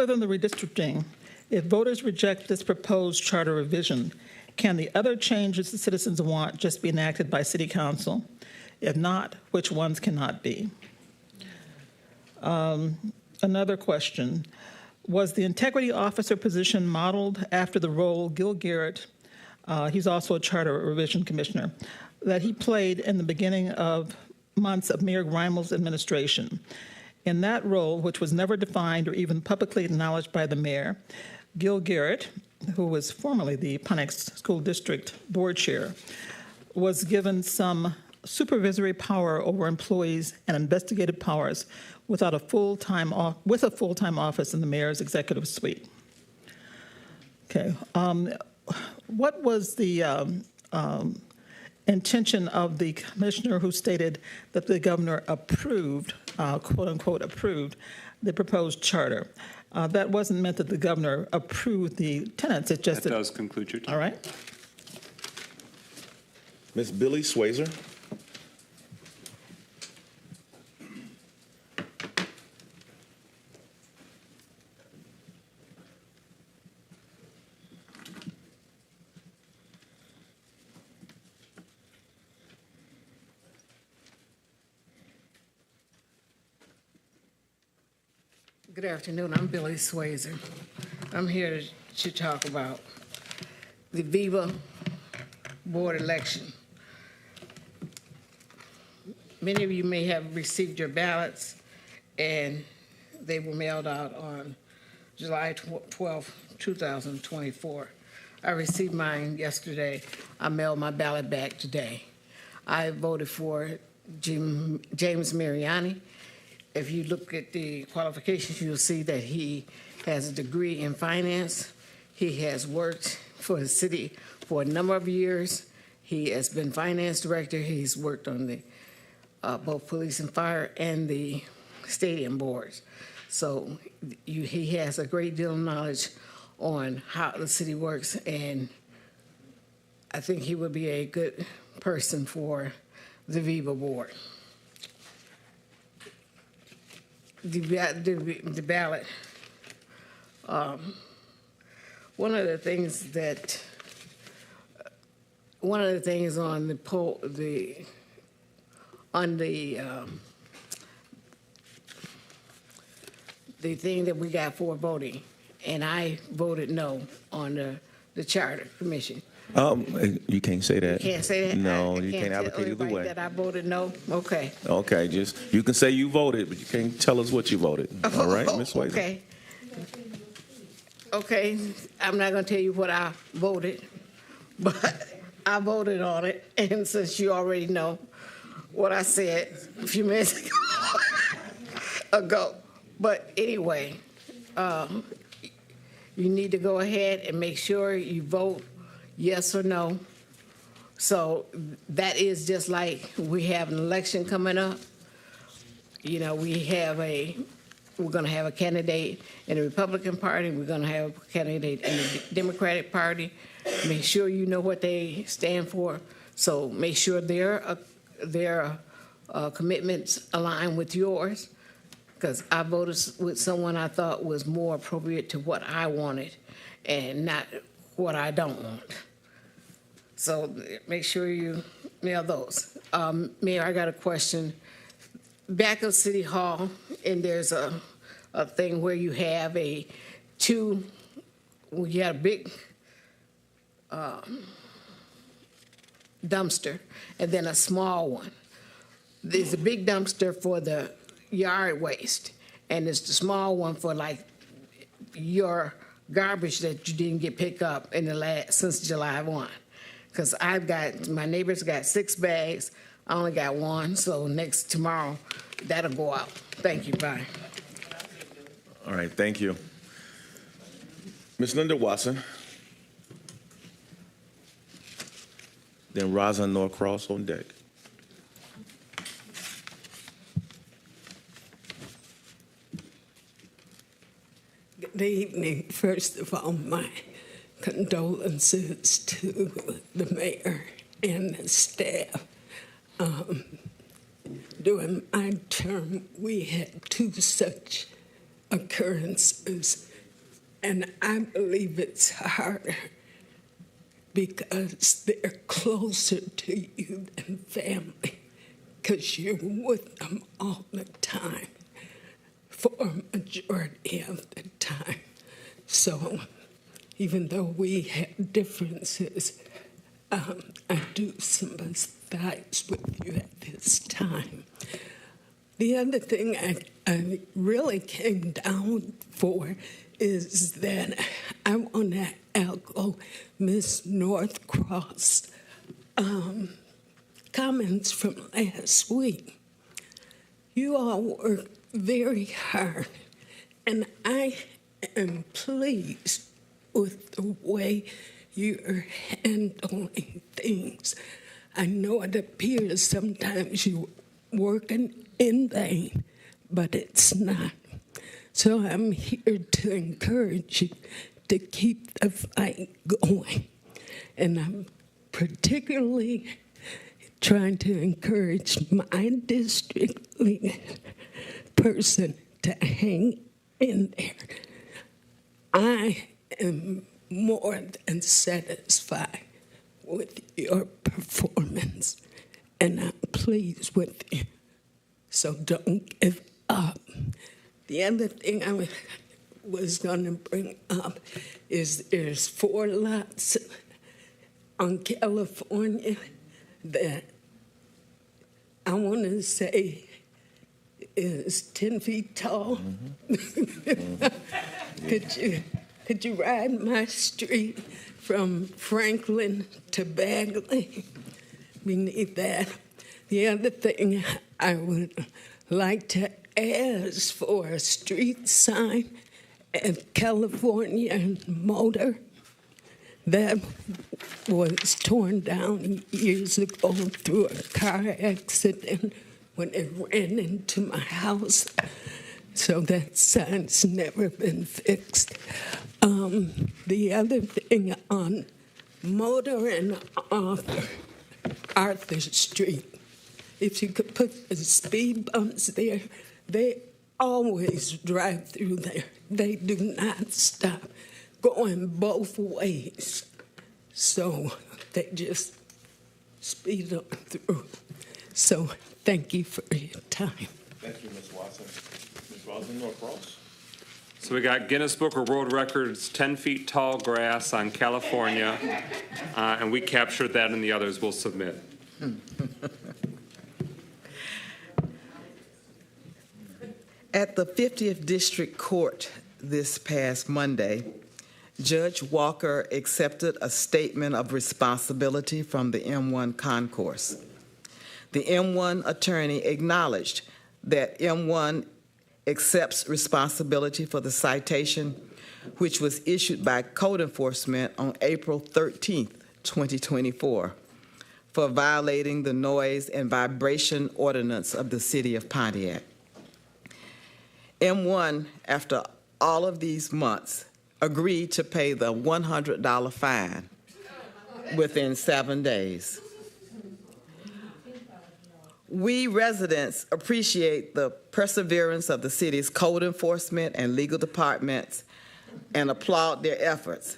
than the redistricting, if voters reject this proposed charter revision, can the other changes the citizens want just be enacted by city council? If not, which ones cannot be? Another question, was the integrity officer position modeled after the role Gil Garrett, he's also a charter revision commissioner, that he played in the beginning of months of Mayor Grimal's administration? In that role, which was never defined or even publicly acknowledged by the mayor, Gil Garrett, who was formerly the Pontiac School District Board Chair, was given some supervisory power over employees and investigative powers without a full-time office in the mayor's executive suite. Okay, what was the intention of the commissioner who stated that the governor approved, quote unquote, approved the proposed charter? That wasn't meant that the governor approved the tenants. It just that does conclude your time. All right. Ms. Billy Swazer. Good afternoon. I'm Billy Swazer. I'm here to talk about the Viva board election. Many of you may have received your ballots, and they were mailed out on July 12, 2024. I received mine yesterday. I mailed my ballot back today. I voted for James Mariani. If you look at the qualifications, you'll see that he has a degree in finance. He has worked for the city for a number of years. He has been finance director. He's worked on the both police and fire and the stadium boards. So he has a great deal of knowledge on how the city works, and I think he would be a good person for the Viva board. The ballot. One of the things on the poll, the thing that we got for voting, and I voted no on the charter commission. You can't say that. You can't say that? No, I you can't advocate either way. That I voted no? Okay. Okay, just, you can say you voted, but you can't tell us what you voted. All right, Ms. Swazer? Okay. Okay, I'm not gonna tell you what I voted, but I voted on it, and since you already know what I said a few minutes ago. But anyway, you need to go ahead and make sure you vote yes or no. So that is just like we have an election coming up. You know, we're gonna have a candidate in the Republican Party, we're gonna have a candidate in the Democratic Party. Make sure you know what they stand for. So make sure their commitments align with yours. Because I voted with someone I thought was more appropriate to what I wanted and not what I don't want. So make sure you mail those. Mayor, I got a question. Back of City Hall, and there's a thing where you have you had a big dumpster and then a small one. There's a big dumpster for the yard waste, and it's the small one for like your garbage that you didn't get picked up since July 1. Because my neighbors got 6 bags, I only got 1, so tomorrow that'll go out. Thank you, bye. All right, thank you. Ms. Linda Watson. Then Rosalind Norcross on deck. Good evening. First of all, my condolences to the mayor and the staff. During my term, we had 2 such occurrences, and I believe it's harder because they're closer to you than family, because you're with them all the time for a majority of the time. So even though we have differences, I do sympathize with you at this time. The other thing I really came down for is that I want to echo Ms. Northcross' comments from last week. You all work very hard, and I am pleased with the way you're handling things. I know it appears sometimes you're working in vain, but it's not. So I'm here to encourage you to keep the fight going. And I'm particularly trying to encourage my district leader person to hang in there. I am more than satisfied with your performance, and I'm pleased with you. So don't give up. The other thing I was going to bring up is there's 4 lots on California that I want to say is 10 feet tall. Could you ride my street from Franklin to Bagley? We need that. The other thing I would like to ask for a street sign at California Motor that was torn down years ago through a car accident when it ran into my house. So that sign's never been fixed. The other thing on Motor and Arthur Street, if you could put the speed bumps there, they always drive through there. They do not stop, going both ways. So they just speed on through. So thank you for your time. Thank you, Ms. Watson. Ms. Rosalind Norcross. So we got Guinness Book of World Records, 10 feet tall grass on California, and we captured that, and the others will submit. At the 50th District Court this past Monday, Judge Walker accepted a statement of responsibility from the M1 concourse. The M1 attorney acknowledged that M1 accepts responsibility for the citation which was issued by Code Enforcement on April 13th, 2024, for violating the noise and vibration ordinance of the City of Pontiac. M1, after all of these months, agreed to pay the $100 fine within 7 days. We residents appreciate the perseverance of the city's code enforcement and legal departments and applaud their efforts.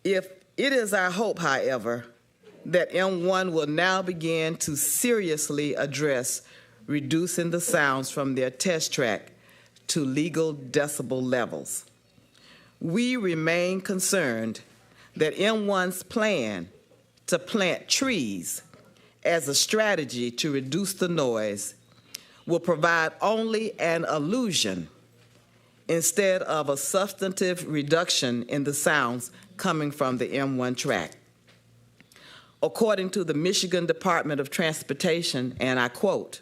It is our hope, however, that M1 will now begin to seriously address reducing the sounds from their test track to legal decibel levels. We remain concerned that M1's plan to plant trees as a strategy to reduce the noise will provide only an illusion instead of a substantive reduction in the sounds coming from the M1 track. According to the Michigan Department of Transportation, and I quote,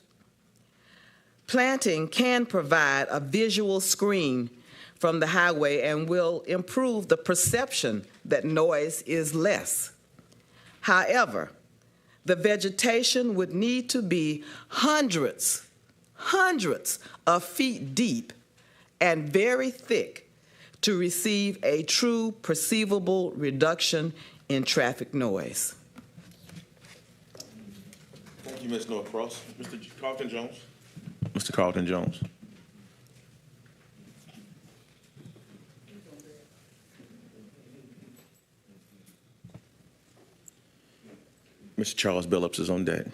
"Planting can provide a visual screen from the highway and will improve the perception that noise is less. However, the vegetation would need to be hundreds of feet deep and very thick to receive a true perceivable reduction in traffic noise." Thank you, Ms. Norcross. Mr. Carlton Jones. Mr. Carlton Jones. Mr. Charles Billups is on deck.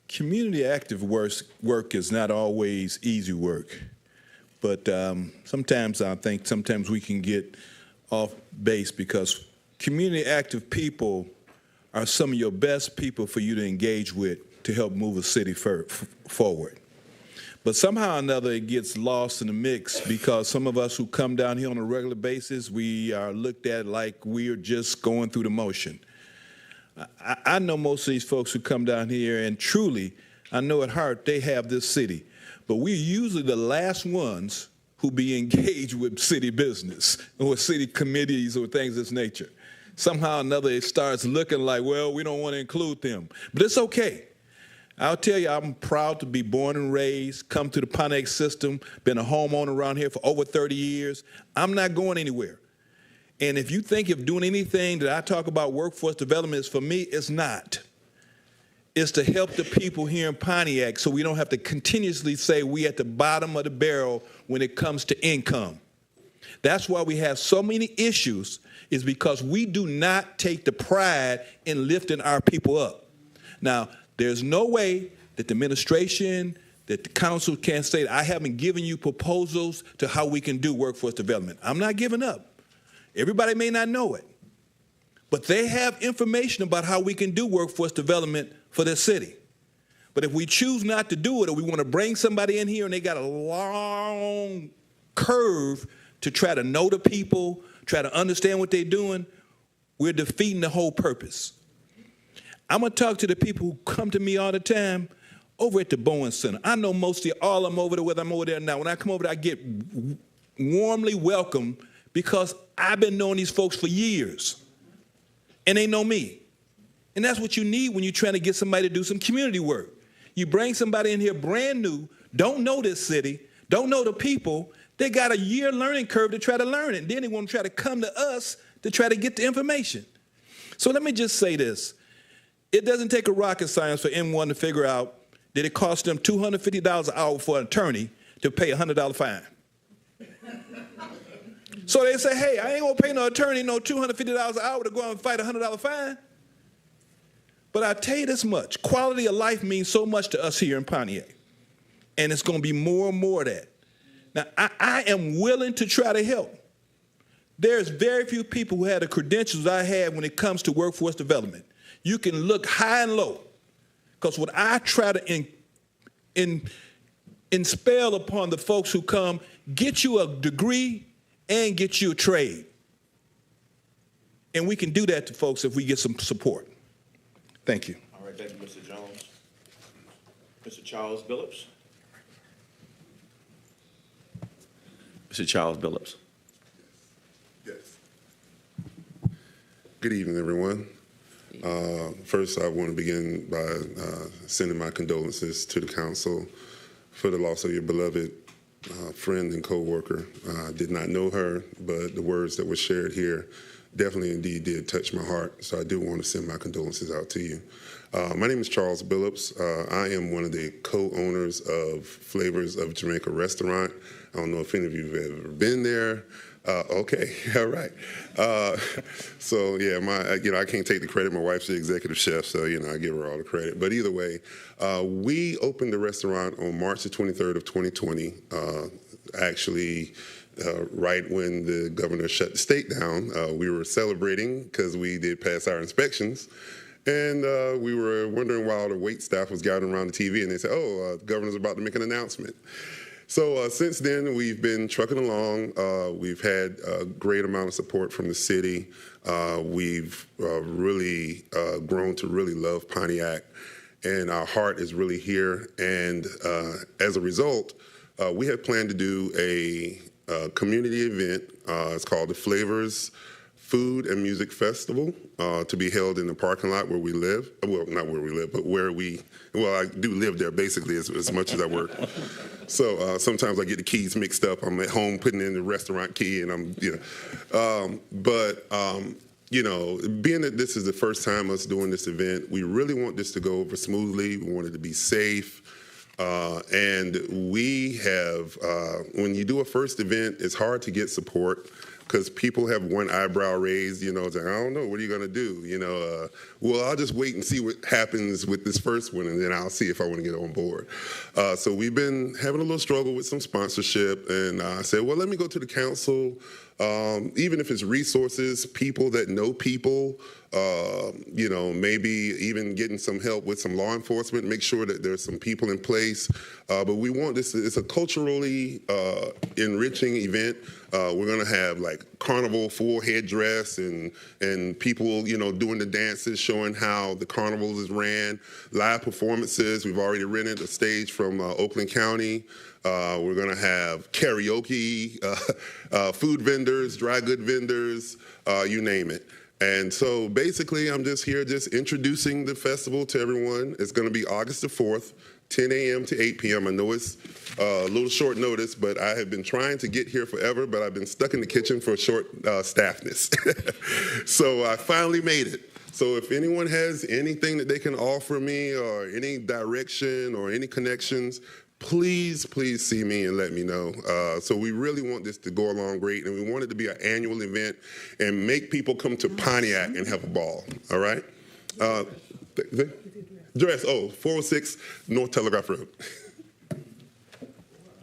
Community active work is not always easy work, but sometimes I think we can get off base because community active people are some of your best people for you to engage with to help move a city forward. But somehow or another it gets lost in the mix because some of us who come down here on a regular basis, we are looked at like we are just going through the motion. I know most of these folks who come down here, and truly, I know at heart they have this city. But we're usually the last ones who be engaged with city business or city committees or things of this nature. Somehow or another it starts looking like, well, we don't want to include them. But it's okay. I'll tell you, I'm proud to be born and raised, come to the Pontiac system, been a homeowner around here for over 30 years. I'm not going anywhere. And if you think of doing anything that I talk about workforce development is for me, it's not. It's to help the people here in Pontiac so we don't have to continuously say we at the bottom of the barrel when it comes to income. That's why we have so many issues, is because we do not take the pride in lifting our people up. Now, there's no way that the administration, that the council can say, I haven't given you proposals to how we can do workforce development. I'm not giving up. Everybody may not know it, but they have information about how we can do workforce development for their city. But if we choose not to do it, or we want to bring somebody in here and they got a long curve to try to know the people, try to understand what they're doing, we're defeating the whole purpose. I'm going to talk to the people who come to me all the time over at the Bowen Center. I know mostly all of them over there, whether I'm over there now. When I come over there, I get warmly welcomed because I've been knowing these folks for years, and they know me. And that's what you need when you're trying to get somebody to do some community work. You bring somebody in here brand new, don't know this city, don't know the people. They got a year learning curve to try to learn it. And then they want to try to come to us to try to get the information. So let me just say this. It doesn't take a rocket science for M1 to figure out that it costs them $250 an hour for an attorney to pay a $100 fine. So they say, hey, I ain't going to pay no attorney no $250 an hour to go out and fight a $100 fine. But I tell you this much, quality of life means so much to us here in Pontiac. And it's going to be more and more of that. Now, I am willing to try to help. There's very few people who have the credentials I have when it comes to workforce development. You can look high and low. Because what I try to inspel upon the folks who come, get you a degree and get you a trade. And we can do that to folks if we get some support. Thank you. All right, thank you, Mr. Jones. Mr. Charles Billups. Mr. Charles Billups. Yes. Good evening, everyone. First, I want to begin by sending my condolences to the council for the loss of your beloved friend and co-worker. I did not know her, but the words that were shared here definitely indeed did touch my heart, so I do want to send my condolences out to you. My name is Charles Billups. I am one of the co-owners of Flavors of Jamaica restaurant. I don't know if any of you have ever been there. Okay, all right. So yeah, I can't take the credit. My wife's the executive chef, so I give her all the credit. But either way, we opened the restaurant on March the 23rd of 2020. Actually, right when the governor shut the state down, we were celebrating because we did pass our inspections. And we were wondering why all the wait staff was gathering around the TV, and they said, the governor's about to make an announcement. So since then, we've been trucking along. We've had a great amount of support from the city. We've really grown to really love Pontiac, and our heart is really here. And as a result, we had planned to do a community event. It's called the Flavors Food and Music Festival, to be held in the parking lot where we live. Well, not where we live, but I do live there basically as much as I work. So sometimes I get the keys mixed up. I'm at home putting in the restaurant key, and being that this is the first time us doing this event, we really want this to go over smoothly. We want it to be safe. And we have, when you do a first event, it's hard to get support, because people have one eyebrow raised, saying, I don't know, what are you going to do? Well, I'll just wait and see what happens with this first one, and then I'll see if I want to get on board. So we've been having a little struggle with some sponsorship, and I said, well, let me go to the council, even if it's resources, people that know people, maybe even getting some help with some law enforcement, make sure that there's some people in place. But we want this, it's a culturally enriching event. We're going to have like carnival full headdress and people, doing the dances, showing how the carnival is ran, live performances. We've already rented a stage from Oakland County. We're going to have karaoke, food vendors, dry good vendors, you name it. And so basically, I'm just here introducing the festival to everyone. It's going to be August the 4th, 10 a.m. to 8 p.m. I know it's a little short notice, but I have been trying to get here forever, but I've been stuck in the kitchen for short staffness. So I finally made it. So if anyone has anything that they can offer me, or any direction or any connections, please see me and let me know. So we really want this to go along great, and we want it to be an annual event and make people come to Pontiac and have a ball, all right? Address, 406 North Telegraph Road.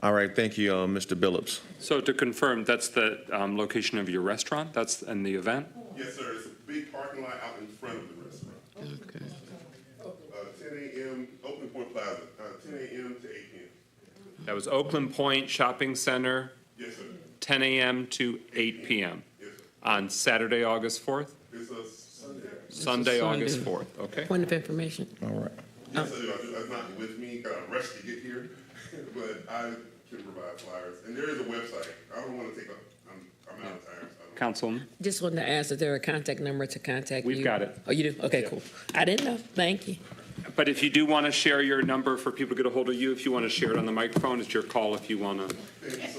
All right, thank you, Mr. Billups. So to confirm, that's the location of your restaurant? That's in the event? Yes, sir. It's a big parking lot out in front of the restaurant. Okay. 10 a.m., Oakland Point Plaza, 10 a.m. to 8 p.m. That was Oakland Point Shopping Center. Yes, sir. 10 a.m. to 8 p.m. Yes, sir. On Saturday, August 4th? It's a Sunday. Sunday, August 4th. Okay. Point of information. All right. Yes, I do. I'm not with me. Got a rush to get here, but I can provide flyers. And there is a website. I don't want to take up. I'm out of time. Councilman? Just wanted to ask, is there a contact number to contact you? We've got it. Oh, you do? Okay, cool. I didn't know. Thank you. But if you do want to share your number for people to get a hold of you, if you want to share it on the microphone, it's your call if you want to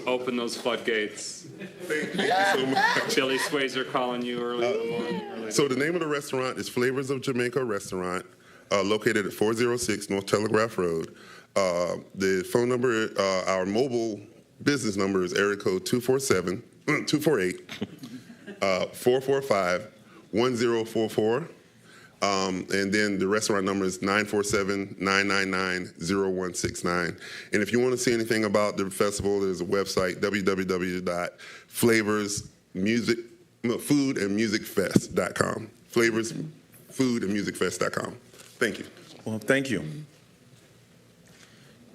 open those floodgates. Thank you so much. Billy Swayzer calling you early in the morning. So the name of the restaurant is Flavors of Jamaica Restaurant, located at 406 North Telegraph Road. The phone number, our mobile business number is area code 248 445-1044. And then the restaurant number is 947-999-0169. And if you want to see anything about the festival, there's a website, www.flavorsfoodandmusicfest.com. Flavorsfoodandmusicfest.com. Thank you. Well, thank you.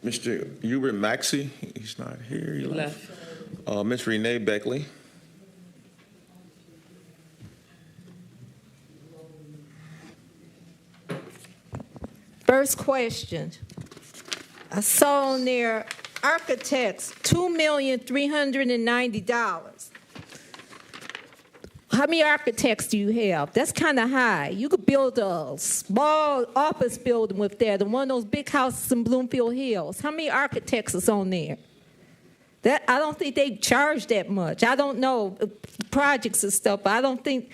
Mr. Hubert Maxey, he's not here. He left. Ms. Renee Beckley. First question, I saw on there architects, $2,390,000. How many architects do you have? That's kind of high. You could build a small office building with that, and one of those big houses in Bloomfield Hills. How many architects is on there? That I don't think they charge that much. I don't know projects and stuff, but I think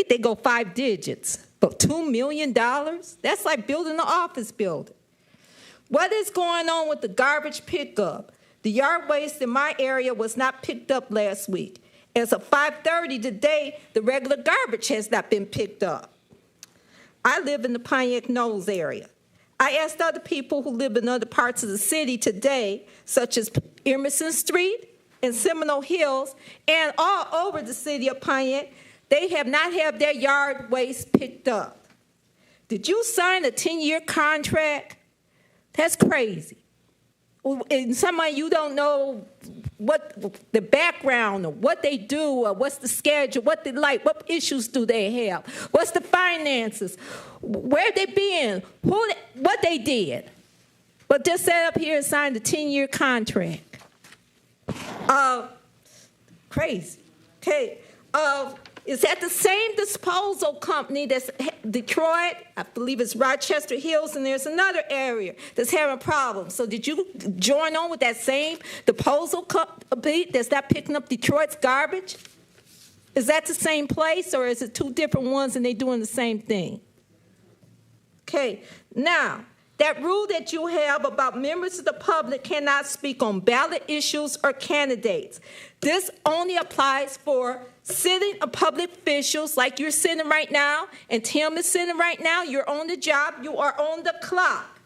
they go 5 digits. But $2 million? That's like building an office building. What is going on with the garbage pickup? The yard waste in my area was not picked up last week. As of 5:30 today, the regular garbage has not been picked up. I live in the Pontiac Knolls area. I asked other people who live in other parts of the city today, such as Emerson Street and Seminole Hills, and all over the city of Pontiac, they have not had their yard waste picked up. Did you sign a 10-year contract? That's crazy. And somebody you don't know what the background or what they do or what's the schedule, what they like, what issues do they have, what's the finances, where they been, what they did. But just sat up here and signed a 10-year contract. Crazy. Okay. Is that the same disposal company that's Detroit? I believe it's Rochester Hills, and there's another area that's having problems. So did you join on with that same disposal company that's not picking up Detroit's garbage? Is that the same place, or is it 2 different ones and they're doing the same thing? Okay, now, that rule that you have about members of the public cannot speak on ballot issues or candidates. This only applies for sitting public officials like you're sitting right now, and Tim is sitting right now. You're on the job. You are on the clock.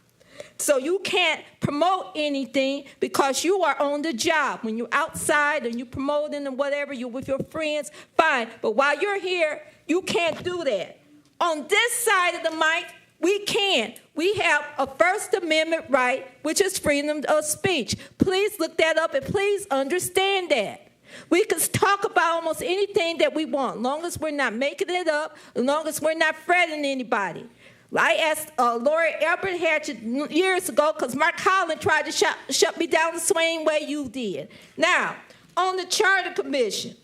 So you can't promote anything because you are on the job. When you're outside and you're promoting and whatever, you're with your friends, fine. But while you're here, you can't do that. On this side of the mic, we can. We have a First Amendment right, which is freedom of speech. Please look that up and please understand that. We can talk about almost anything that we want, as long as we're not making it up, as long as we're not threatening anybody. I asked Lori Albert Hatchett years ago because Mark Holland tried to shut me down the same way you did. Now, on the Charter Commission,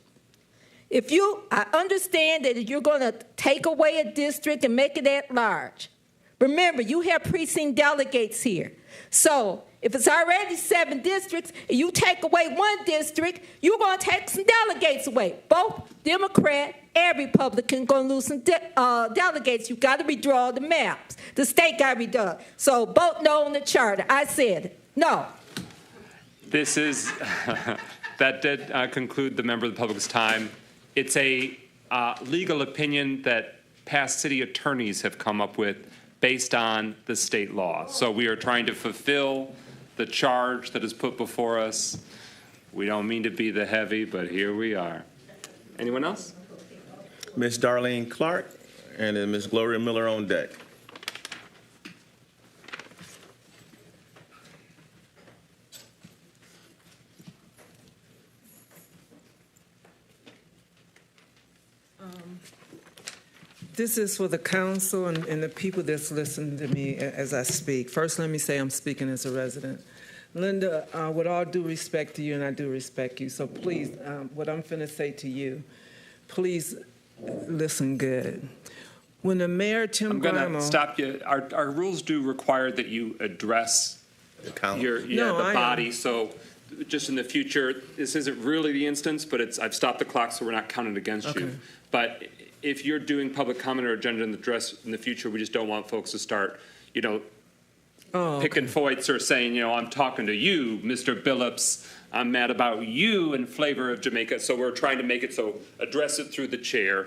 I understand that if you're going to take away a district and make it at large, remember, you have precinct delegates here. So if it's already 7 districts, and you take away 1 district, you're going to take some delegates away. Both Democrat and Republican going to lose some delegates. You've got to redraw the maps. The state got to be done. So vote no on the charter. I said it. No. This is, that did conclude the member of the public's time. It's a legal opinion that past city attorneys have come up with based on the state law. So we are trying to fulfill the charge that is put before us. We don't mean to be the heavy, but here we are. Anyone else? Ms. Darlene Clark, and then Ms. Gloria Miller on deck. This is for the council and the people that's listening to me as I speak. First, let me say I'm speaking as a resident. Linda, with all due respect to you, and I do respect you, so please, what I'm finna say to you, please listen good. When the mayor, Tim I'm going to Grimo, stop you. Our rules do require that you address the body. So just in the future, this isn't really the instance, but I've stopped the clock, so we're not counting against you. But if you're doing public comment or agenda in the future, we just don't want folks to start, picking fights or saying, I'm talking to you, Mr. Billups. I'm mad about you in flavor of Jamaica. So we're trying to make it so address it through the chair.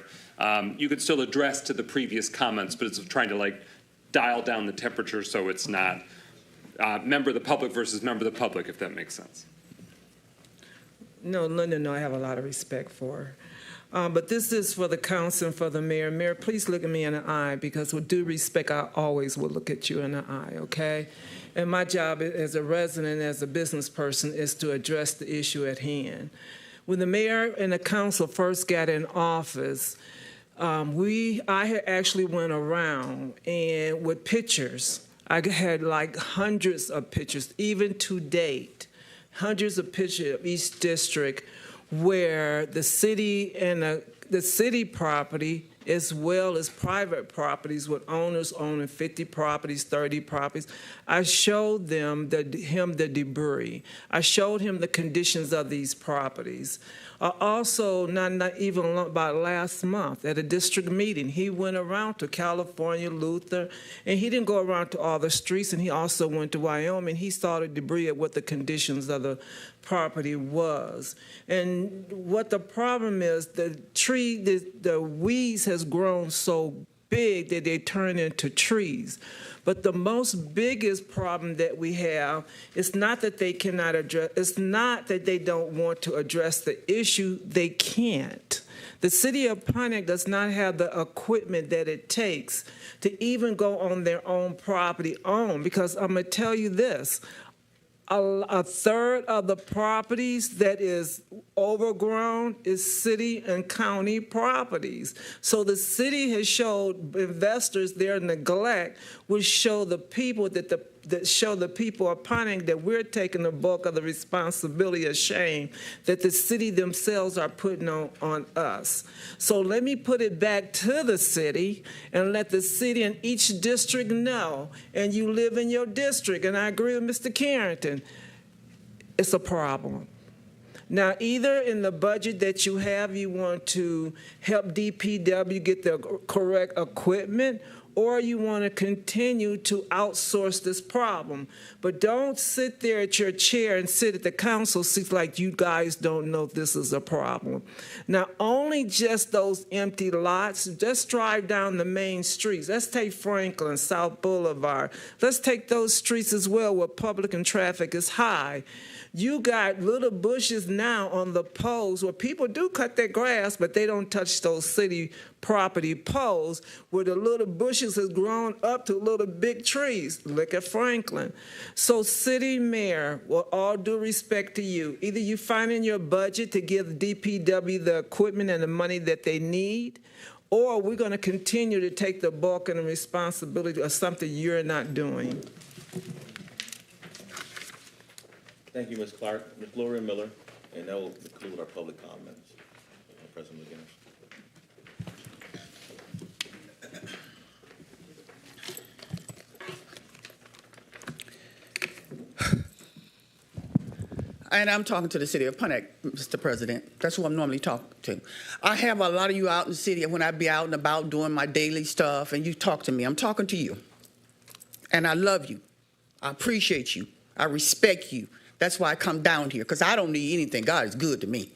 You could still address to the previous comments, but it's trying to dial down the temperature so it's not member of the public versus member of the public, if that makes sense. No, Linda, no, I have a lot of respect for her. But this is for the council and for the mayor. Mayor, please look at me in the eye, because with due respect, I always will look at you in the eye, okay? And my job as a resident, as a business person, is to address the issue at hand. When the mayor and the council first got in office, I had actually went around and with pictures, I had like hundreds of pictures, even to date, hundreds of pictures of each district where the city and the city property as well as private properties with owners owning 50 properties, 30 properties. I showed him the debris. I showed him the conditions of these properties. Also, not even about last month at a district meeting, he went around to California, Luther, and he didn't go around to all the streets, and he also went to Wyoming. He saw the debris of what the conditions of the property was. And what the problem is, the weeds has grown so big that they turn into trees. But the most biggest problem that we have is not that they cannot address, it's not that they don't want to address the issue, they can't. The city of Pontiac does not have the equipment that it takes to even go on their own property because I'm gonna tell you this, a third of the properties that is overgrown is city and county properties. So the city has showed investors their neglect, which show the people that show the people of Pontiac that we're taking the bulk of the responsibility of shame that the city themselves are putting on us. So let me put it back to the city and let the city in each district know, and you live in your district, and I agree with Mr. Carrington, it's a problem. Now, either in the budget that you have, you want to help DPW get the correct equipment, or you want to continue to outsource this problem. But don't sit there at your chair and sit at the council seat like you guys don't know this is a problem. Now, only just those empty lots, just drive down the main streets. Let's take Franklin, South Boulevard. Let's take those streets as well where public and traffic is high. You got little bushes now on the poles where people do cut their grass, but they don't touch those city property poles where the little bushes has grown up to little big trees. Look at Franklin. So city mayor, with all due respect to you, either you find in your budget to give DPW the equipment and the money that they need, or we're going to continue to take the bulk and the responsibility of something you're not doing. Thank you, Ms. Clark. Ms. Gloria Miller, and that will conclude our public comments. President McGinnis. And I'm talking to the city of Pontiac, Mr. President. That's who I'm normally talking to. I have a lot of you out in the city when I be out and about doing my daily stuff, and you talk to me. I'm talking to you. And I love you. I appreciate you. I respect you. That's why I come down here, because I don't need anything. God is good to me.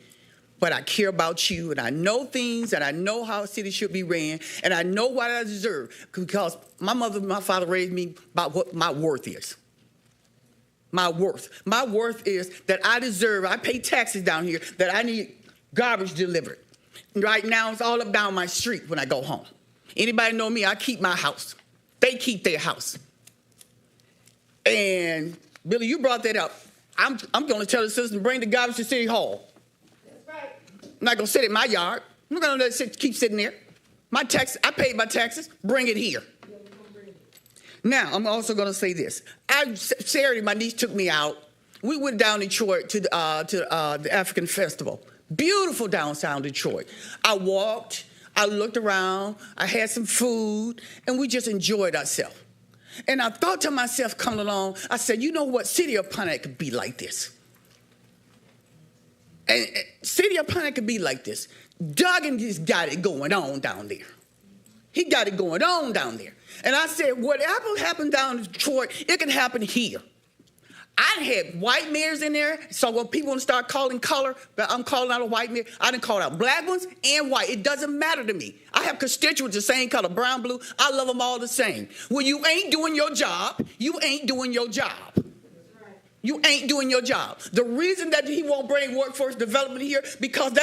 But I care about you, and I know things, and I know how a city should be ran, and I know what I deserve, because my mother and my father raised me about what my worth is. My worth. My worth is that I deserve, I pay taxes down here, that I need garbage delivered. Right now, it's all up down my street when I go home. Anybody know me? I keep my house. They keep their house. And, Billy, you brought that up. I'm going to tell the citizens to bring the garbage to City Hall. That's right. I'm not going to sit in my yard. I'm not going to let it keep sitting there. My taxes, I paid my taxes. Bring it here. Now, I'm also going to say this. Saturday, my niece took me out. We went down Detroit to the African Festival. Beautiful downtown Detroit. I walked. I looked around. I had some food. And we just enjoyed ourselves. And I thought to myself coming along, I said, you know what? City of Pontiac could be like this. And City of Pontiac could be like this. Duggan just got it going on down there. He got it going on down there. And I said, whatever happened down in Detroit, it can happen here. I had white mayors in there, so when people want to start calling color, I'm calling out a white mayor. I didn't call out black ones and white. It doesn't matter to me. I have constituents the same color, brown, blue. I love them all the same. When you ain't doing your job, you ain't doing your job. You ain't doing your job. The reason that he won't bring workforce development here, because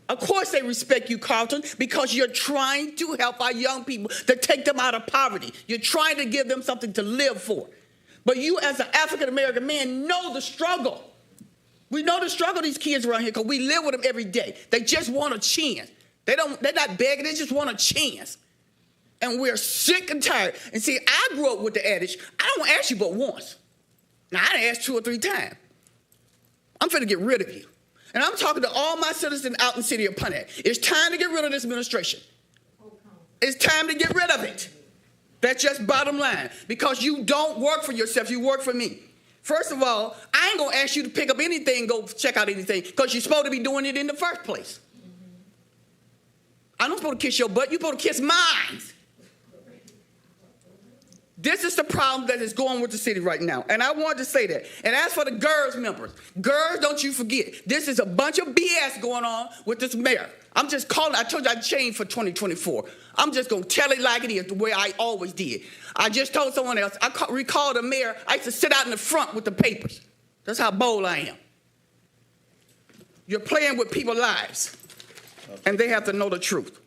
of course they respect you, Carlton, because you're trying to help our young people to take them out of poverty. You're trying to give them something to live for. But you as an African-American man know the struggle. We know the struggle of these kids around here because we live with them every day. They just want a chance. They're not begging, they just want a chance. And we're sick and tired. And see, I grew up with the adage, I don't ask you but once. Now, I done asked 2 or 3 times. I'm finna get rid of you. And I'm talking to all my citizens out in the city of Pontiac. It's time to get rid of this administration. It's time to get rid of it. That's just bottom line. Because you don't work for yourself, you work for me. First of all, I ain't gonna ask you to pick up anything, go check out anything, because you're supposed to be doing it in the first place. I'm not supposed to kiss your butt, you're supposed to kiss mine. This is the problem that is going with the city right now. And I wanted to say that. And as for the GERS members, GERS, don't you forget, this is a bunch of BS going on with this mayor. I'm just calling, I told you I'd change for 2024. I'm just going to tell it like it is, the way I always did. I just told someone else, I recall the mayor, I used to sit out in the front with the papers. That's how bold I am. You're playing with people's lives, and they have to know the truth.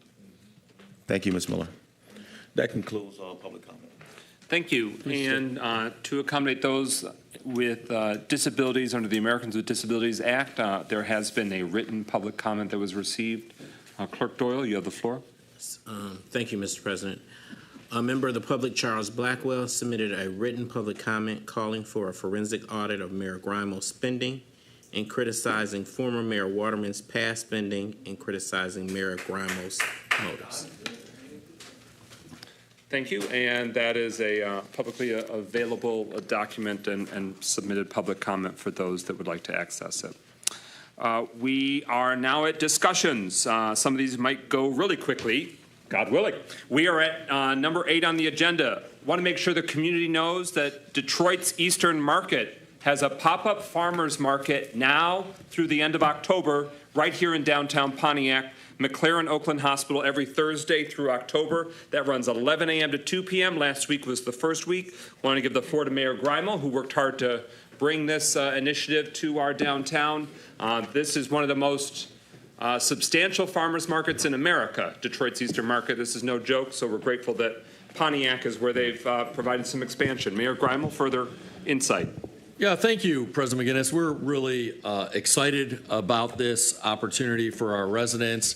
Thank you, Ms. Miller. That concludes public comment. Thank you. And to accommodate those with disabilities under the Americans with Disabilities Act, there has been a written public comment that was received. Clerk Doyle, you have the floor. Thank you, Mr. President. A member of the public, Charles Blackwell, submitted a written public comment calling for a forensic audit of Mayor Grimal's spending and criticizing former Mayor Waterman's past spending and criticizing Mayor Grimal's motives. Thank you, and that is a publicly available document and submitted public comment for those that would like to access it. We are now at discussions. Some of these might go really quickly, God willing. We are at number 8 on the agenda. Want to make sure the community knows that Detroit's Eastern Market has a pop-up farmers market now through the end of October right here in downtown Pontiac. McLaren Oakland Hospital every Thursday through October. That runs 11 a.m. to 2 p.m. Last week was the first week. I want to give the floor to Mayor Grimal, who worked hard to bring this initiative to our downtown. This is one of the most substantial farmers markets in America, Detroit's Eastern Market. This is no joke, so we're grateful that Pontiac is where they've provided some expansion. Mayor Grimal, further insight. Yeah, thank you, President McGinnis. We're really excited about this opportunity for our residents.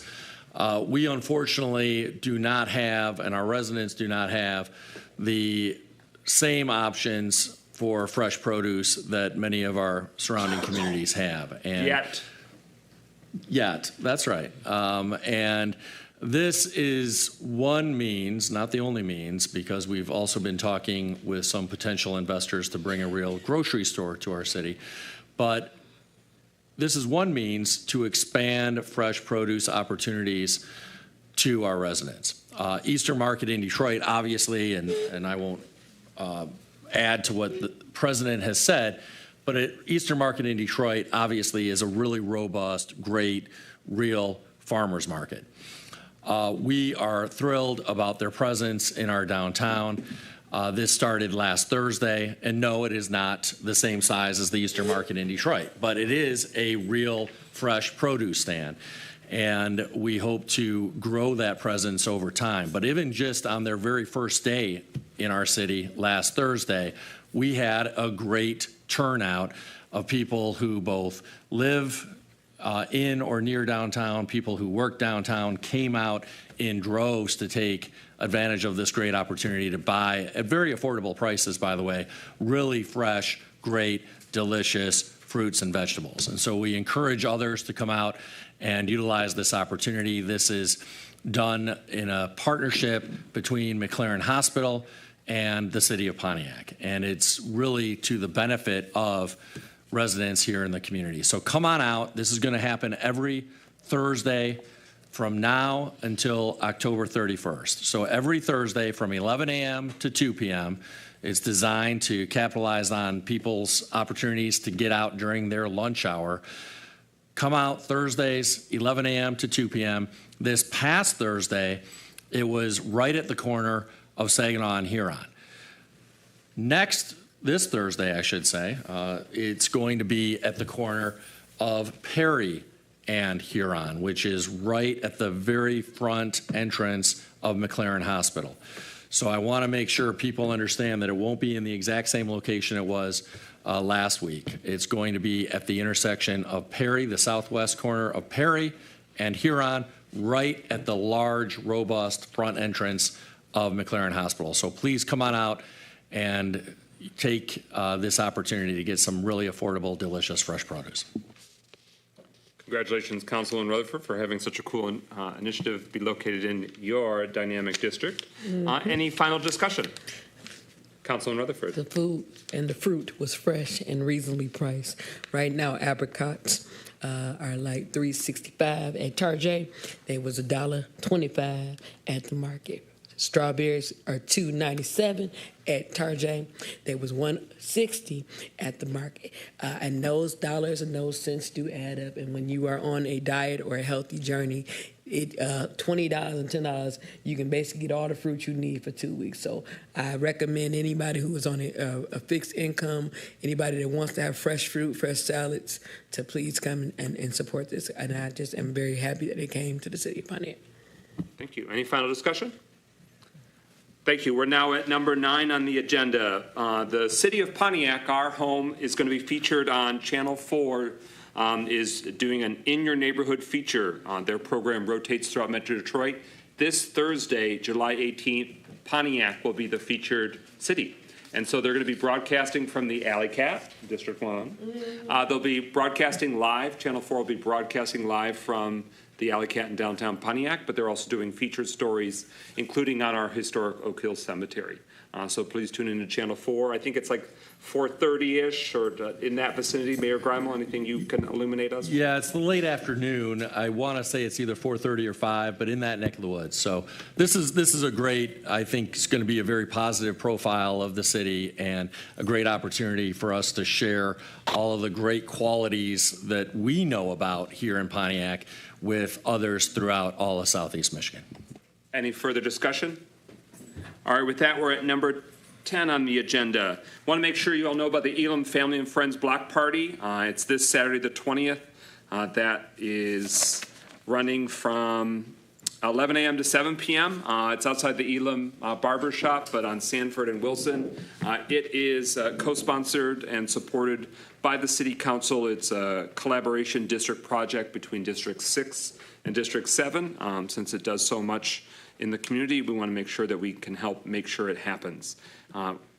We unfortunately do not have, and our residents do not have, the same options for fresh produce that many of our surrounding communities have. And Yet, that's right. And this is one means, not the only means, because we've also been talking with some potential investors to bring a real grocery store to our city. But this is one means to expand fresh produce opportunities to our residents. Eastern Market in Detroit, obviously, and I won't add to what the president has said, but Eastern Market in Detroit obviously is a really robust, great, real farmers market. We are thrilled about their presence in our downtown. This started last Thursday, and no, it is not the same size as the Eastern Market in Detroit, but it is a real fresh produce stand, and we hope to grow that presence over time. But even just on their very first day in our city last Thursday, we had a great turnout of people who both live in or near downtown, people who work downtown came out in droves to take advantage of this great opportunity to buy, at very affordable prices, by the way, really fresh, great, delicious fruits and vegetables. And so we encourage others to come out and utilize this opportunity. This is done in a partnership between McLaren Hospital and the city of Pontiac. And it's really to the benefit of residents here in the community. So come on out. This is going to happen every Thursday from now until October 31st. So every Thursday from 11 a.m. to 2 p.m. It's designed to capitalize on people's opportunities to get out during their lunch hour. Come out Thursdays, 11 a.m. to 2 p.m. This past Thursday, it was right at the corner of Saginaw and Huron. This Thursday, I should say, it's going to be at the corner of Perry and Huron, which is right at the very front entrance of McLaren Hospital. So I want to make sure people understand that it won't be in the exact same location it was last week. It's going to be at the intersection of Perry, the southwest corner of Perry and Huron, right at the large, robust front entrance of McLaren Hospital. So please come on out and take this opportunity to get some really affordable, delicious, fresh produce. Congratulations, Councilman Rutherford, for having such a cool initiative be located in your dynamic district. Any final discussion? Councilman Rutherford. The food and the fruit was fresh and reasonably priced. Right now, apricots are like $3.65 at Target. They was $1.25 at the market. Strawberries are $2.97 at Target. They was $1.60 at the market. And those dollars and those cents do add up. And when you are on a diet or a healthy journey, $20 and $10, you can basically get all the fruit you need for 2 weeks. So I recommend anybody who is on a fixed income, anybody that wants to have fresh fruit, fresh salads, to please come and support this. And I just am very happy that they came to the city of Pontiac. Thank you. Any final discussion? Thank you. We're now at number 9 on the agenda. The City of Pontiac, our home, is going to be featured on Channel 4, is doing an In Your Neighborhood feature. Their program rotates throughout Metro Detroit. This Thursday, July 18th, Pontiac will be the featured city. And so they're going to be broadcasting from the Alley Cat, District 1. They'll be broadcasting live. Channel 4 will be broadcasting live from the Alley Cat in downtown Pontiac, but they're also doing featured stories, including on our historic Oak Hill Cemetery. So please tune in to Channel 4. I think it's like 4:30-ish or in that vicinity. Mayor Greimel, anything you can illuminate us? Yeah, it's the late afternoon. I want to say it's either 4:30 or 5, but in that neck of the woods. So this is a great, I think it's going to be a very positive profile of the city and a great opportunity for us to share all of the great qualities that we know about here in Pontiac with others throughout all of Southeast Michigan. Any further discussion? All right, with that, we're at number 10 on the agenda. Want to make sure you all know about the Elam Family and Friends Block Party. It's this Saturday, the 20th. That is running from 11 a.m. to 7 p.m. It's outside the Elam Barber Shop, but on Sanford and Wilson. It is co-sponsored and supported by the City Council. It's a collaboration district project between District 6 and District 7. Since it does so much in the community, we want to make sure that we can help make sure it happens.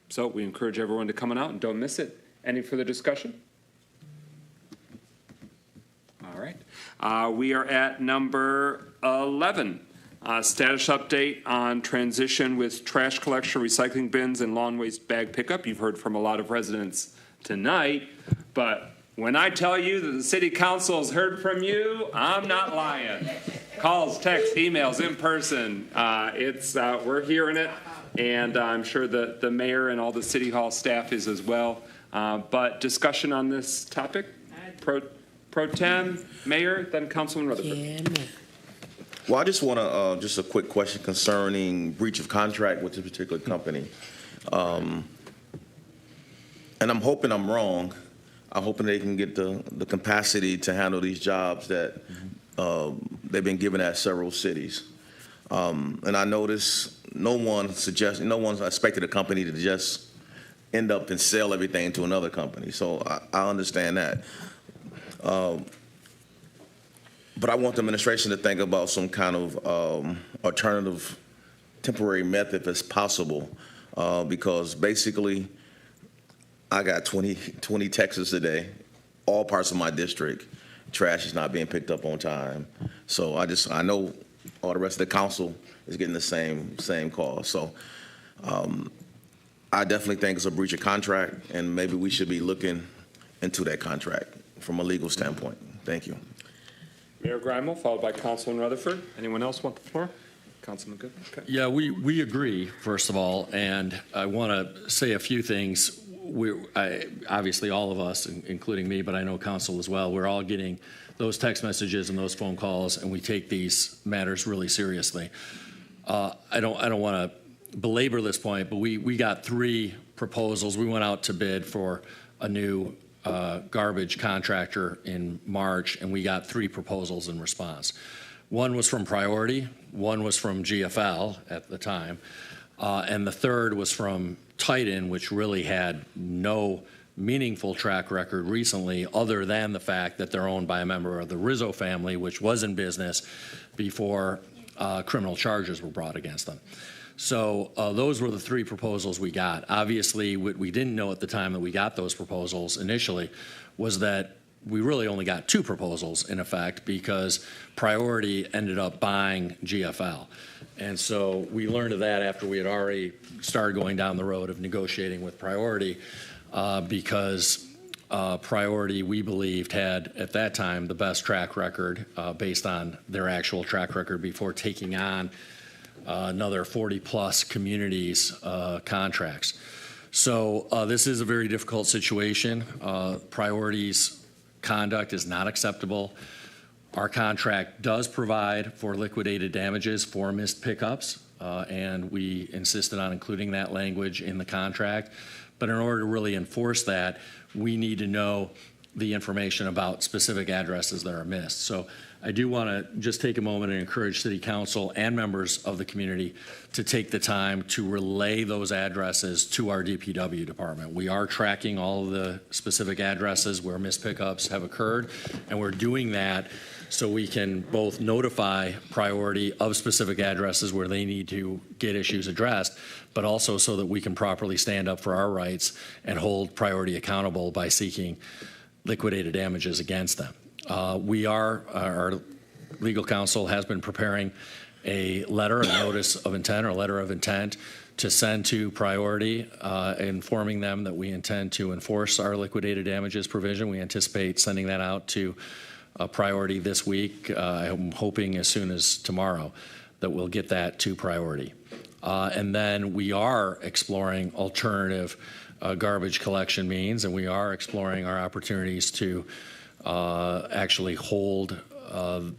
So we encourage everyone to come on out and don't miss it. Any further discussion? All right. We are at number 11. Status update on transition with trash collection, recycling bins, and lawn waste bag pickup. You've heard from a lot of residents tonight, but when I tell you that the City Council has heard from you, I'm not lying. Calls, texts, emails, in person. We're hearing it, and I'm sure the mayor and all the City Hall staff is as well. But discussion on this topic? Pro Tem, Mayor, then Councilman Rutherford. Yeah, Well, I just want to, just a quick question concerning breach of contract with this particular company. And I'm hoping I'm wrong. I'm hoping they can get the capacity to handle these jobs that they've been given at several cities. And I notice no one's expected a company to just end up and sell everything to another company. So I understand that. But I want the administration to think about some kind of alternative temporary method if it's possible, because basically I got 20 texts a day, all parts of my district. Trash is not being picked up on time. So I know all the rest of the council is getting the same call. So I definitely think it's a breach of contract, and maybe we should be looking into that contract from a legal standpoint. Thank you. Mayor Greimel, followed by Councilman Rutherford. Anyone else want the floor? Councilman Goodman. Okay. Yeah, we agree, first of all, and I want to say a few things. Obviously, all of us, including me, but I know council as well, we're all getting those text messages and those phone calls, and we take these matters really seriously. I don't want to belabor this point, but we got 3 proposals. We went out to bid for a new garbage contractor in March, and we got 3 proposals in response. One was from Priority, one was from GFL at the time, and the third was from Titan, which really had no meaningful track record recently other than the fact that they're owned by a member of the Rizzo family, which was in business before criminal charges were brought against them. So those were the three proposals we got. Obviously, what we didn't know at the time that we got those proposals initially was that we really only got two proposals in effect because Priority ended up buying GFL. And so we learned of that after we had already started going down the road of negotiating with Priority because Priority, we believed, had at that time the best track record based on their actual track record before taking on another 40-plus communities contracts. So this is a very difficult situation. Priority's conduct is not acceptable. Our contract does provide for liquidated damages for missed pickups, and we insisted on including that language in the contract. But in order to really enforce that, we need to know the information about specific addresses that are missed. So I do want to just take a moment and encourage City Council and members of the community to take the time to relay those addresses to our DPW department. We are tracking all of the specific addresses where missed pickups have occurred, and we're doing that so we can both notify Priority of specific addresses where they need to get issues addressed, but also so that we can properly stand up for our rights and hold Priority accountable by seeking liquidated damages against them. Our legal counsel has been preparing a letter, a notice of intent, or a letter of intent to send to Priority, informing them that we intend to enforce our liquidated damages provision. We anticipate sending that out to Priority this week. I'm hoping as soon as tomorrow that we'll get that to Priority. And then we are exploring alternative garbage collection means, and we are exploring our opportunities to actually hold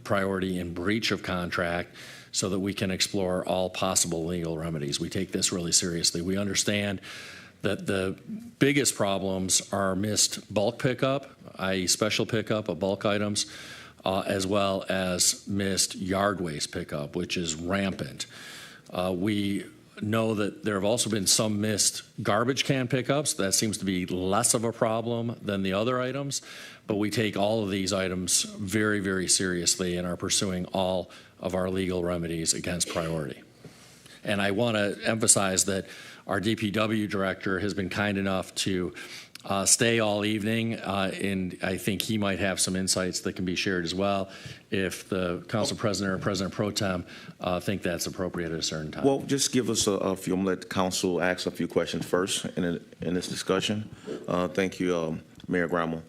Priority in breach of contract so that we can explore all possible legal remedies. We take this really seriously. We understand that the biggest problems are missed bulk pickup, i.e. special pickup of bulk items, as well as missed yard waste pickup, which is rampant. We know that there have also been some missed garbage can pickups. That seems to be less of a problem than the other items, but we take all of these items very, very seriously and are pursuing all of our legal remedies against Priority. And I want to emphasize that our DPW director has been kind enough to stay all evening, and I think he might have some insights that can be shared as well if the council president or president pro tem think that's appropriate at a certain time. Well, just give us a few. I'm going to let the council ask a few questions first in this discussion. Thank you, Mayor Grammel.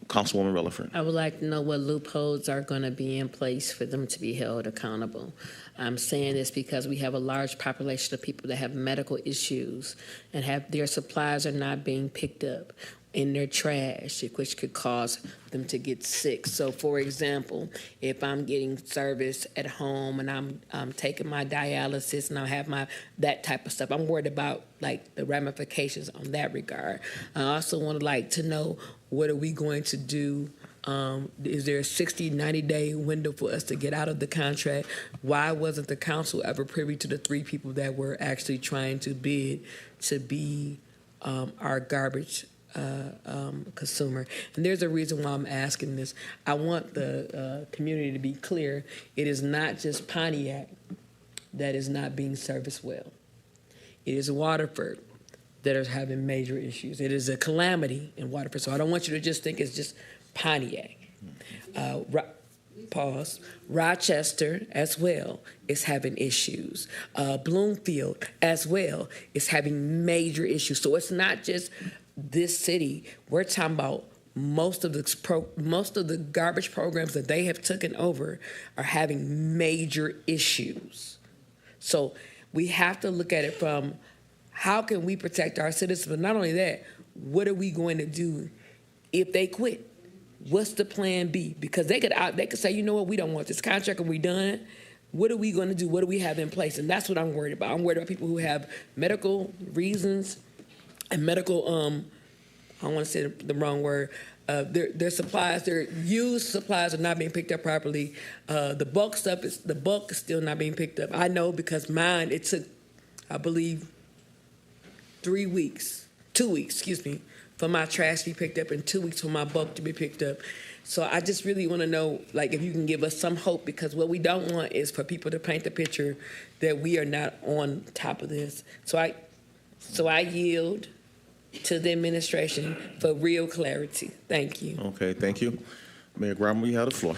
Councilwoman Relaford. I would like to know what loopholes are going to be in place for them to be held accountable. I'm saying this because we have a large population of people that have medical issues and have their supplies are not being picked up in their trash, which could cause them to get sick. So, for example, if I'm getting service at home and I'm taking my dialysis and I have that type of stuff, I'm worried about like the ramifications on that regard. I also would like to know, what are we going to do? Is there a 60, 90-day window for us to get out of the contract? Why wasn't the council ever privy to the three people that were actually trying to bid to be our garbage consumer? And there's a reason why I'm asking this. I want the community to be clear. It is not just Pontiac that is not being serviced well. It is Waterford that are having major issues. It is a calamity in Waterford. So I don't want you to just think it's just Pontiac. Rochester as well is having issues. Bloomfield as well is having major issues. So it's not just this city. We're talking about most of the garbage programs that they have taken over are having major issues. So we have to look at it from how can we protect our citizens? But not only that, what are we going to do if they quit? What's the plan B? Because they could say, you know what, we don't want this contract and we're done. What are we going to do? What do we have in place? And that's what I'm worried about. I'm worried about people who have medical reasons and medical, I don't want to say the wrong word, their supplies, their used supplies are not being picked up properly. The bulk is still not being picked up. I know because mine, it took, I believe, 3 weeks 2 weeks, excuse me, for my trash to be picked up and 2 weeks for my bulk to be picked up. So I just really want to know, like, if you can give us some hope, because what we don't want is for people to paint the picture that we are not on top of this. So I yield to the administration for real clarity. Thank you. Okay, thank you. Mayor Grimer, you have the floor.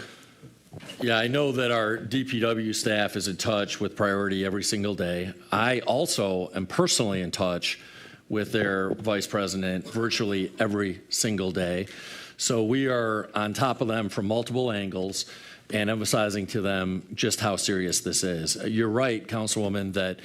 Yeah, I know that our DPW staff is in touch with Priority every single day. I also am personally in touch with their vice president virtually every single day. So we are on top of them from multiple angles and emphasizing to them just how serious this is. You're right, Councilwoman, that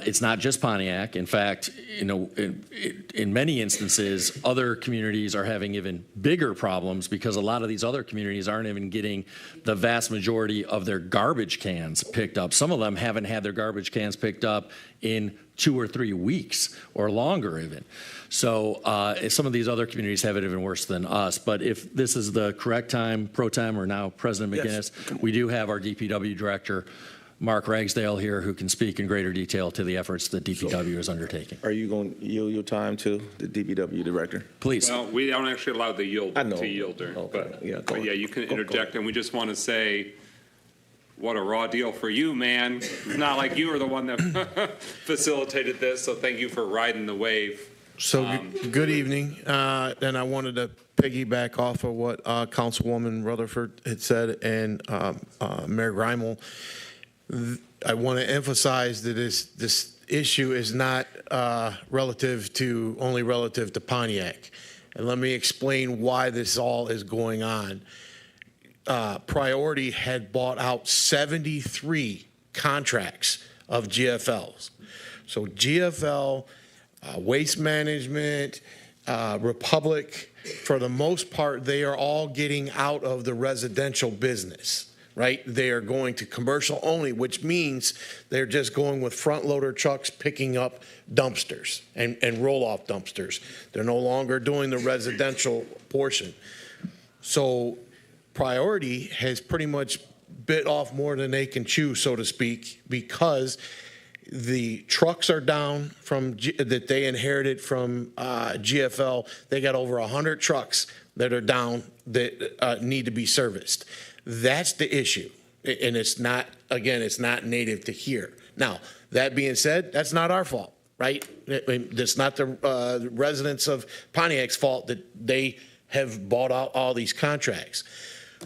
it's not just Pontiac. In fact, in many instances, other communities are having even bigger problems because a lot of these other communities aren't even getting the vast majority of their garbage cans picked up. Some of them haven't had their garbage cans picked up in 2 or 3 weeks or longer even. So some of these other communities have it even worse than us. But if this is the correct time, Pro Tem or now President McGinnis, yes, we do have our DPW Director, Mark Ragsdale, here, who can speak in greater detail to the efforts that DPW is undertaking. Are you going to yield your time to the DPW Director? Please. Well, we don't actually allow the yield to yielder. Okay. But yeah, you can interject, and we just want to say, what a raw deal for you, man. It's not like you were the one that facilitated this, so thank you for riding the wave. So good evening, and I wanted to piggyback off of what Councilwoman Rutherford had said and Mayor Grimal. I want to emphasize that this issue is not relative to Pontiac, and let me explain why this all is going on. Priority had bought out 73 contracts of GFLs. So GFL, Waste Management, Republic, for the most part, they are all getting out of the residential business, right? They are going to commercial only, which means they're just going with front loader trucks picking up dumpsters and roll-off dumpsters. They're no longer doing the residential portion. So Priority has pretty much bit off more than they can chew, so to speak, because the trucks are down from that they inherited from GFL. They got over 100 trucks that are down that need to be serviced. That's the issue, and it's not native to here. Now, that being said, that's not our fault, right? That's not the residents of Pontiac's fault that they have bought out all these contracts.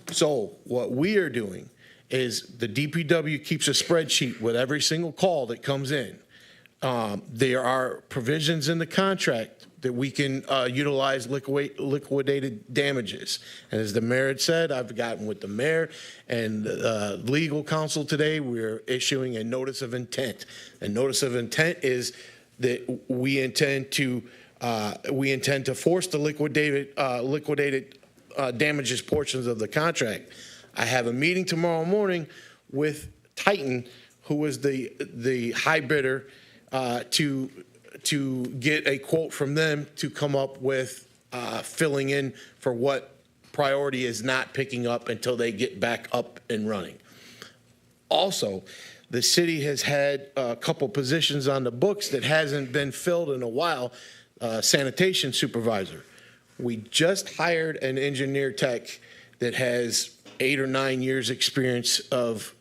So what we are doing is the DPW keeps a spreadsheet with every single call that comes in. There are provisions in the contract that we can utilize liquidated damages. And as the mayor had said, I've gotten with the mayor and legal counsel today. We're issuing a notice of intent. A notice of intent is that we intend to force the liquidated damages portions of the contract. I have a meeting tomorrow morning with Titan, who is the high bidder, to get a quote from them to come up with filling in for what Priority is not picking up until they get back up and running. Also, the city has had a couple positions on the books that hasn't been filled in a while. Sanitation supervisor. We just hired an engineer tech that has 8 or 9 years experience of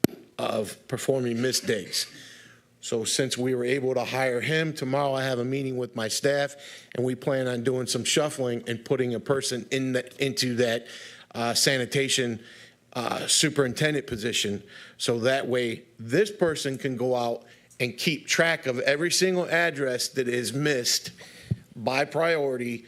performing missed days. So since we were able to hire him, tomorrow I have a meeting with my staff, and we plan on doing some shuffling and putting a person into that sanitation superintendent position. So that way this person can go out and keep track of every single address that is missed by Priority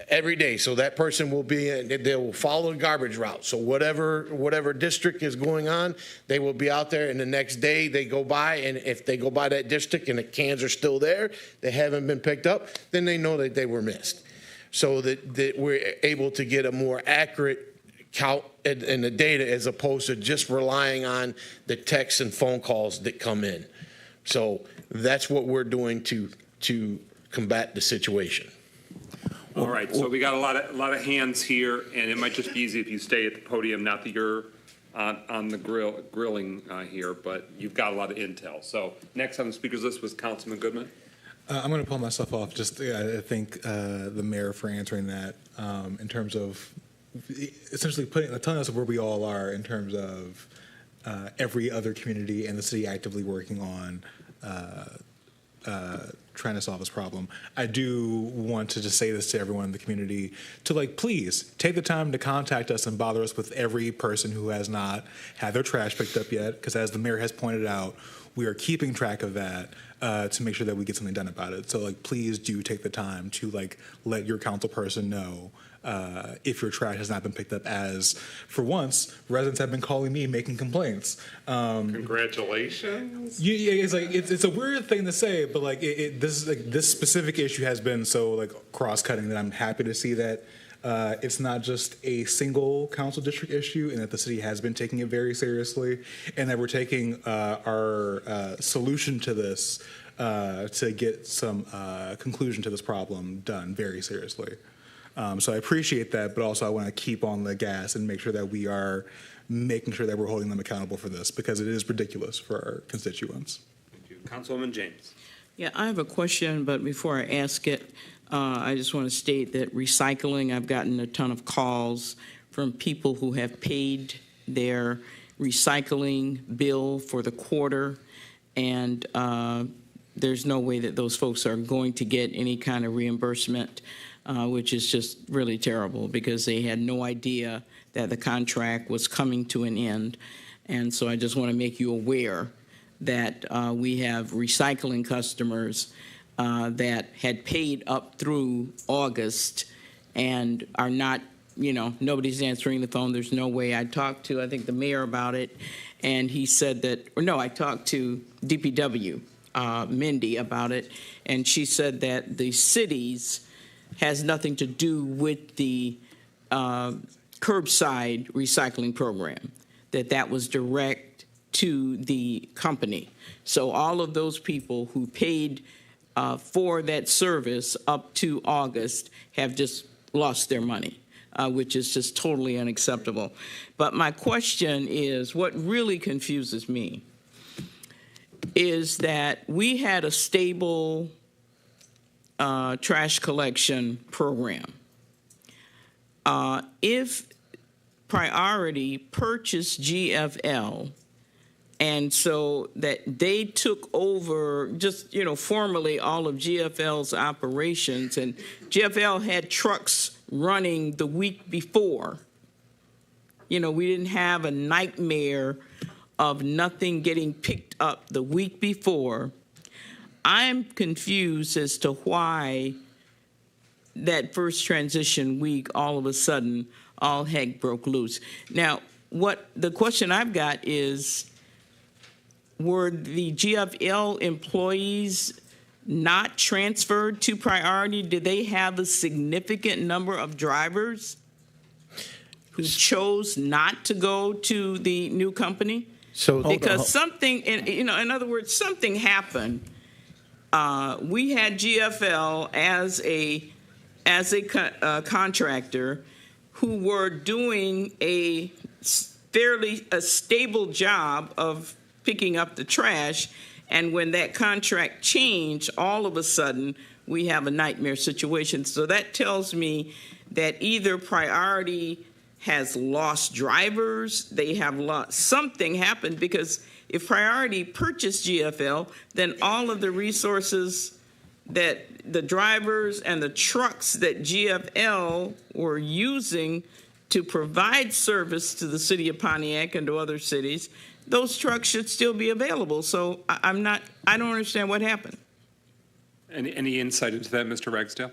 every day. So that person will be they will follow the garbage route. So whatever district is going on, they will be out there, and the next day they go by, and if they go by that district and the cans are still there, they haven't been picked up, then they know that they were missed. So that we're able to get a more accurate count in the data as opposed to just relying on the texts and phone calls that come in. So that's what we're doing to combat the situation. All right, so we got a lot of hands here, and it might just be easy if you stay at the podium. Not that you're on the grilling here, but you've got a lot of intel. So next on the speakers list was Councilman Goodman. I'm going to pull myself off. Just I thank the mayor for answering that in terms of essentially telling us where we all are in terms of every other community and the city actively working on trying to solve this problem. I do want to just say this to everyone in the community to please take the time to contact us and bother us with every person who has not had their trash picked up yet, because as the mayor has pointed out, we are keeping track of that to make sure that we get something done about it. So please do take the time to let your council person know if your trash has not been picked up, as for once residents have been calling me making complaints. Congratulations. It's a weird thing to say, but this specific issue has been so cross-cutting that I'm happy to see that it's not just a single council district issue, and that the city has been taking it very seriously, and that we're taking our solution to this to get some conclusion to this problem done very seriously. So I appreciate that, but also I want to keep on the gas and make sure that we are making sure that we're holding them accountable for this, because it is ridiculous for our constituents. Thank you. Councilwoman James. Yeah, I have a question, but before I ask it, I just want to state that recycling, I've gotten a ton of calls from people who have paid their recycling bill for the quarter, and there's no way that those folks are going to get any kind of reimbursement, which is just really terrible, because they had no idea that the contract was coming to an end. And so I just want to make you aware that we have recycling customers that had paid up through August and are not, nobody's answering the phone. There's no way. I talked to, I think, the mayor about it, and he said that, I talked to DPW, Mindy, about it, and she said that the cities has nothing to do with the curbside recycling program, that was direct to the company. So all of those people who paid for that service up to August have just lost their money, which is just totally unacceptable. But my question is, what really confuses me is that we had a stable trash collection program. If Priority purchased GFL, and so that they took over just, formally all of GFL's operations, and GFL had trucks running the week before. We didn't have a nightmare of nothing getting picked up the week before. I'm confused as to why that first transition week, all of a sudden, all heck broke loose. Now, what the question I've got is, were the GFL employees not transferred to Priority? Did they have a significant number of drivers who chose not to go to the new company? Because something, in other words, something happened. We had GFL as a contractor who were doing a stable job of picking up the trash, and when that contract changed, all of a sudden we have a nightmare situation. So that tells me that either Priority has lost drivers, they have lost, something happened, because if Priority purchased GFL, then all of the resources that the drivers and the trucks that GFL were using to provide service to the city of Pontiac and to other cities, those trucks should still be available. So I don't understand what happened. Any insight into that, Mr. Ragsdale?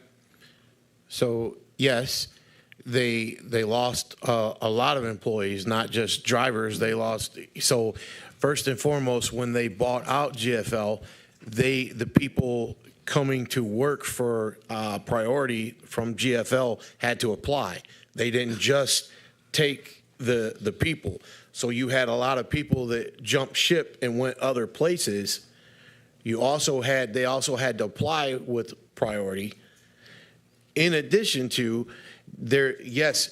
So yes, they lost a lot of employees, not just drivers. They lost. So first and foremost, when they bought out GFL, the people coming to work for Priority from GFL had to apply. They didn't just take the people. So you had a lot of people that jumped ship and went other places. They also had to apply with Priority. In addition to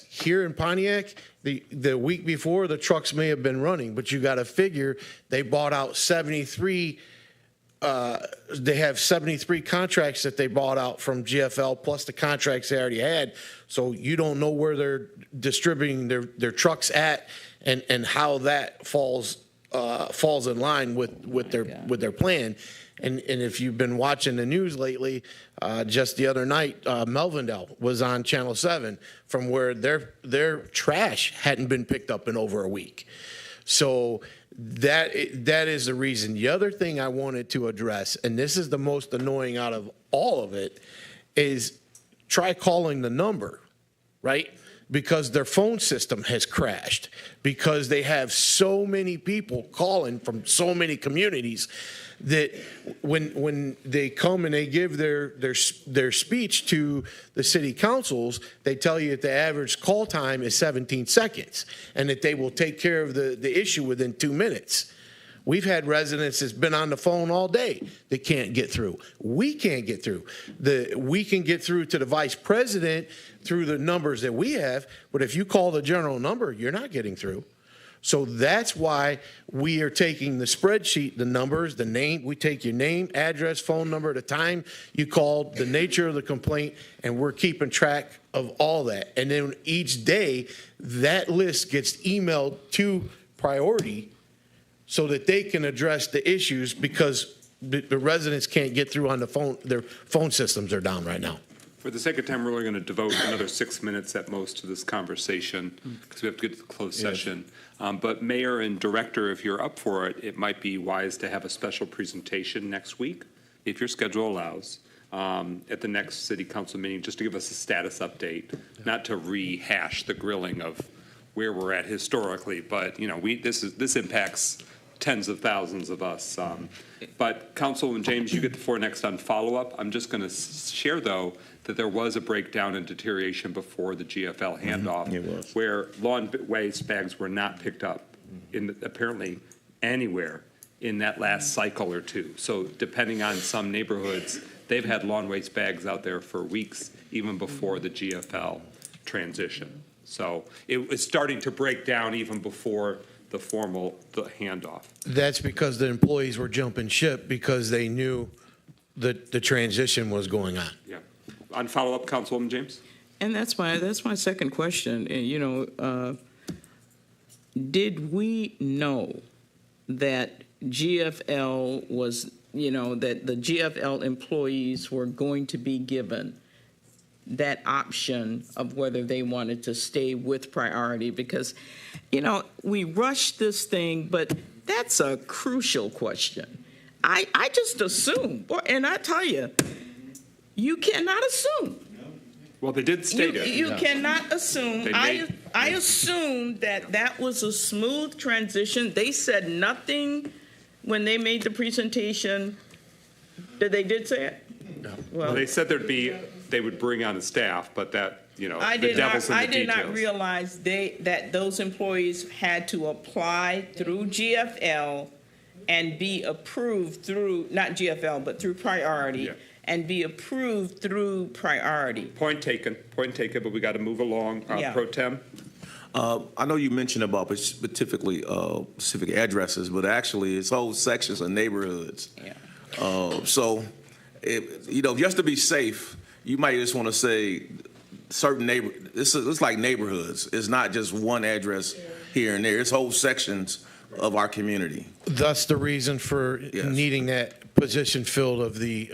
here in Pontiac, the week before, the trucks may have been running, but you got to figure they bought out 73 they have 73 contracts that they bought out from GFL, plus the contracts they already had. So you don't know where they're distributing their trucks at, and how that falls in line with their plan. And if you've been watching the news lately, just the other night, Melvindale was on Channel 7 from where their trash hadn't been picked up in over a week. So that is the reason. The other thing I wanted to address, and this is the most annoying out of all of it, is try calling the number, right? Because their phone system has crashed, because they have so many people calling from so many communities that when they come and they give their speech to the city councils, they tell you that the average call time is 17 seconds and that they will take care of the issue within 2 minutes. We've had residents that's been on the phone all day that can't get through. We can't get through. We can get through to the vice president through the numbers that we have, but if you call the general number, you're not getting through. So that's why we are taking the spreadsheet, the numbers, the name. We take your name, address, phone number, the time you called, the nature of the complaint, and we're keeping track of all that. And then each day, that list gets emailed to priority so that they can address the issues, because the residents can't get through on the phone. Their phone systems are down right now. For the sake of time, we're only going to devote another 6 minutes at most to this conversation because we have to get to the closed session. But Mayor and Director, if you're up for it, it might be wise to have a special presentation next week, if your schedule allows, at the next City Council meeting, just to give us a status update, not to rehash the grilling of where we're at historically, but this impacts tens of thousands of us. But Councilman James, you get the floor next on follow-up. I'm just going to share, though, that there was a breakdown and deterioration before the GFL handoff, where lawn waste bags were not picked up apparently anywhere in that last cycle or two. So depending on some neighborhoods, they've had lawn waste bags out there for weeks, even before the GFL transition. So it was starting to break down even before the handoff. That's because the employees were jumping ship because they knew that the transition was going on. Yeah. On follow-up, Councilwoman James? And that's my second question. Did we know that GFL was, that the GFL employees were going to be given that option of whether they wanted to stay with priority? Because, we rushed this thing, but that's a crucial question. I just assume, and I tell you, you cannot assume. Well, they did state it. You cannot assume. I assumed that was a smooth transition. They said nothing when they made the presentation that they did say it. No. Well, they said they would bring on a staff, but that, I the devil's in the details. I did not realize that those employees had to apply through GFL and be approved through, not GFL, but through priority. Yeah. And be approved through priority. Point taken, but we got to move along. Pro Tem? I know you mentioned about specific addresses, but actually it's whole sections of neighborhoods. Yeah. So, just to be safe, you might just want to say certain it's like neighborhoods. It's not just one address here and there. It's whole sections of our community. That's the reason for needing that position filled of the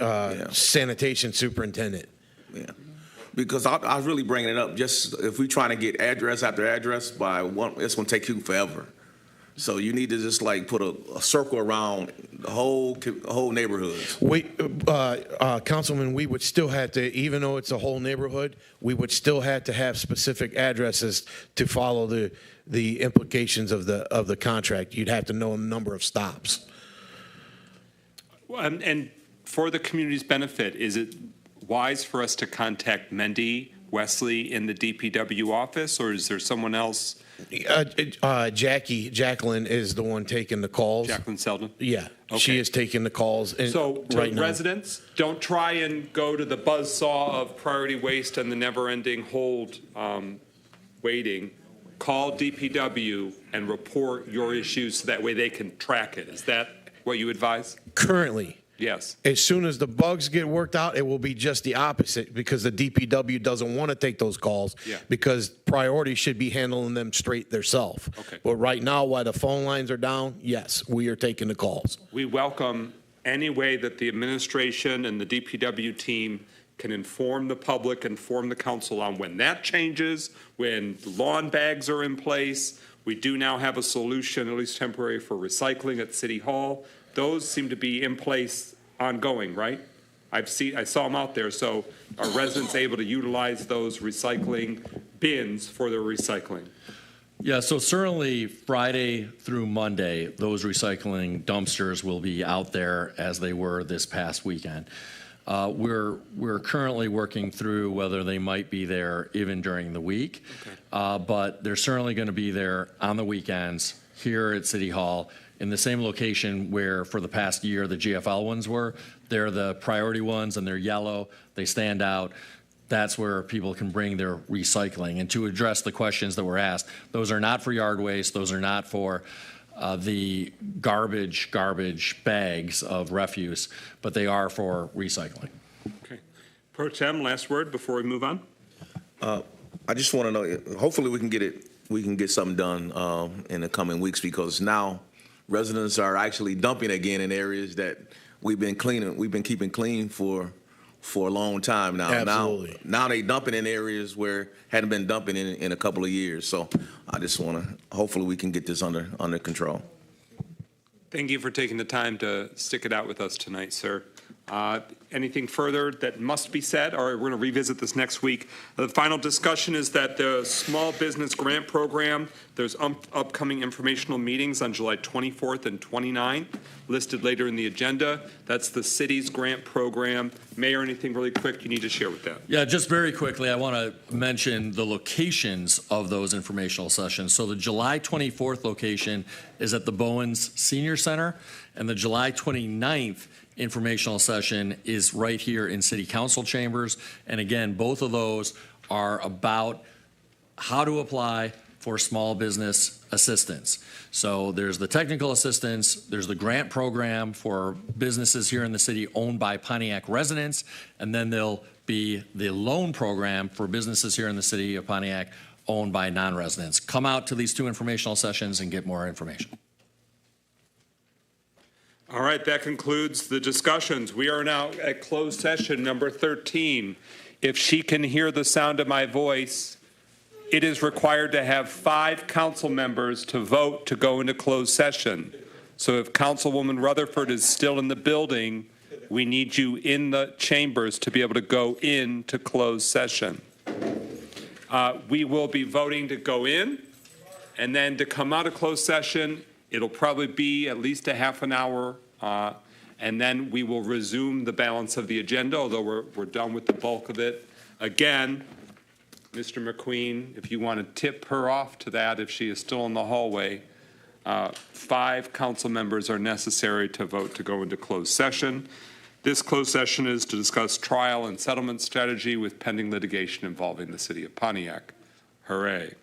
sanitation superintendent. Yeah, because I was really bringing it up. Just if we're trying to get address after address by one, it's going to take you forever. So you need to just put a circle around the whole neighborhood. Councilman, we would still have to, even though it's a whole neighborhood, we would still have to have specific addresses to follow the implications of the contract. You'd have to know a number of stops. Well, and for the community's benefit, is it wise for us to contact Mendy Wesley in the DPW office, or is there someone else? Jacqueline is the one taking the calls. Jacqueline Selden? Yeah, okay. She is taking the calls. So to residents, don't try and go to the buzzsaw of priority waste and the never-ending hold waiting. Call DPW and report your issues so that way they can track it. Is that what you advise? Currently, Yes. As soon as the bugs get worked out, it will be just the opposite because the DPW doesn't want to take those calls because priority should be handling them straight themselves. Okay. But right now, while the phone lines are down, yes, we are taking the calls. We welcome any way that the administration and the DPW team can inform the public, inform the council on when that changes, when lawn bags are in place. We do now have a solution, at least temporary, for recycling at City Hall. Those seem to be in place ongoing, right? I saw them out there. So are residents able to utilize those recycling bins for their recycling? Yeah, so certainly Friday through Monday, those recycling dumpsters will be out there as they were this past weekend. We're currently working through whether they might be there even during the week, but they're certainly going to be there on the weekends here at City Hall in the same location where for the past year the GFL ones were. They're the priority ones and they're yellow. They stand out. That's where people can bring their recycling. And to address the questions that were asked, those are not for yard waste. Those are not for the garbage bags of refuse, but they are for recycling. Okay. Pro Tem, last word before we move on. I just want to know, hopefully we can get something done in the coming weeks because now residents are actually dumping again in areas that we've been keeping clean for a long time now. Absolutely. Now they dumping in areas where hadn't been dumping in a couple of years. So I just want to, hopefully we can get this under control. Thank you for taking the time to stick it out with us tonight, sir. Anything further that must be said, or we're going to revisit this next week. The final discussion is that the Small Business Grant Program, there's upcoming informational meetings on July 24th and 29th, listed later in the agenda. That's the city's grant program. Mayor, anything really quick you need to share with that? Yeah, just very quickly, I want to mention the locations of those informational sessions. So the July 24th location is at the Bowens Senior Center, and the July 29th informational session is right here in City Council chambers. And again, both of those are about how to apply for small business assistance. So there's the technical assistance, there's the grant program for businesses here in the city owned by Pontiac residents, and then there'll be the loan program for businesses here in the city of Pontiac owned by non-residents. Come out to these two informational sessions and get more information. All right, that concludes the discussions. We are now at closed session number 13. If she can hear the sound of my voice, it is required to have 5 council members to vote to go into closed session. So if Councilwoman Rutherford is still in the building, we need you in the chambers to be able to go into closed session. We will be voting to go in, and then to come out of closed session, it'll probably be at least a half an hour, and then we will resume the balance of the agenda, although we're done with the bulk of it. Again, Mr. McQueen, if you want to tip her off to that, if she is still in the hallway, 5 council members are necessary to vote to go into closed session. This closed session is to discuss trial and settlement strategy with pending litigation involving the city of Pontiac. Hooray.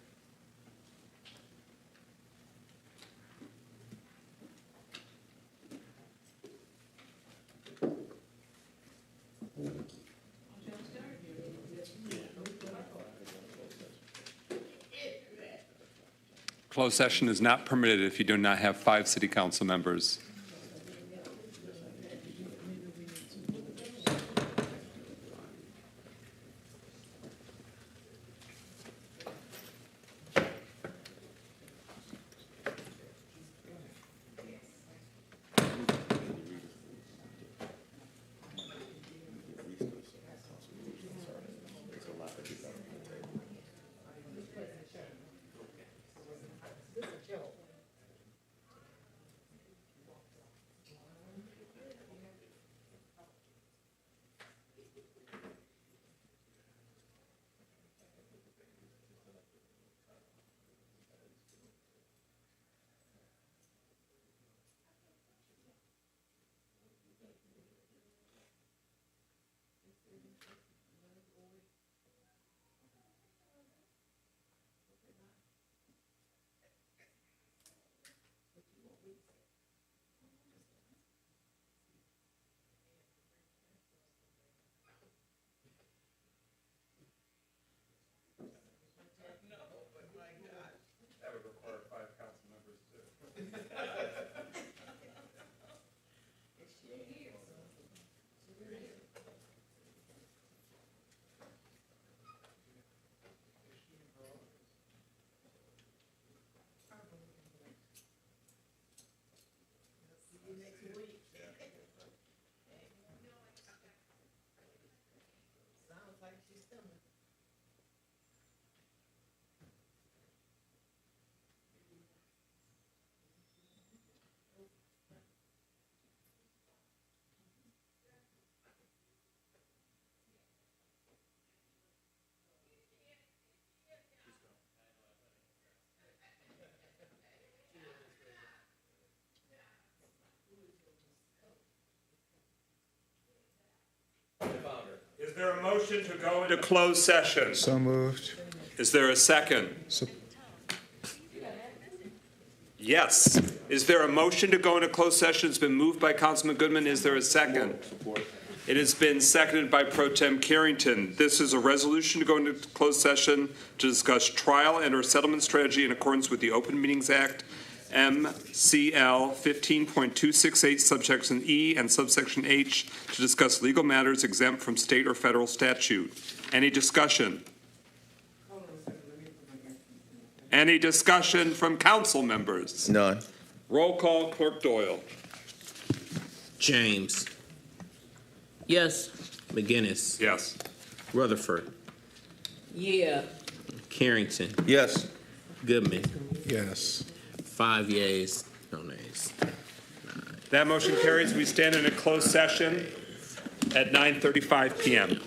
Closed session is not permitted if you do not have 5 city council members. Is there a motion to go into closed session? So moved. Is there a second? Yes. Is there a motion to go into closed session? It's been moved by Councilman Goodman. Is there a second? It has been seconded by Pro Tem Carrington. This is a resolution to go into closed session to discuss trial and/or settlement strategy in accordance with the Open Meetings Act, MCL 15.268, subsection E and subsection H, to discuss legal matters exempt from state or federal statute. Any discussion? Any discussion from council members? None. Roll call, Clerk Doyle. James. Yes. McGinnis. Yes. Rutherford. Yeah. Carrington. Yes. Goodman. Yes. 5 yeas, no nays. That motion carries. We stand in a closed session at 9:35 p.m.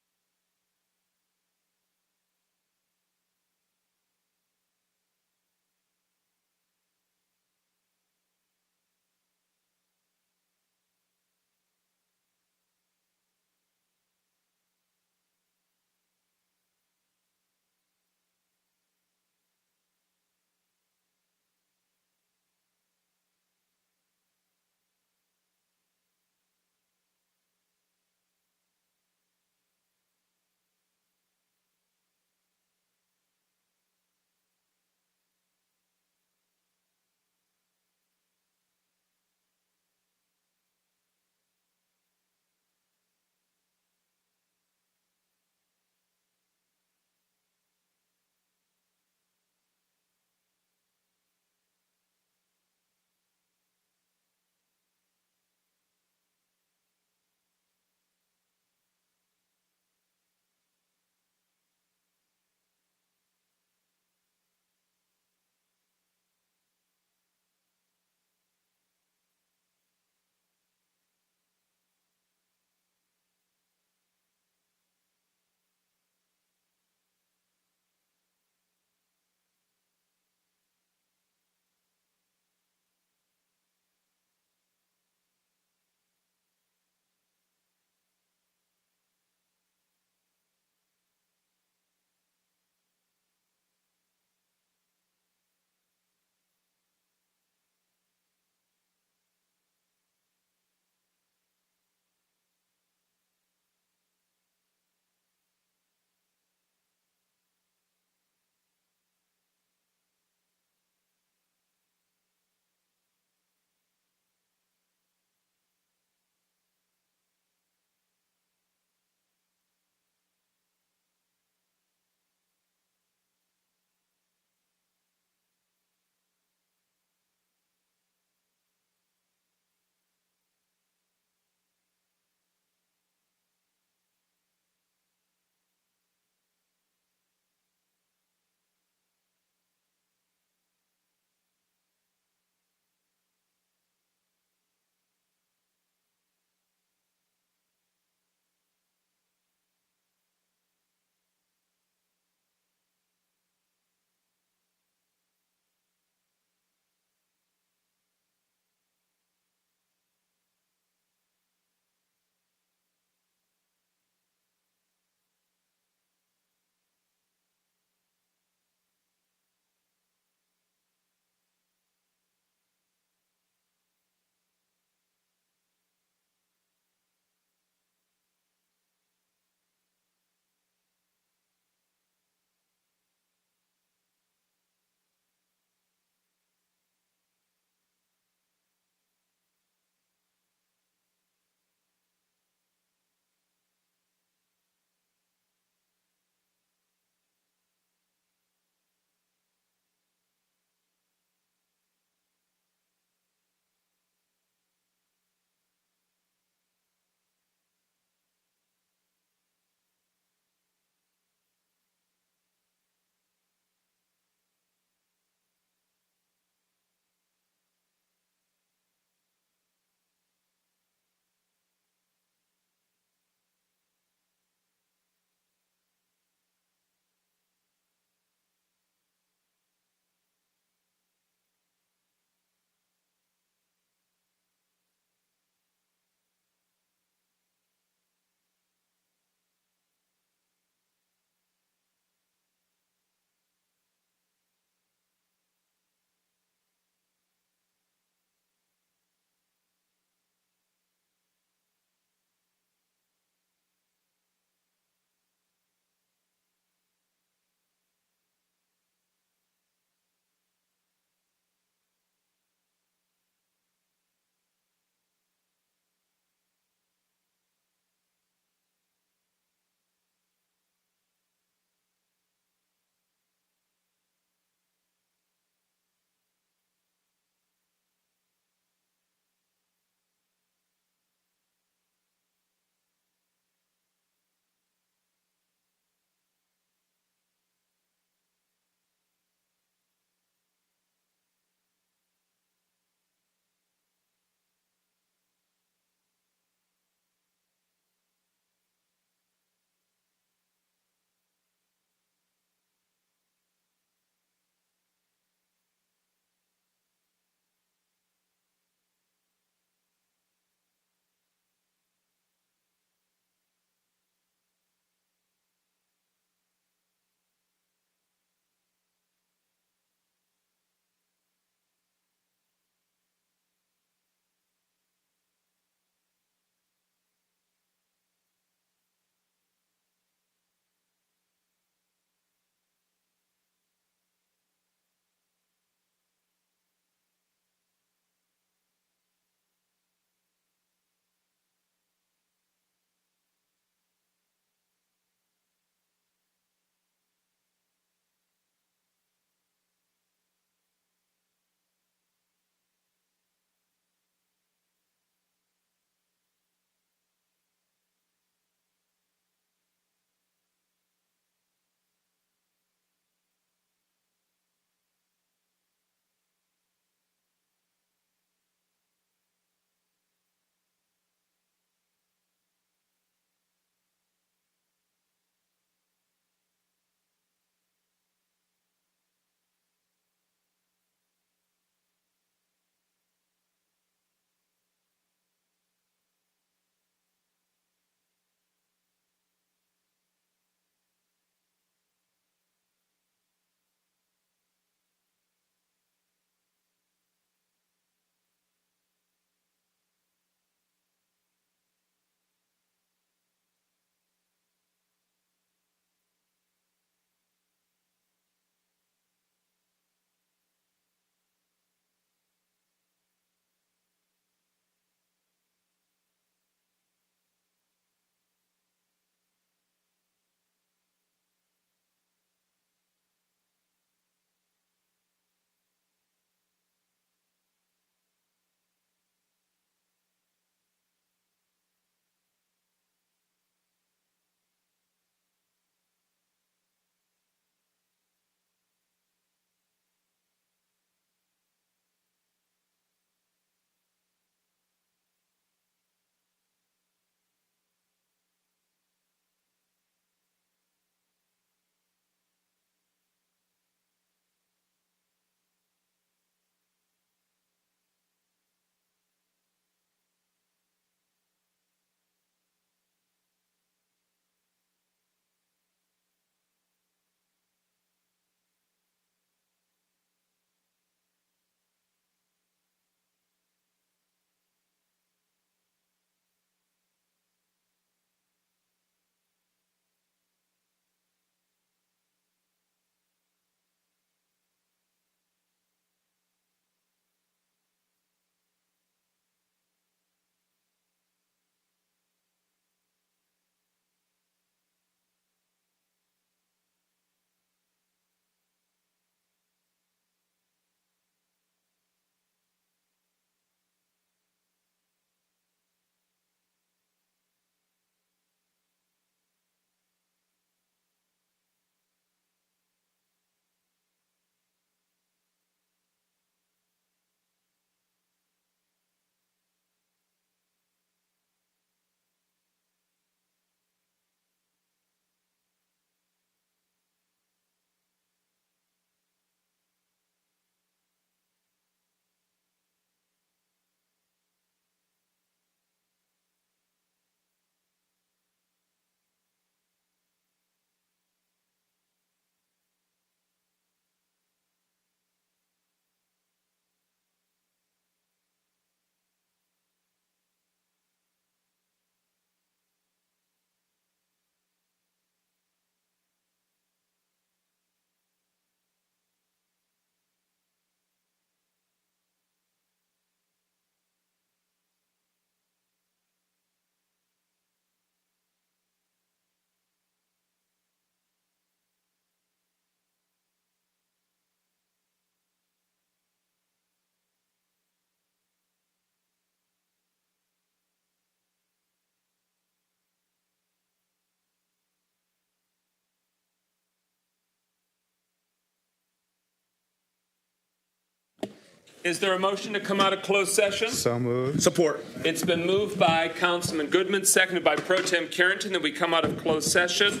Is there a motion to come out of closed session? So moved. Support. It's been moved by Councilman Goodman, seconded by Pro Tem Carrington, that we come out of closed session.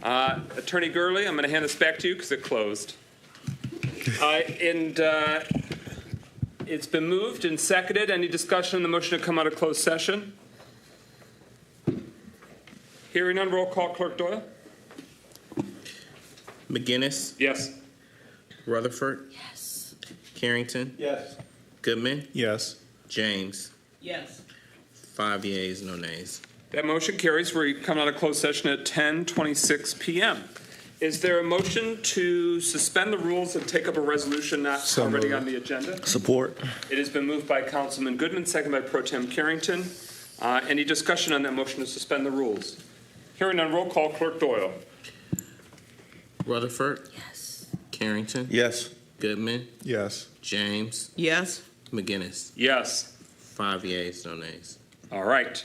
Attorney Gurley, I'm going to hand this back to you because it closed. It's been moved and seconded. Any discussion on the motion to come out of closed session? Hearing none, roll call. Clerk Doyle? McGinnis, Yes. Rutherford, Yes. Carrington, Yes. Goodman, Yes. James. Yes. 5 yeas, no nays. That motion carries. We come out of closed session at 10:26 p.m. Is there a motion to suspend the rules and take up a resolution not So already moved. on the agenda? Support. It has been moved by Councilman Goodman, seconded by Pro Tem Carrington. Any discussion on that motion to suspend the rules? Hearing none, roll call. Clerk Doyle? Rutherford, Yes. Carrington, Yes. Goodman, Yes. James, Yes. McGinnis. Yes. 5 yeas, no nays. All right.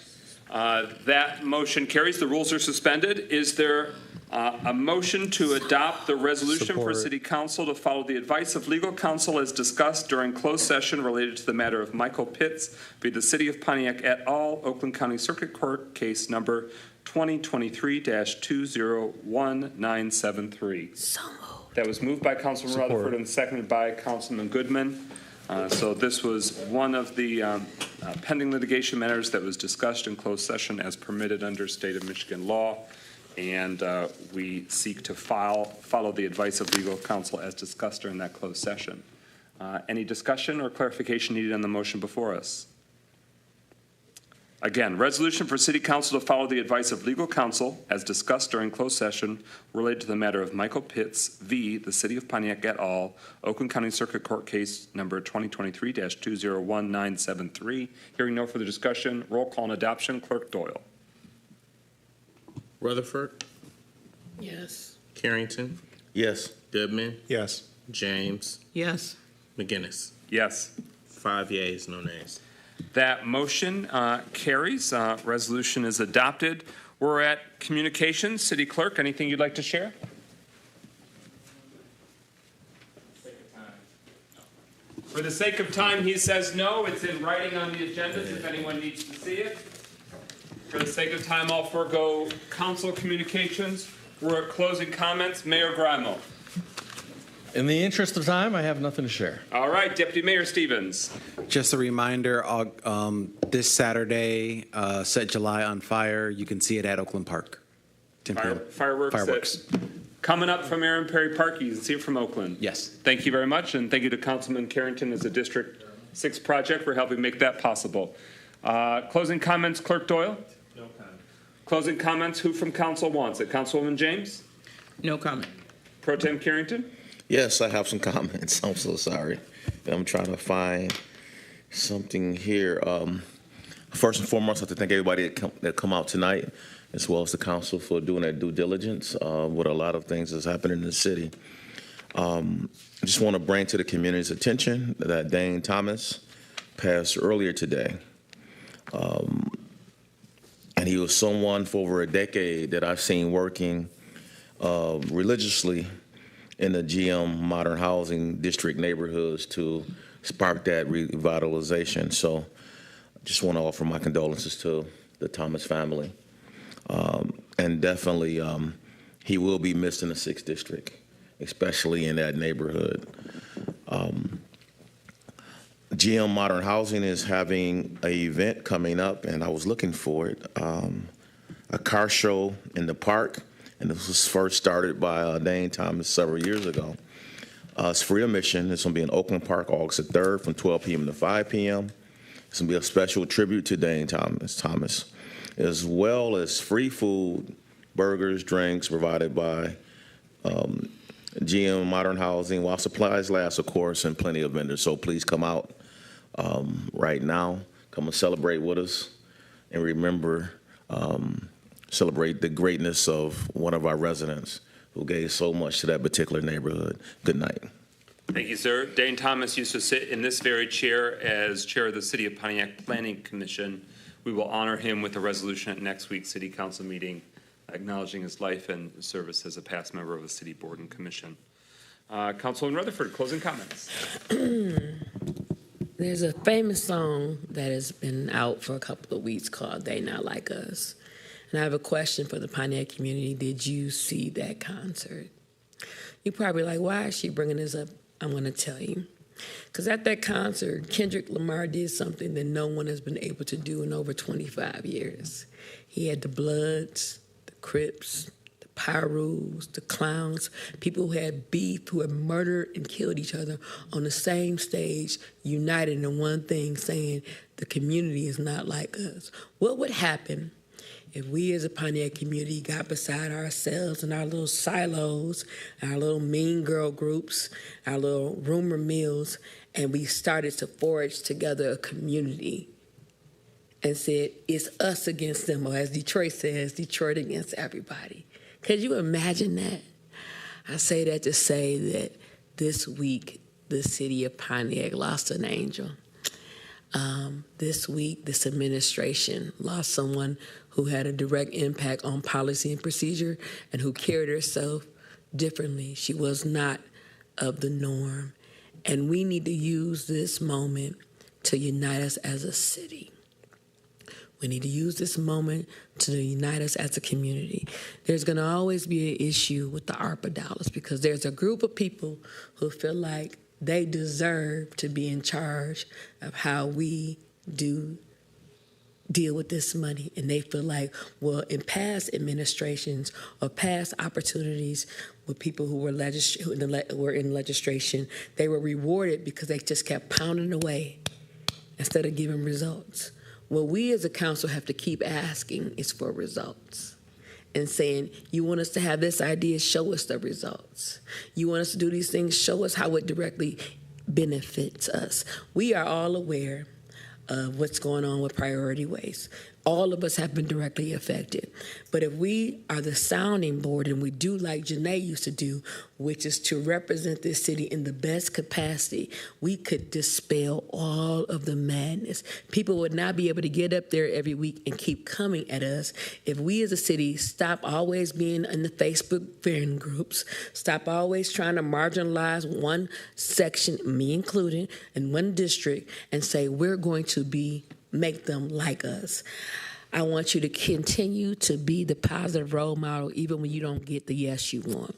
That motion carries. The rules are suspended. Is there a motion to adopt the resolution for Support. City Council to follow the advice of legal counsel as discussed during closed session related to the matter of Michael Pitts v. the City of Pontiac et al., Oakland County Circuit Court, case number 2023-201973? So moved. That was moved by Councilman Support. Rutherford and seconded by Councilman Goodman. So this was one of the pending litigation matters that was discussed in closed session as permitted under state of Michigan law. And we seek to follow the advice of legal counsel as discussed during that closed session. Any discussion or clarification needed on the motion before us? Again, resolution for City Council to follow the advice of legal counsel as discussed during closed session related to the matter of Michael Pitts v. the City of Pontiac et al., Oakland County Circuit Court case number 2023-201973. Hearing no further discussion, roll call on adoption. Clerk Doyle. Rutherford, Yes. Carrington, Yes. Goodman, Yes. James, Yes. McGinnis. Yes. 5 yeas, no nays. That motion carries. Resolution is adopted. We're at communications. City Clerk, anything you'd like to share? For the sake of time, he says no. It's in writing on the agendas if anyone needs to see it. For the sake of time, I'll forego council communications. We're at closing comments. Mayor Grimo. In the interest of time, I have nothing to share. All right, Deputy Mayor Stevens. Just a reminder, this Saturday, Set July on Fire. You can see it at Oakland Park. 10 p.m. Fireworks. Coming up from Aaron Perry Park. You can see it from Oakland. Yes. Thank you very much, and thank you to Councilman Carrington as a District 6 project for helping make that possible. Closing comments, Clerk Doyle? No comment. Closing comments, who from council wants it? Councilwoman James? No comment. Pro Tem Carrington? Yes, I have some comments. I'm so sorry. I'm trying to find something here. First and foremost, I have to thank everybody that come out tonight, as well as the council for doing their due diligence with a lot of things that's happening in the city. I just want to bring to the community's attention that Dane Thomas passed earlier today. And he was someone for over a decade that I've seen working religiously in the GM Modern Housing District neighborhoods to spark that revitalization. So I just want to offer my condolences to the Thomas family. And definitely he will be missed in the 6th District, especially in that neighborhood. GM Modern Housing is having an event coming up, and I was looking for it, a car show in the park. And this was first started by Dane Thomas several years ago. It's free admission. It's going to be in Oakland Park August the 3rd from 12 p.m. to 5 p.m. It's going to be a special tribute to Dane Thomas, as well as free food, burgers, drinks provided by GM Modern Housing, while supplies last, of course, and plenty of vendors. So please come out right now. Come and celebrate with us and remember celebrate the greatness of one of our residents who gave so much to that particular neighborhood. Good night. Thank you, sir. Dane Thomas used to sit in this very chair as chair of the City of Pontiac Planning Commission. We will honor him with a resolution at next week's City Council meeting, acknowledging his life and service as a past member of the City Board and Commission. Councilman Rutherford, closing comments. There's a famous song that has been out for a couple of weeks called They Not Like Us. And I have a question for the Pontiac community. Did you see that concert? You're probably like, why is she bringing this up? I'm going to tell you. Because at that concert, Kendrick Lamar did something that no one has been able to do in over 25 years. He had the Bloods, the Crips, the Pyrus, the Clowns, people who had beef, who had murdered and killed each other on the same stage, united in one thing, saying the community is not like us. What would happen if we as a Pontiac community got beside ourselves in our little silos, our little mean girl groups, our little rumor mills, and we started to forge together a community and said, it's us against them, or as Detroit says, Detroit against everybody. Could you imagine that? I say that to say that this week, the city of Pontiac lost an angel. This week, this administration lost someone who had a direct impact on policy and procedure and who carried herself differently. She was not of the norm. And we need to use this moment to unite us as a city. We need to use this moment to unite us as a community. There's going to always be an issue with the ARPA dollars because there's a group of people who feel like they deserve to be in charge of how we deal with this money. And they feel like, well, in past administrations or past opportunities with people who were in legislation, they were rewarded because they just kept pounding away instead of giving results. What we as a council have to keep asking is for results and saying, you want us to have this idea, show us the results. You want us to do these things, show us how it directly benefits us. We are all aware of what's going on with priority waste. All of us have been directly affected. But if we are the sounding board and we do like Janae used to do, which is to represent this city in the best capacity, we could dispel all of the madness. People would not be able to get up there every week and keep coming at us if we as a city stop always being in the Facebook fan groups, stop always trying to marginalize one section, me included, in one district, and say we're going to make them like us. I want you to continue to be the positive role model even when you don't get the yes you want.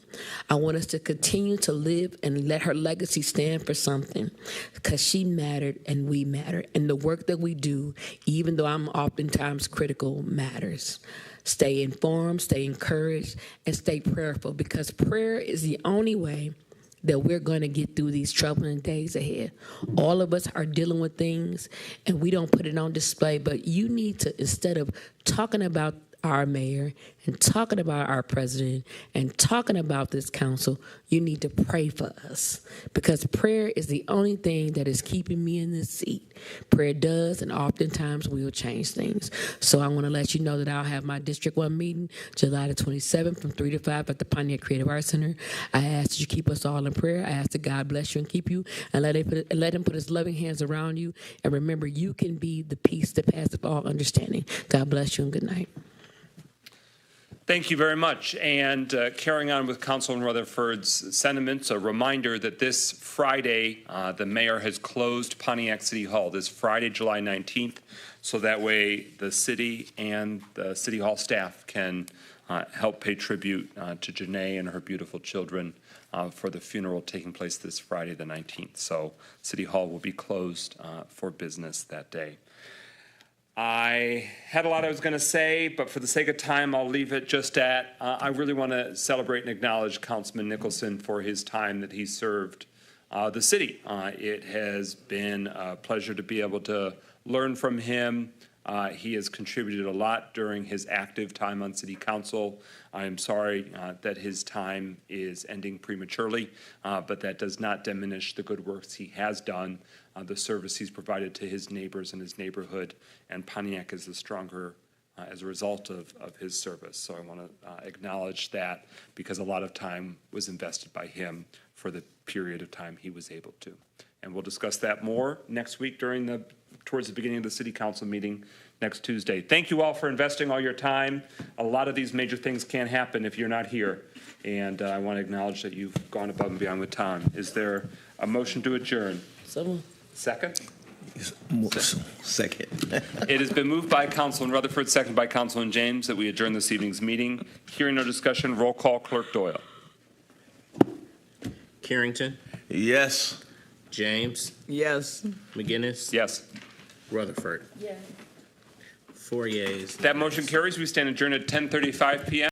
I want us to continue to live and let her legacy stand for something because she mattered and we matter. And the work that we do, even though I'm oftentimes critical, matters. Stay informed, stay encouraged, and stay prayerful because prayer is the only way that we're going to get through these troubling days ahead. All of us are dealing with things, and we don't put it on display, but you need to, instead of talking about our mayor and talking about our president and talking about this council, you need to pray for us because prayer is the only thing that is keeping me in this seat. Prayer does, and oftentimes will change things. So I want to let you know that I'll have my District 1 meeting July the 27th from 3 to 5 at the Pontiac Creative Arts Center. I ask that you keep us all in prayer. I ask that God bless you and keep you and let him put his loving hands around you. And remember, you can be the peace that passes all understanding. God bless you and good night. Thank you very much. And carrying on with Councilman Rutherford's sentiments, a reminder that this Friday, the mayor has closed Pontiac City Hall this Friday, July 19th, so that way the city and the City Hall staff can help pay tribute to Janae and her beautiful children for the funeral taking place this Friday, the 19th. So City Hall will be closed for business that day. I had a lot I was going to say, but for the sake of time, I'll leave it just at, I really want to celebrate and acknowledge Councilman Nicholson for his time that he served the city. It has been a pleasure to be able to learn from him. He has contributed a lot during his active time on City Council. I am sorry that his time is ending prematurely, but that does not diminish the good works he has done, the service he's provided to his neighbors and his neighborhood, and Pontiac is the stronger as a result of his service. So I want to acknowledge that because a lot of time was invested by him for the period of time he was able to. And we'll discuss that more next week towards the beginning of the City Council meeting next Tuesday. Thank you all for investing all your time. A lot of these major things can't happen if you're not here. and I want to acknowledge that you've gone above and beyond with time. Is there a motion to adjourn? Second? Second. It has been moved by Councilman Rutherford, seconded by Councilman James, that we adjourn this evening's meeting. Hearing no discussion, roll call, Clerk Doyle. Carrington, Yes. James, Yes. McGinnis, Yes. Rutherford. 4 yeas. That motion carries. We stand adjourned at 10:35 p.m.